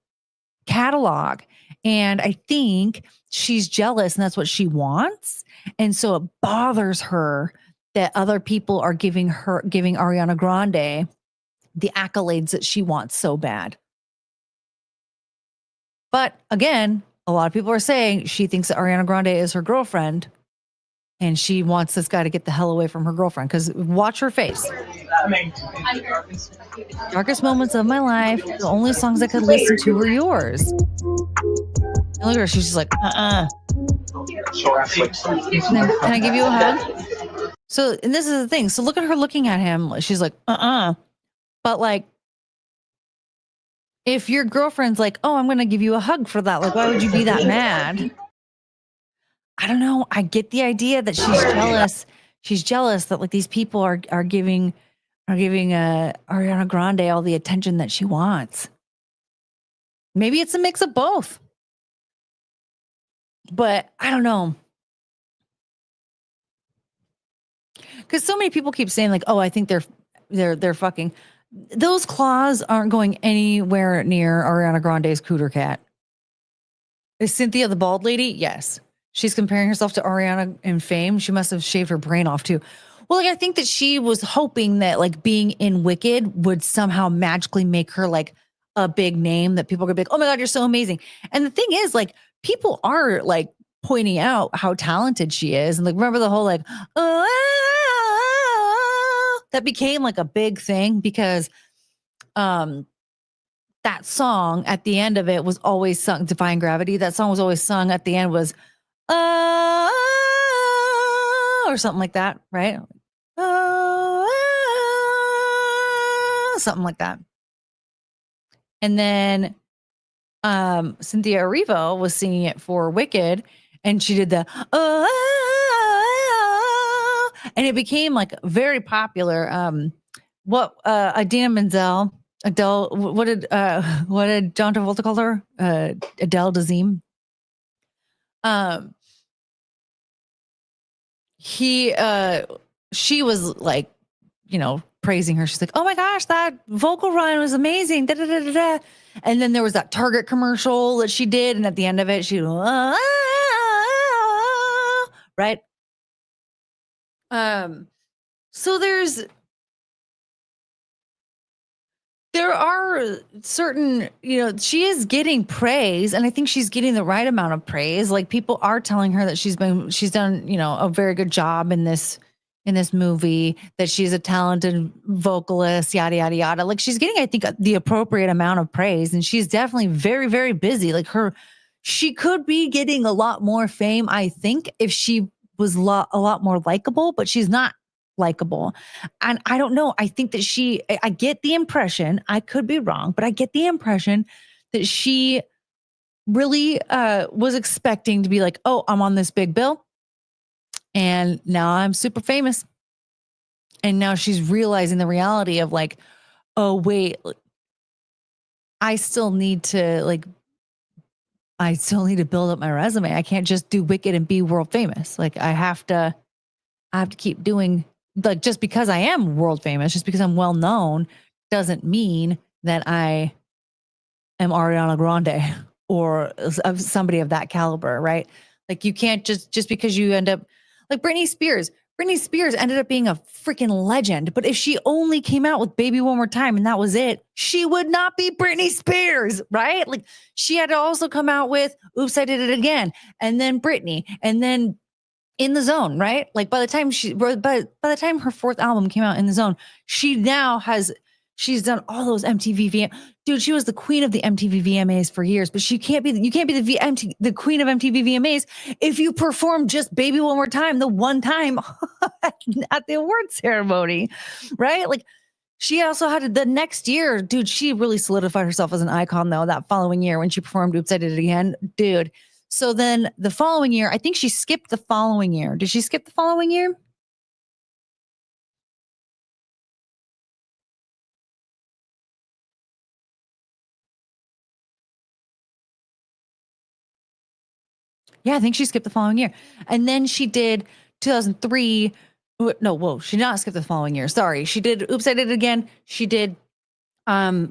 catalog. And I think she's jealous and that's what she wants. And so it bothers her that other people are giving Ariana Grande the accolades that she wants so bad. But again, a lot of people are saying she thinks that Ariana Grande is her girlfriend and she wants this guy to get the hell away from her girlfriend, because watch her face. Darkest moments of my life. The only songs I could listen to were yours. And look at her. She's just like, And then, can I give you a hug? So, and this is the thing. So look at her looking at him. She's like, But like, if your girlfriend's like, oh, I'm going to give you a hug for that, like, why would you be that mad? I don't know. I get the idea that she's jealous. She's jealous that like these people are giving Ariana Grande all the attention that she wants. Maybe it's a mix of both. But I don't know. Because so many people keep saying like, oh, I think they're fucking. Those claws aren't going anywhere near Ariana Grande's cooter cat. Is Cynthia the bald lady? Yes. She's comparing herself to Ariana in fame. She must have shaved her brain off too. Well, like, I think that she was hoping that like being in Wicked would somehow magically make her like a big name that people could be like, oh my God, you're so amazing. And the thing is, like, people are like pointing out how talented she is. And like, remember the whole like, that became like a big thing because that song at the end of it was always sung, Defying Gravity. That song was always sung at the end was, or something like that, right? Something like that. And then Cynthia Erivo was singing it for Wicked, and she did the and it became like very popular. Idina Menzel, Adele, what did John Travolta call her? Adele Dazeem. She was like, you know, praising her. She's like, oh my gosh, that vocal run was amazing. Da, da, da, da, da. And then there was that Target commercial that she did. And at the end of it, she, right. So there are certain, you know, she is getting praise, and I think she's getting the right amount of praise. Like, people are telling her that she's done, you know, a very good job in this movie, that she's a talented vocalist, yada, yada, yada. Like, she's getting, I think, the appropriate amount of praise, and she's definitely very, very busy. Like, she could be getting a lot more fame, I think, if she was a lot more likable, but she's not likable. And I don't know. I think that I get the impression, I could be wrong, but I get the impression that she really was expecting to be like, oh, I'm on this big bill, and now I'm super famous. And now she's realizing the reality of like, oh, wait, I still need to build up my resume. I can't just do Wicked and be world famous. Like, I have to keep doing, like, just because I am world famous, just because I'm well known, doesn't mean that I am Ariana Grande or somebody of that caliber, right? Like, you can't just because you end up like Britney Spears. Britney Spears ended up being a freaking legend, but if she only came out with Baby One More Time and that was it, she would not be Britney Spears, right? Like, she had to also come out with Oops, I Did It Again, and then Britney, and then In the Zone, right? Like, by the time her fourth album came out, In the Zone, she's done all those MTV dude, she was the queen of the MTV VMAs for years, but you can't be the queen of MTV VMAs if you perform just Baby One More Time the one time at the award ceremony, right? Like, she also had the next year, dude, she really solidified herself as an icon though, that following year when she performed Oops, I Did It Again, dude. So then the following year, I think she skipped the following year. Did she skip the following year? Yeah, I think she skipped the following year. And then she did 2003. No, whoa, she did not skip the following year. Sorry. She did Oops, I Did It Again. She did, sorry,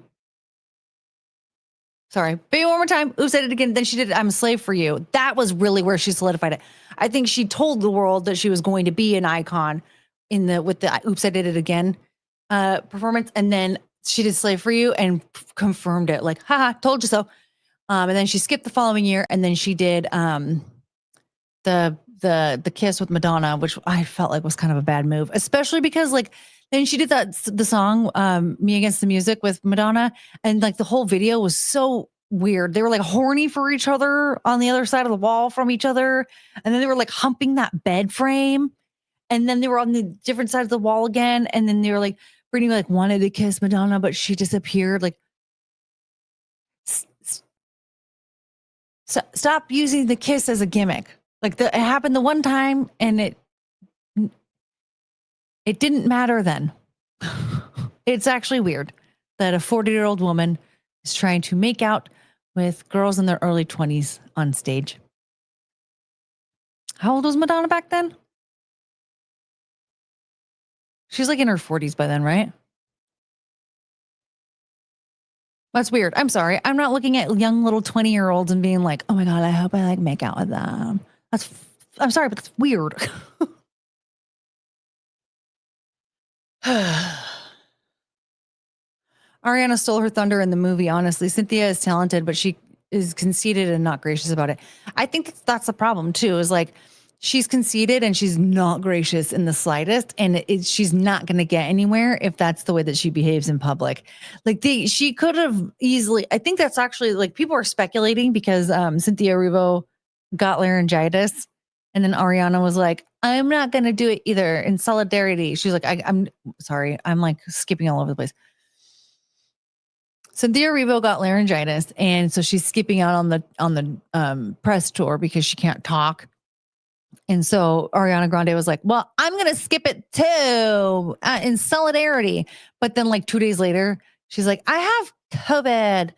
Baby One More Time, Oops, I Did It Again. Then she did I'm a Slave for You. That was really where she solidified it. I think she told the world that she was going to be an icon with the Oops, I Did It Again performance. And then she did Slave for You and confirmed it. Like, haha, told you so. And then she skipped the following year, and then she did the kiss with Madonna, which I felt like was kind of a bad move, especially because like then she did the song Me Against the Music with Madonna, and like the whole video was so weird. They were like horny for each other on the other side of the wall from each other, and then they were like humping that bed frame, and then they were on the different side of the wall again, and then they were like Britney like wanted to kiss Madonna, but she disappeared. Like, stop using the kiss as a gimmick. Like, it happened the one time, and it didn't matter then. It's actually weird that a 40-year-old woman is trying to make out with girls in their early 20s on stage. How old was Madonna back then? She's like in her 40s by then, right? That's weird. I'm sorry. I'm not looking at young little 20-year-olds and being like, oh my God, I hope I like make out with them. I'm sorry, but that's weird. Ariana stole her thunder in the movie, honestly. Cynthia is talented, but she is conceited and not gracious about it. I think that's the problem, too, is like she's conceited and she's not gracious in the slightest. And she's not going to get anywhere if that's the way that she behaves in public. Like she could have easily, I think that's actually like people are speculating because Cynthia Erivo got laryngitis. And then Ariana was like, I'm not going to do it either in solidarity. She's like, I'm sorry. I'm like skipping all over the place. Cynthia Erivo got laryngitis, and so she's skipping out on the press tour because she can't talk. And so Ariana Grande was like, "Well, I'm gonna skip it too in solidarity." But then, like 2 days later, she's like, "I have COVID,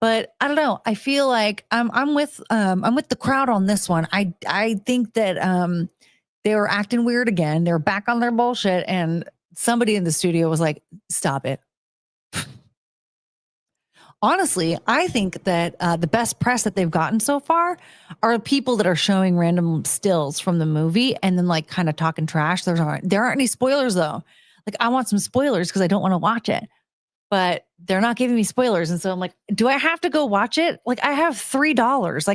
but I don't know. I feel like I'm with the crowd on this one. I think that they were acting weird again. They're back on their bullshit." And somebody in the studio was like, "Stop it." Honestly, I think that the best press that they've gotten so far are people that are showing random stills from the movie and then like kind of talking trash. There aren't any spoilers though. Like I want some spoilers because I don't want to watch it, but they're not giving me spoilers. And so I'm like, do I have to go watch it? Like I have $3.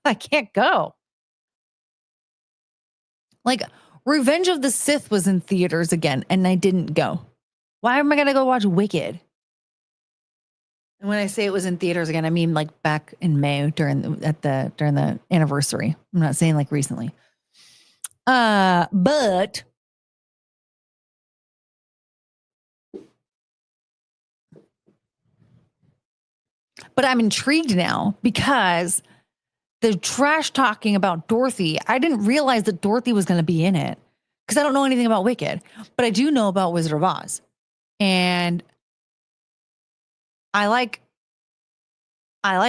I can't go. Like Revenge of the Sith was in theaters again and I didn't go. Why am I going to go watch Wicked? And when I say it was in theaters again, I mean like back in May during the anniversary. I'm not saying like recently. But I'm intrigued now because the trash talking about Dorothy, I didn't realize that Dorothy was going to be in it because I don't know anything about Wicked, but I do know about Wizard of Oz. And I like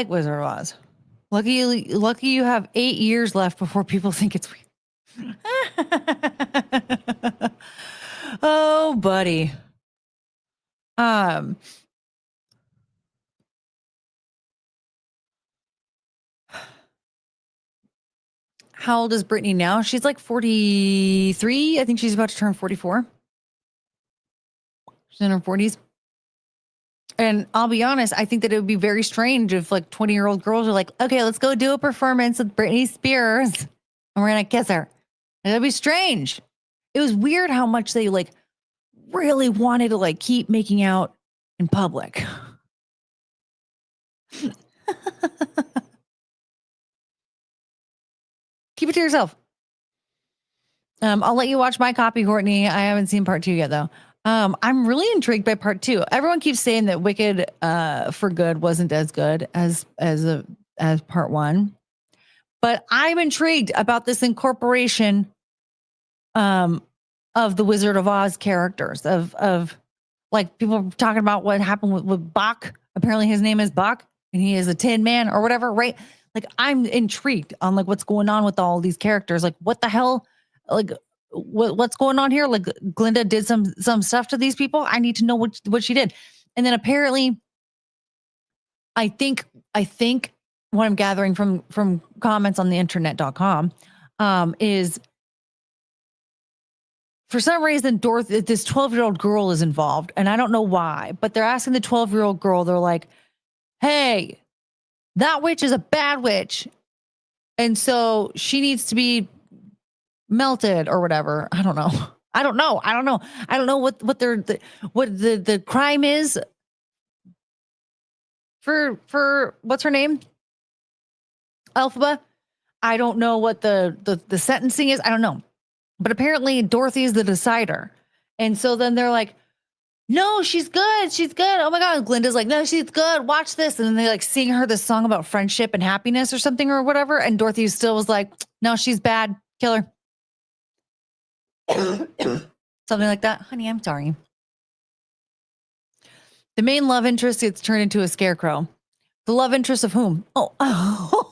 Wizard of Oz. Lucky you have 8 years left before people think it's weird. Oh, buddy. How old is Brittany now? She's like 43. I think she's about to turn 44. She's in her 40s. And I'll be honest, I think that it would be very strange if like 20-year-old girls are like, okay, let's go do a performance with Britney Spears and we're going to kiss her. And it'd be strange. It was weird how much they like really wanted to like keep making out in public. Keep it to yourself. I'll let you watch my copy, Courtney. I haven't seen part 2 yet though. I'm really intrigued by part 2. Everyone keeps saying that Wicked for Good wasn't as good as part 1. But I'm intrigued about this incorporation of the Wizard of Oz characters of like people talking about what happened with Bach. Apparently his name is Bach and he is a Tin Man or whatever, right? Like I'm intrigued on like what's going on with all these characters. Like what the hell? Like what's going on here? Like Glinda did some stuff to these people. I need to know what she did. And then apparently I think what I'm gathering from comments on the internet.com is for some reason Dorothy, this 12-year-old girl is involved and I don't know why, but they're asking the 12-year-old girl, they're like, hey, that witch is a bad witch. And so she needs to be melted or whatever. I don't know. I don't know what the crime is for what's her name? Elphaba. I don't know what the sentencing is. I don't know. But apparently Dorothy is the decider. And so then they're like, no, she's good. She's good. Oh my God. Glinda's like, no, she's good. Watch this. And then they like sing her this song about friendship and happiness or something or whatever. And Dorothy still was like, no, she's bad. Kill her. Something like that. Honey, I'm sorry. The main love interest gets turned into a scarecrow. The love interest of whom? Oh.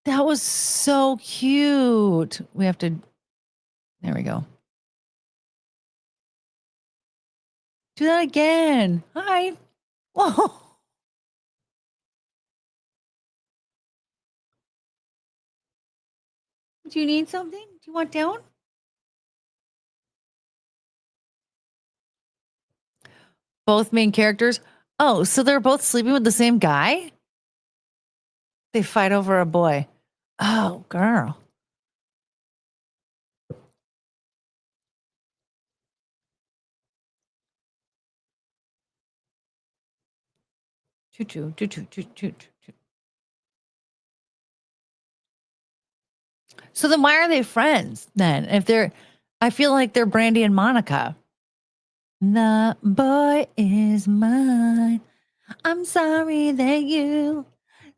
That was so cute. We have to, there we go. Do that again. Hi. Whoa. Do you need something? Do you want down? Both main characters. Oh, so they're both sleeping with the same guy? They fight over a boy. Oh, girl. Choo choo, choo choo, choo choo, choo. So then why are they friends then? If they're, I feel like they're Brandy and Monica. The boy is mine. I'm sorry that you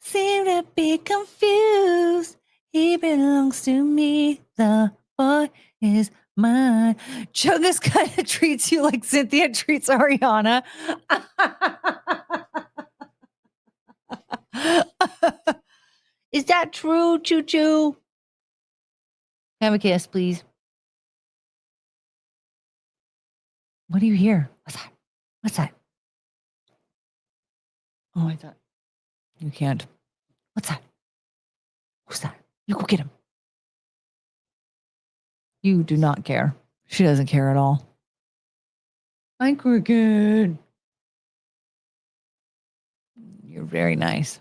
seem to be confused. He belongs to me. The boy is mine. Chuggas kind of treats you like Cynthia treats Ariana. Is that true, Choo Choo? Have a kiss, please. What do you hear? What's that? What's that? Oh, I thought you can't. What's that? Who's that? You go get him. You do not care. She doesn't care at all. Hi, Cricket. You're very nice.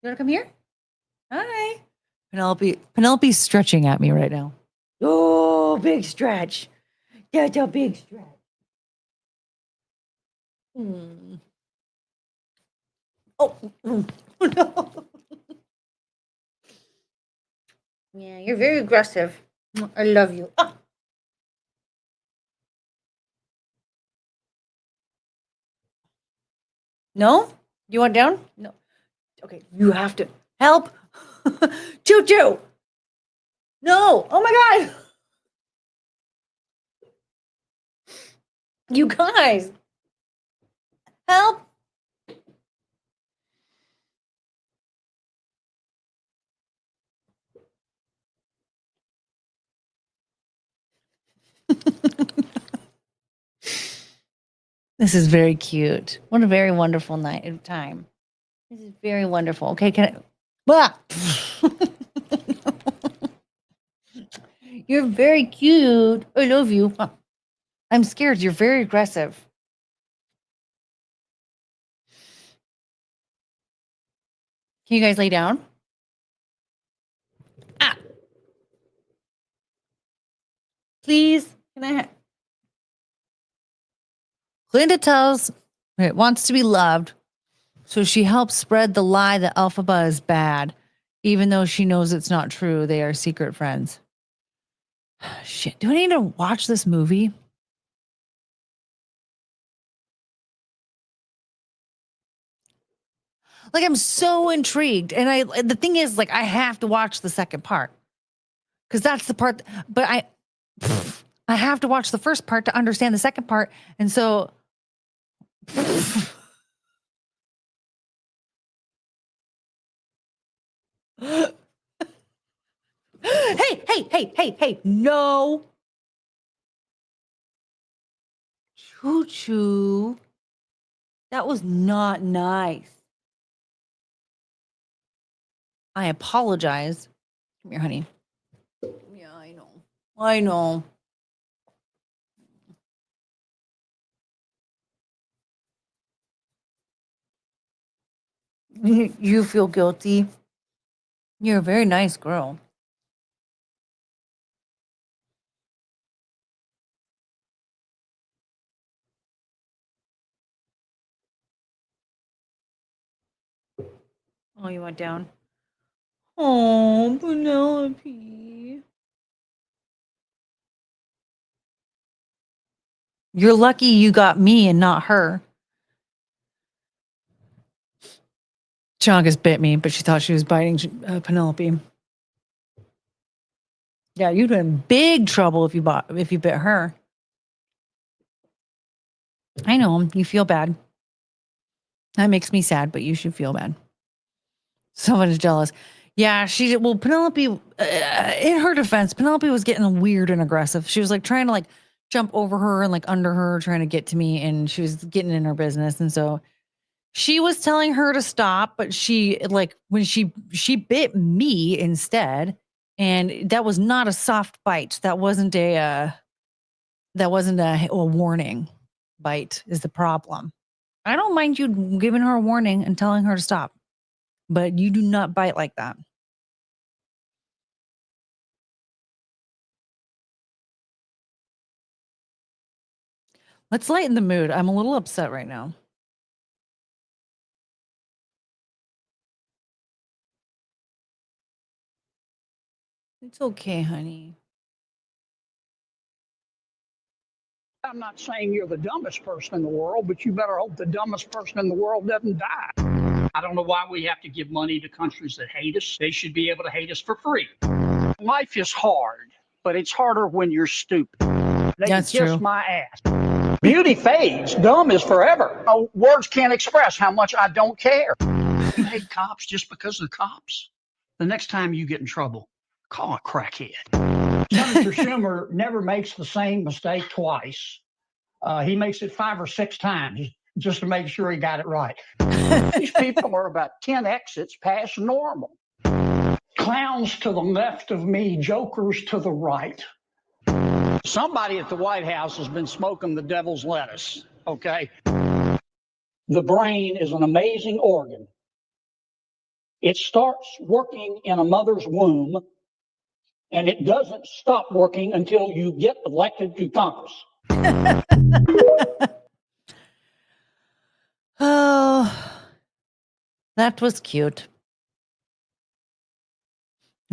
You want to come here? Hi. Penelope's stretching at me right now. Oh, big stretch. That's a big stretch. Oh, no. Yeah, you're very aggressive. I love you. Ah. No? You want down? No. Okay, you have to help. Choo choo. No. Oh my God. You guys. Help. This is very cute. What a very wonderful night of time. This is very wonderful. Okay, can I? Ah! You're very cute. I love you. I'm scared. You're very aggressive. Can you guys lay down? Ah. Please. Can I? Glinda tells it wants to be loved, so she helps spread the lie that Elphaba is bad, even though she knows it's not true. They are secret friends. Shit, do I need to watch this movie? Like, I'm so intrigued, and the thing is, like, I have to watch the second part because that's the part. But I have to watch the first part to understand the second part, and so. Hey, no. Choo choo. That was not nice. I apologize. Come here, honey. Yeah, I know. I know. You feel guilty. You're a very nice girl. Oh, you went down? Oh, Penelope. You're lucky you got me and not her. Chagas bit me, but she thought she was biting Penelope. Yeah, you'd been in big trouble if you bit her. I know, you feel bad. That makes me sad, but you should feel bad. Someone's jealous. Yeah, Penelope, in her defense, Penelope was getting weird and aggressive. She was like trying to like jump over her and like under her trying to get to me, and she was getting in her business. And so she was telling her to stop, but she like when she bit me instead, and that was not a soft bite. That wasn't a warning bite is the problem. I don't mind you giving her a warning and telling her to stop, but you do not bite like that. Let's lighten the mood. I'm a little upset right now. It's okay, honey. I'm not saying you're the dumbest person in the world, but you better hope the dumbest person in the world doesn't die. I don't know why we have to give money to countries that hate us. They should be able to hate us for free. Life is hard, but it's harder when you're stupid. They That's can kiss true. my ass. Beauty fades, dumb is forever. Oh, words can't express how much I don't care. You hate cops just because they're cops. The next time you get in trouble, call a crackhead. Senator Schumer never makes the same mistake twice. He makes it 5 or 6 times just to make sure he got it right. These people are about 10 exits past normal. Clowns to the left of me, jokers to the right. Somebody at the White House has been smoking the devil's lettuce, okay? The brain is an amazing organ. It starts working in a mother's womb, and it doesn't stop working until you get elected to Congress. Oh, that was cute.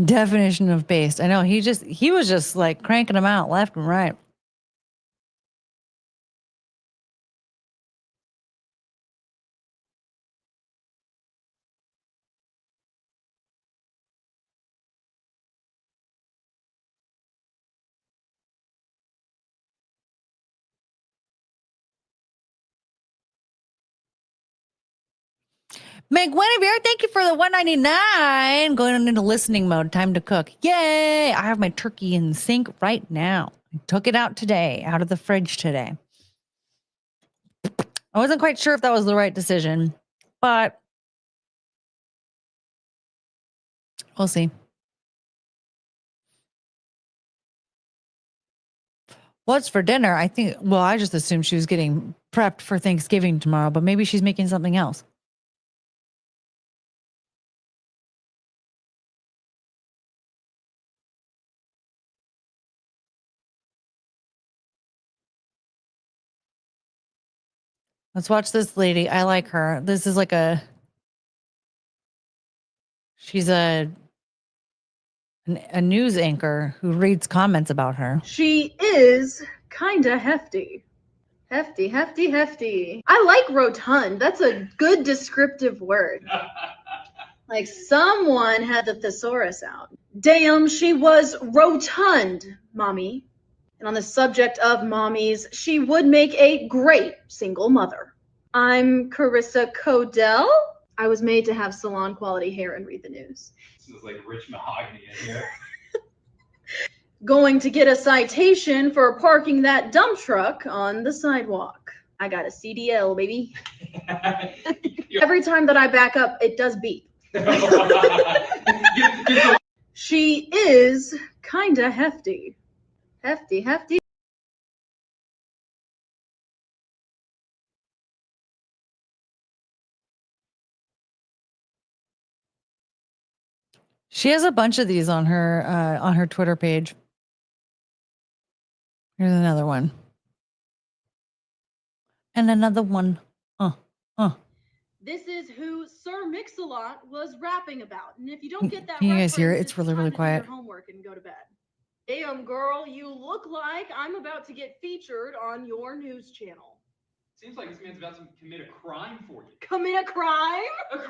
Definition of based. I know he was just like cranking them out left and right. Meg Guinevere, thank you for the $1.99. Going into listening mode. Time to cook. Yay! I have my turkey in the sink right now. I took it out today, out of the fridge today. I wasn't quite sure if that was the right decision, but we'll see. What's for dinner? I just assumed she was getting prepped for Thanksgiving tomorrow, but maybe she's making something else. Let's watch this lady. I like her. This is like she's a news anchor who reads comments about her. She is kinda hefty. Hefty, hefty, hefty. I like rotund. That's a good descriptive word. Like someone had the thesaurus out. Damn, she was rotund, mommy. And on the subject of mommies, she would make a great single mother. I'm Carissa Codell. I was made to have salon quality hair and read the news. This is like rich mahogany in here. Going to get a citation for parking that dump truck on the sidewalk. I got a CDL, baby. Every time that I back up, it does beep. She is kinda hefty. Hefty, hefty. She has a bunch of these on her Twitter page. Here's another one. And another one. This is who Sir Mix-a-Lot was rapping about. And if you don't get that Can you guys hear it? reference, It's really, really time to do quiet. your homework and go to bed. Damn, girl, you look like I'm about to get featured on your news channel. Seems like this man's about to commit a crime for you. Commit a crime?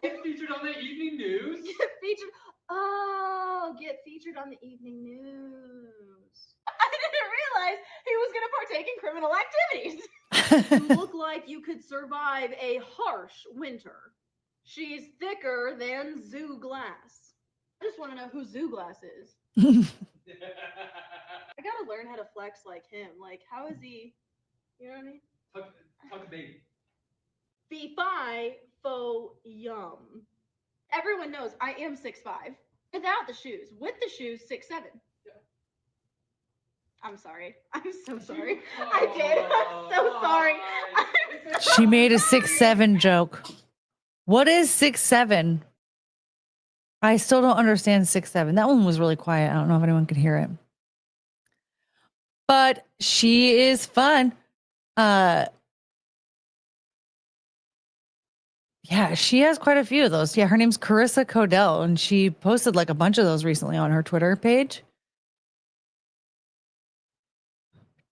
Get featured on the evening news. Get featured. Oh, get featured on the evening news. I didn't realize he was going to partake in criminal activities. You look like you could survive a harsh winter. She's thicker than zoo glass. I just want to know who zoo glass is. I gotta learn how to flex like him. Like, how is he? You know what I mean? Tuck a baby. Fee fi fo yum. Everyone knows I am 6'5". Without the shoes. With the shoes, 6'7". I'm sorry. I'm so sorry. I did. I'm so sorry. She made a 6'7" joke. What is 6'7"? I still don't understand 6'7". That one was really quiet. I don't know if anyone could hear it. But she is fun. Yeah, she has quite a few of those. Yeah, her name's Carissa Codell, and she posted like a bunch of those recently on her Twitter page.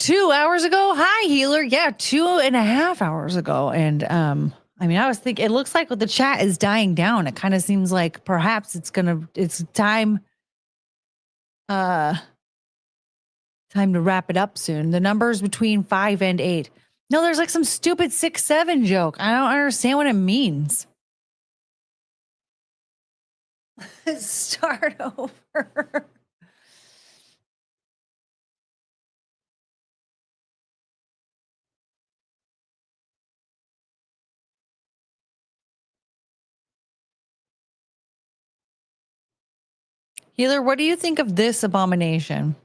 2 hours ago? Hi, healer. Yeah, 2.5 hours ago. And I mean, I was thinking, it looks like the chat is dying down. It kind of seems like perhaps it's time to wrap it up soon. The number's between 5 and 8. No, there's like some stupid 6'7" joke. I don't understand what it means. Start over. Healer, what do you think of this abomination?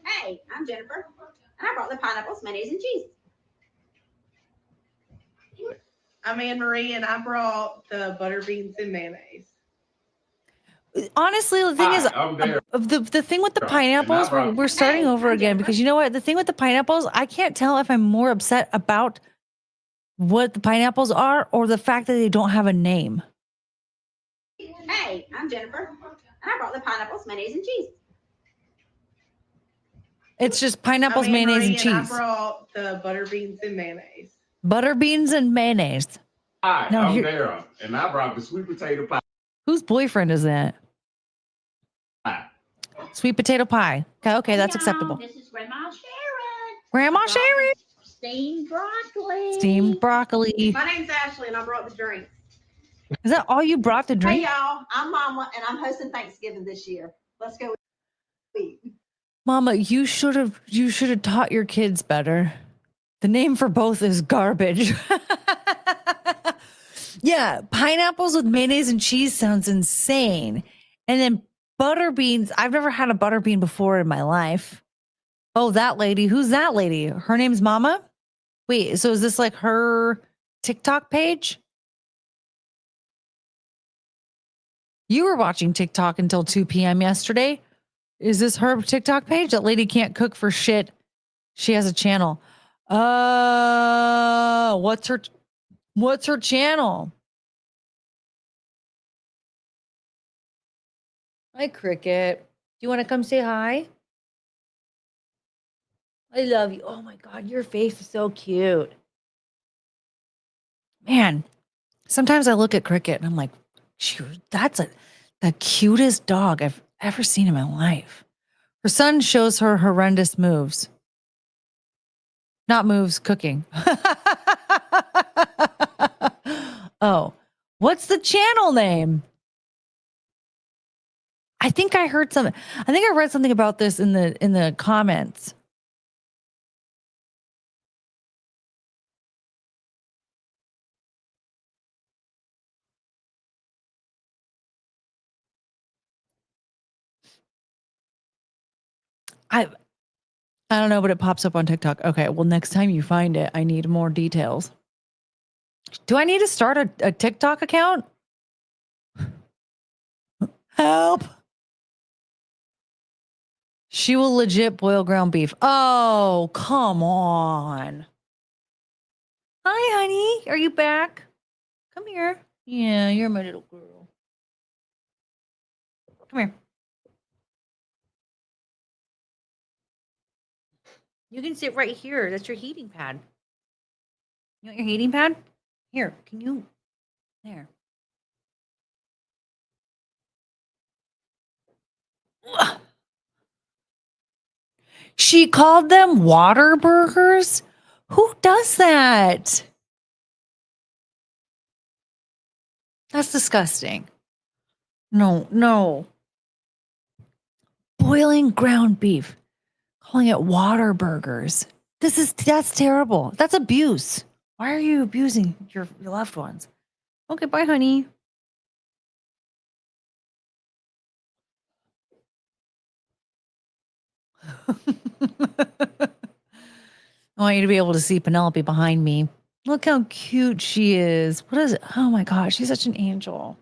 Hey, I'm Jennifer, and I brought the pineapples, mayonnaise, and cheese. I'm Anne Marie, and I brought the butter beans and mayonnaise. Honestly, the thing is, the thing with the pineapples, we're starting over again because you know what? The thing with the pineapples, I can't tell if I'm more upset about what the pineapples are or the fact that they don't have a name. Hey, I'm Jennifer, and I brought the pineapples, mayonnaise, and cheese. It's just pineapples, I'm Anne mayonnaise, Marie, and cheese. I brought the butter beans and mayonnaise. Butter beans and mayonnaise. Hi, No, I'm Dara, and I brought the sweet potato pie. Whose boyfriend is that? Sweet potato pie. Okay, that's acceptable. This is Grandma Sharon. Grandma Sharon. Steamed broccoli. Steamed broccoli. My name's Ashley, and I brought the drinks. Is that all you brought to drink? Hey, y'all. I'm Mama, and I'm hosting Thanksgiving this year. Let's go eat. Mama, you should have taught your kids better. The name for both is garbage. Yeah, pineapples with mayonnaise and cheese sounds insane. And then butter beans. I've never had a butter bean before in my life. Oh, that lady. Who's that lady? Her name's Mama? Wait, so is this like her TikTok page? You were watching TikTok until 2 p.m. yesterday. Is this her TikTok page? That lady can't cook for shit. She has a channel. What's her channel? Hi, Cricket. Do you want to come say hi? I love you. Oh my God, your face is so cute. Man, sometimes I look at Cricket and I'm like, shoot, that's the cutest dog I've ever seen in my life. Her son shows her horrendous moves. Not moves, cooking. Oh, what's the channel name? I think I heard something. I think I read something about this in the comments. I don't know, but it pops up on TikTok. Okay, well, next time you find it, I need more details. Do I need to start a TikTok account? Help. She will legit boil ground beef. Oh, come on. Hi, honey. Are you back? Come here. Yeah, you're my little girl. Come here. You can sit right here. That's your heating pad. You want your heating pad? Here, can you? There. Ugh. She called them water burgers? Who does that? That's disgusting. No. Boiling ground beef. Calling it water burgers. That's terrible. That's abuse. Why are you abusing your loved ones? Okay, bye, honey. I want you to be able to see Penelope behind me. Look how cute she is. What is it? Oh my gosh, she's such an angel.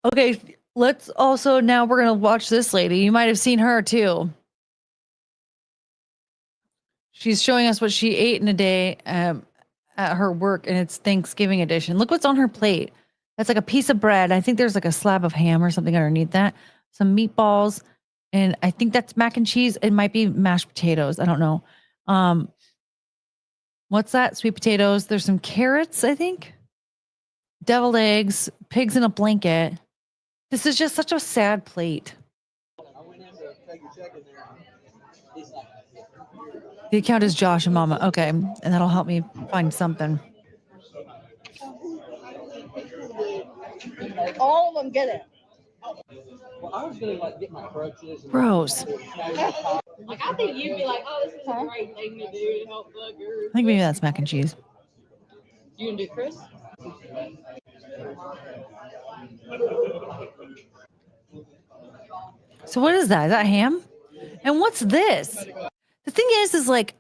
Okay, let's also now we're gonna watch this lady. You might have seen her too. She's showing us what she ate in a day at her work, and it's Thanksgiving edition. Look what's on her plate. That's like a piece of bread. I think there's like a slab of ham or something underneath that. Some meatballs, and I think that's mac and cheese. It might be mashed potatoes. I don't know. What's that? Sweet potatoes. There's some carrots, I think. Deviled eggs, pigs in a blanket. This is just such a sad plate. The account is Josh and Mama. Okay, and that'll help me find something. All of them get it. Well, I was gonna get my crutches. Gross. Like, I think you'd be like, oh, this is a great thing to do to help buggers. I think maybe that's mac and cheese. You gonna do Chris? So what is that? Is that ham? And what's this? The thing is like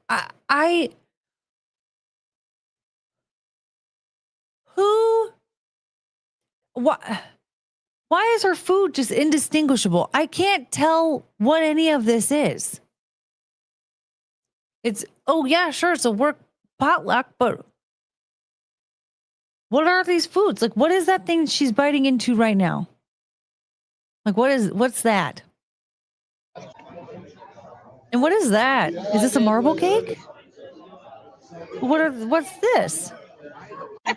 why is her food just indistinguishable? I can't tell what any of this is. It's, oh yeah, sure, it's a work potluck, but what are these foods? Like, what is that thing she's biting into right now? Like, what's that? And what is that? Is this a marble cake? What's this? I'm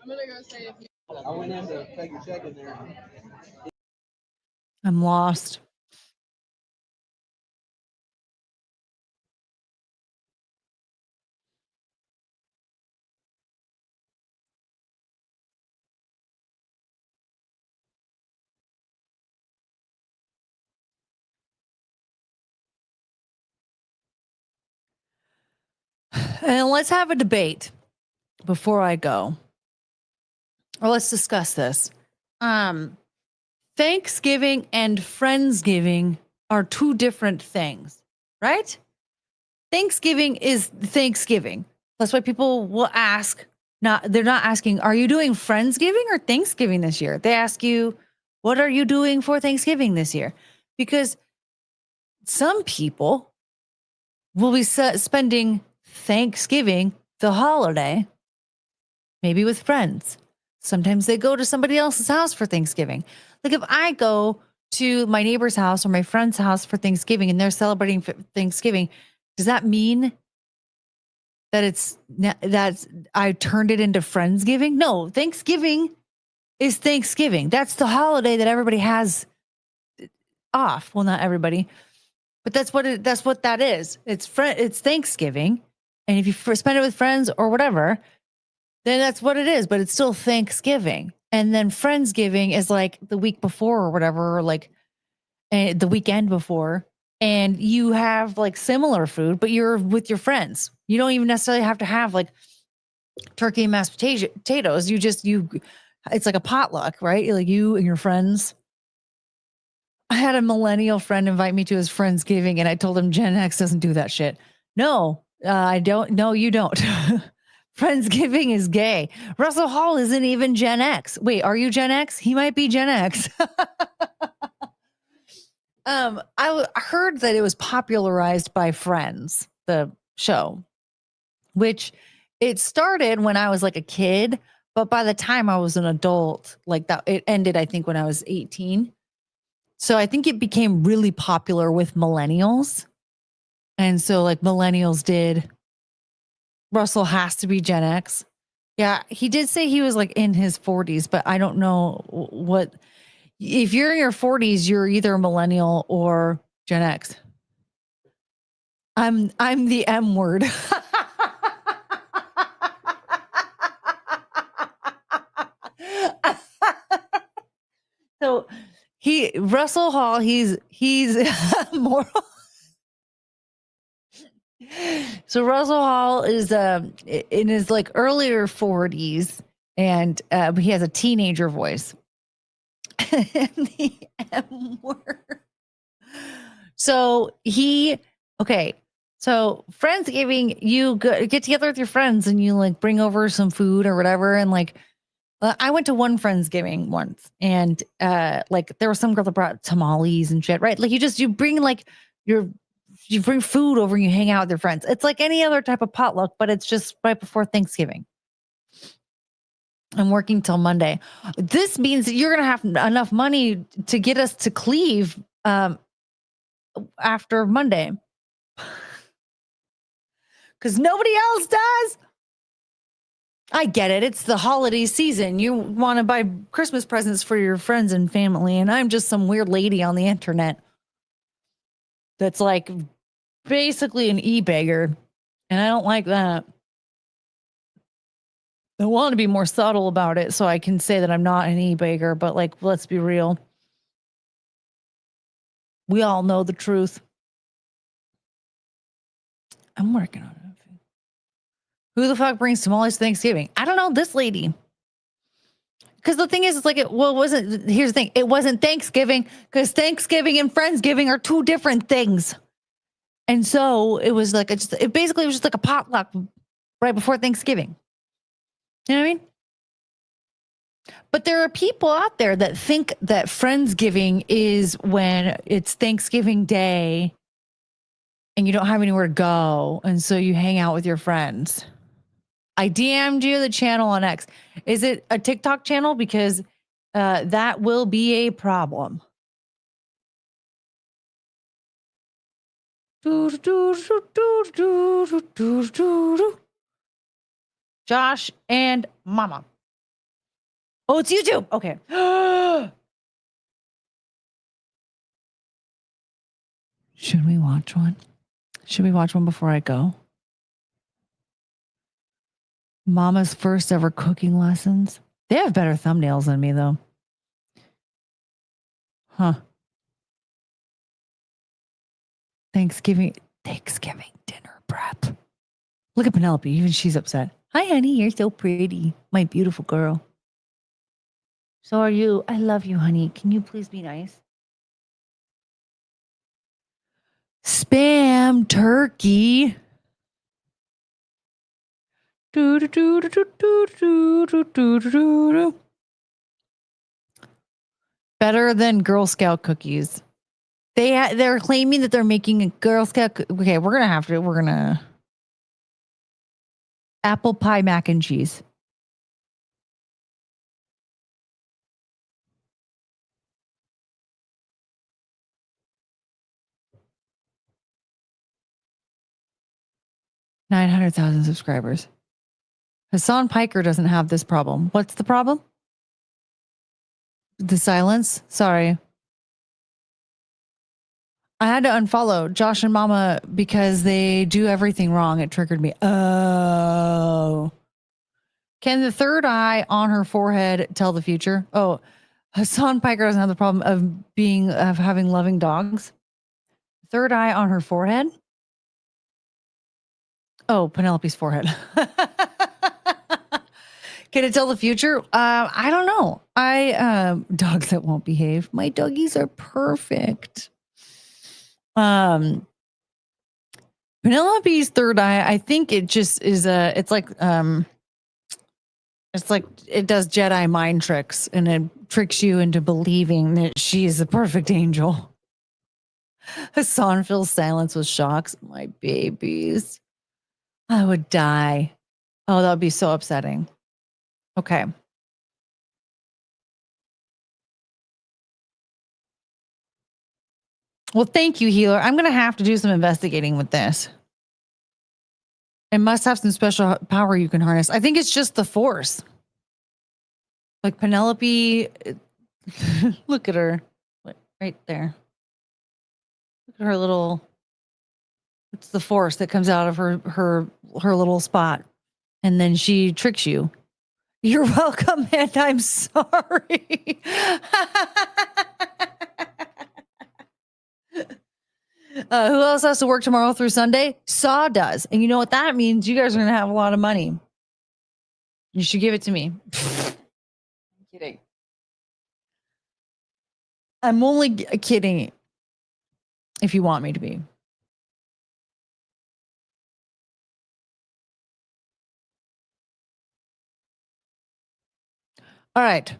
gonna go say if you. I went in to take a check in there. I'm lost. And let's have a debate before I go. Or let's discuss this. Thanksgiving and Friendsgiving are two different things, right? Thanksgiving is Thanksgiving. That's why people will ask, they're not asking, are you doing Friendsgiving or Thanksgiving this year? They ask you, what are you doing for Thanksgiving this year? Because some people will be spending Thanksgiving, the holiday, maybe with friends. Sometimes they go to somebody else's house for Thanksgiving. Like if I go to my neighbor's house or my friend's house for Thanksgiving and they're celebrating Thanksgiving, does that mean that I turned it into Friendsgiving? No, Thanksgiving is Thanksgiving. That's the holiday that everybody has off. Well, not everybody, but that's what that is. It's Thanksgiving. And if you spend it with friends or whatever, then that's what it is, but it's still Thanksgiving. And then Friendsgiving is like the week before or whatever, or like the weekend before. And you have like similar food, but you're with your friends. You don't even necessarily have to have like turkey and mashed potatoes. It's like a potluck, right? Like you and your friends. I had a millennial friend invite me to his Friendsgiving and I told him Gen X doesn't do that shit. No, I don't. No, you don't. Friendsgiving is gay. Russell Hall isn't even Gen X. Wait, are you Gen X? He might be Gen X. I heard that it was popularized by Friends, the show, which it started when I was like a kid, but by the time I was an adult, like that, it ended, I think, when I was 18. So I think it became really popular with millennials. And so like millennials did. Russell has to be Gen X. Yeah, he did say he was like in his 40s, but I don't know what. If you're in your 40s, you're either a millennial or Gen X. I'm the M word. Russell Hall, he's moral. So Russell Hall is in his like earlier 40s, and he has a teenager voice. And the M word. So so Friendsgiving, you get together with your friends and you like bring over some food or whatever. And like, I went to one Friendsgiving once, and like there was some girl that brought tamales and shit, right? Like you bring like you bring food over and you hang out with your friends. It's like any other type of potluck, but it's just right before Thanksgiving. I'm working till Monday. This means that you're going to have enough money to get us to Cleve after Monday. Because nobody else does. I get it. It's the holiday season. You want to buy Christmas presents for your friends and family. And I'm just some weird lady on the internet that's like basically an e-beggar. And I don't like that. I want to be more subtle about it so I can say that I'm not an e-beggar, but like, let's be real. We all know the truth. I'm working on it. Who the fuck brings tamales to Thanksgiving? I don't know, this lady. Because the thing is, it's like, it wasn't, here's the thing. It wasn't Thanksgiving because Thanksgiving and Friendsgiving are two different things. And so it was like, it basically was just like a potluck right before Thanksgiving. You know what I mean? But there are people out there that think that Friendsgiving is when it's Thanksgiving Day and you don't have anywhere to go. And so you hang out with your friends. I DM'd you the channel on X. Is it a TikTok channel? Because that will be a problem. Josh and Mama. Oh, it's YouTube. Okay. Should we watch one? Should we watch one before I go? Mama's first ever cooking lessons. They have better thumbnails than me, though. Huh. Thanksgiving dinner prep. Look at Penelope. Even she's upset. Hi, honey. You're so pretty. My beautiful girl. So are you. I love you, honey. Can you please be nice? Spam turkey. Better than Girl Scout cookies. They're claiming that they're making a Girl Scout. Okay, we're gonna apple pie mac and cheese. $900,000 subscribers. Hassan Piker doesn't have this problem. What's the problem? The silence? Sorry. I had to unfollow Josh and Mama because they do everything wrong. It triggered me. Oh. Can the third eye on her forehead tell the future? Oh, Hassan Piker doesn't have the problem of having loving dogs. Third eye on her forehead? Oh, Penelope's forehead. Can it tell the future? I don't know. Dogs that won't behave. My doggies are perfect. Penelope's third eye, I think it just is it's like it does Jedi mind tricks and it tricks you into believing that she is the perfect angel. Hassan fills silence with shocks. My babies. I would die. Oh, that would be so upsetting. Okay. Well, thank you, Healer. I'm going to have to do some investigating with this. It must have some special power you can harness. I think it's just the Force. Like Penelope, look at her. Right there. Look at her little, it's the Force that comes out of her little spot. And then she tricks you. You're welcome, and I'm sorry. Who else has to work tomorrow through Sunday? Saw does. And you know what that means? You guys are going to have a lot of money. You should give it to me. I'm kidding. I'm only kidding if you want me to be. All right.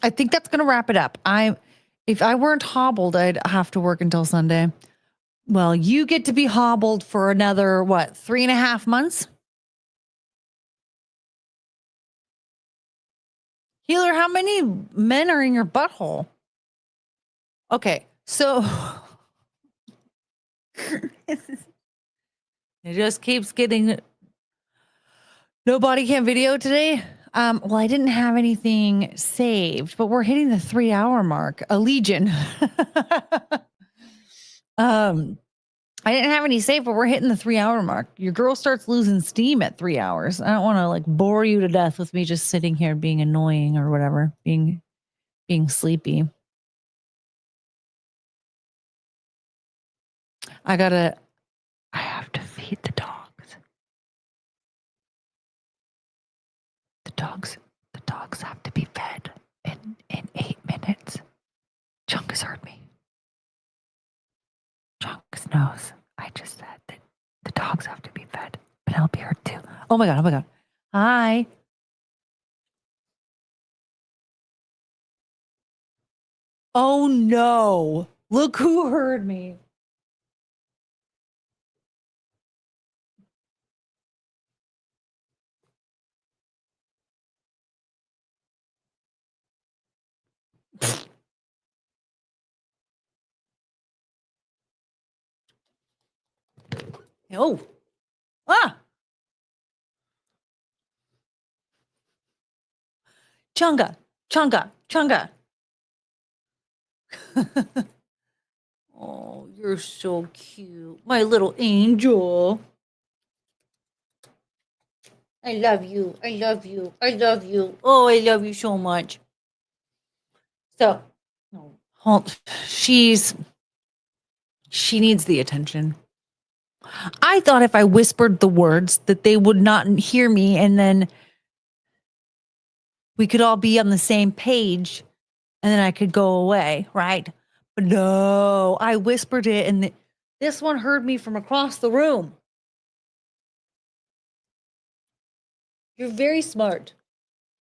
I think that's going to wrap it up. If I weren't hobbled, I'd have to work until Sunday. Well, you get to be hobbled for another, 3.5 months? Healer, how many men are in your butthole? Okay, so it just keeps getting. No body cam video today. Well, I didn't have anything saved, but we're hitting the 3-hour mark. A legion. I didn't have any saved, but we're hitting the 3-hour mark. Your girl starts losing steam at 3 hours. I don't want to bore you to death with me just sitting here being annoying or whatever, being sleepy. I have to feed the dogs. The dogs have to be fed in 8 minutes. Chunkus heard me. Chunkus knows. I just said that the dogs have to be fed. Penelope heard too. Oh my God. Hi. Oh no. Look who heard me. Oh. Ah. Chunga. Oh, you're so cute. My little angel. I love you. Oh, I love you so much. So, she needs the attention. I thought if I whispered the words that they would not hear me and then we could all be on the same page and then I could go away, right? But no, I whispered it and this one heard me from across the room. You're very smart,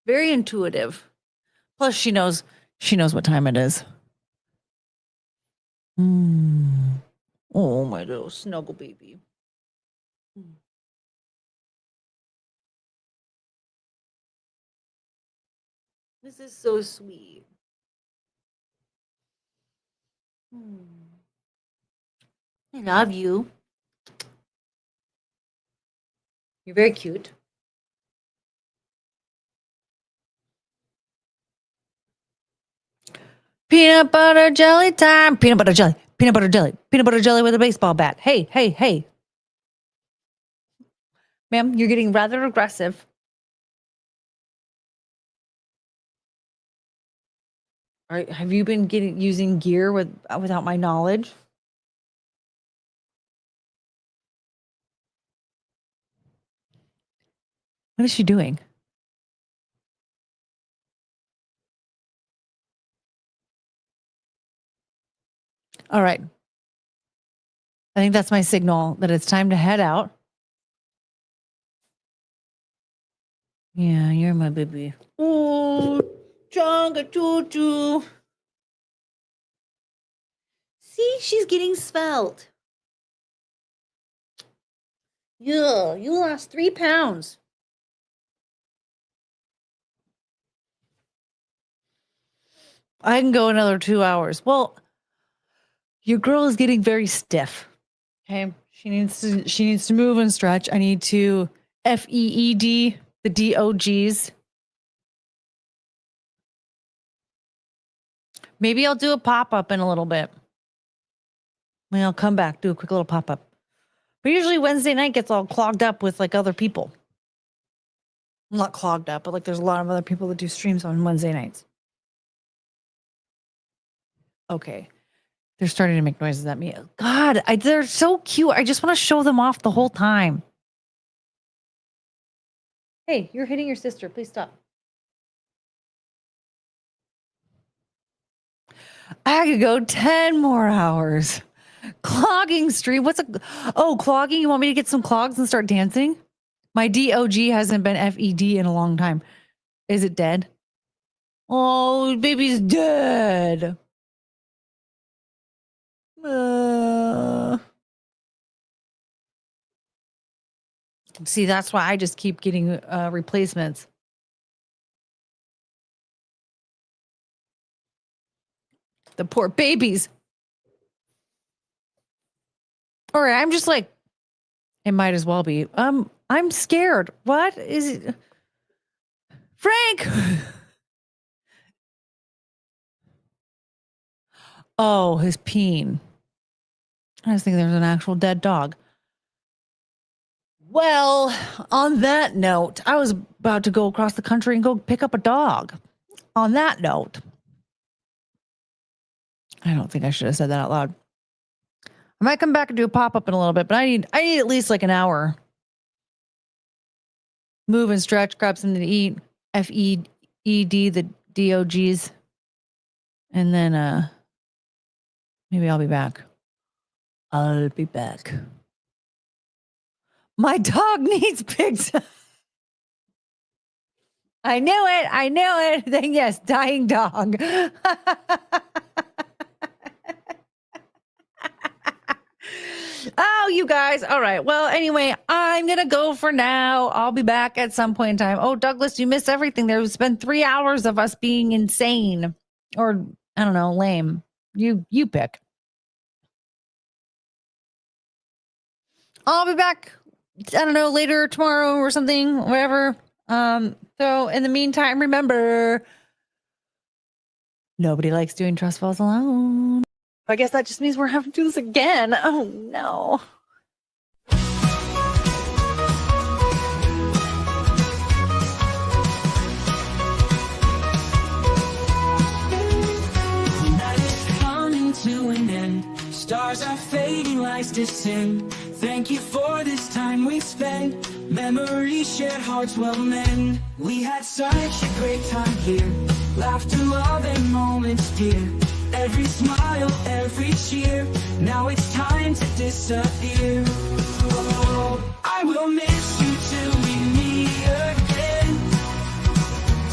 very intuitive. Plus she knows what time it is. Oh, my little snuggle baby. This is so sweet. I love you. You're very cute. Peanut butter jelly time. Peanut butter jelly. Peanut butter jelly. Peanut butter jelly with a baseball bat. Hey. Ma'am, you're getting rather aggressive. All right, have you been using gear without my knowledge? What is she doing? All right. I think that's my signal that it's time to head out. Yeah, you're my baby. Oh, Chonga choo-choo. See, she's getting svelte. Yeah, you lost 3 pounds. I can go another 2 hours. Well, your girl is getting very stiff. Okay. She needs to move and stretch. I need to FEED the DOGs. Maybe I'll do a pop-up in a little bit. Maybe I'll come back, do a quick little pop-up. But usually Wednesday night gets all clogged up with other people. not clogged up, but like there's a lot of other people that do streams on Wednesday nights. Okay. They're starting to make noises at me. God, they're so cute. I just want to show them off the whole time. Hey, you're hitting your sister. Please stop. I could go 10 more hours. Clogging stream. Clogging? You want me to get some clogs and start dancing? My DOG hasn't been FED in a long time. Is it dead? Oh, baby's dead. See, that's why I just keep getting replacements. The poor babies. All right, I'm just like, it might as well be. I'm scared. What is it? Frank! Oh, his peen. I was thinking there's an actual dead dog. Well, on that note, I was about to go across the country and go pick up a dog. On that note, I don't think I should have said that out loud. I might come back and do a pop-up in a little bit, but I need at least like an hour. Move and stretch, grab something to eat. FEED, the DOGs. And then maybe I'll be back. I'll be back. My dog needs pigs. I knew it. Then yes, dying dog. Oh, you guys. All right. Well, anyway, I'm going to go for now. I'll be back at some point in time. Oh, Douglas, you missed everything. There's been 3 hours of us being insane or, I don't know, lame. You pick. I'll be back, I don't know, later tomorrow or something, whatever. So in the meantime, remember, nobody likes doing trust falls alone. I guess that just means we're having to do this again. Oh, no. The night is coming to an end. Stars are fading, lights descend. Thank you for this time we spent. Memories shared, hearts well mend. We had such a great time here. Laughter, love, and moments dear. Every smile, every cheer. Now it's time to disappear. Oh, I will miss you till we meet again.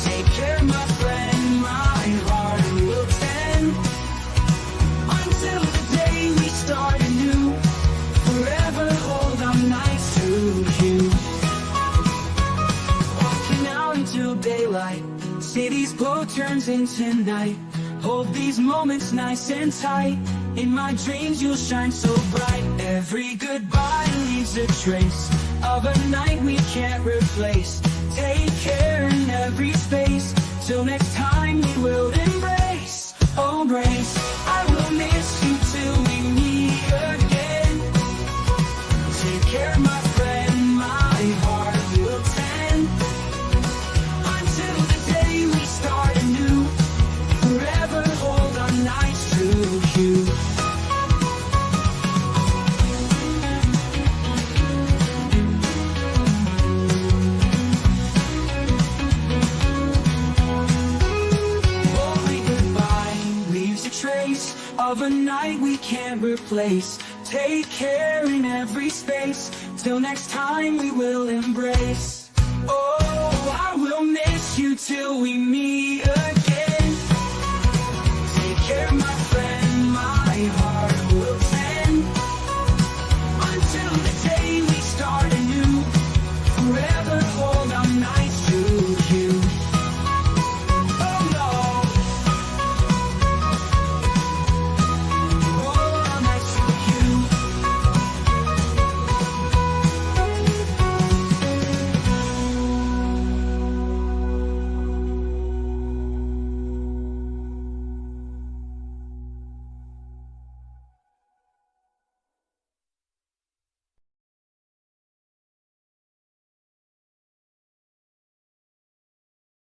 Take care, my friend, my heart will tend. Until the day we start anew. Forever hold on night to you. Walking out into daylight. City's glow turns into night. Hold these moments nice and tight. In my dreams you'll shine so bright. Every goodbye leaves a trace of a night we can't replace. Take care in every space. Till next time we will embrace. Oh, grace, I will miss you till we meet again. Take care, my friend, my heart will tend. Until the day we start anew. Forever hold on nights to you. Holy goodbye leaves a trace of a night we can't replace. Take care in every space. Till next time we will embrace. Oh, I will miss you till we meet again.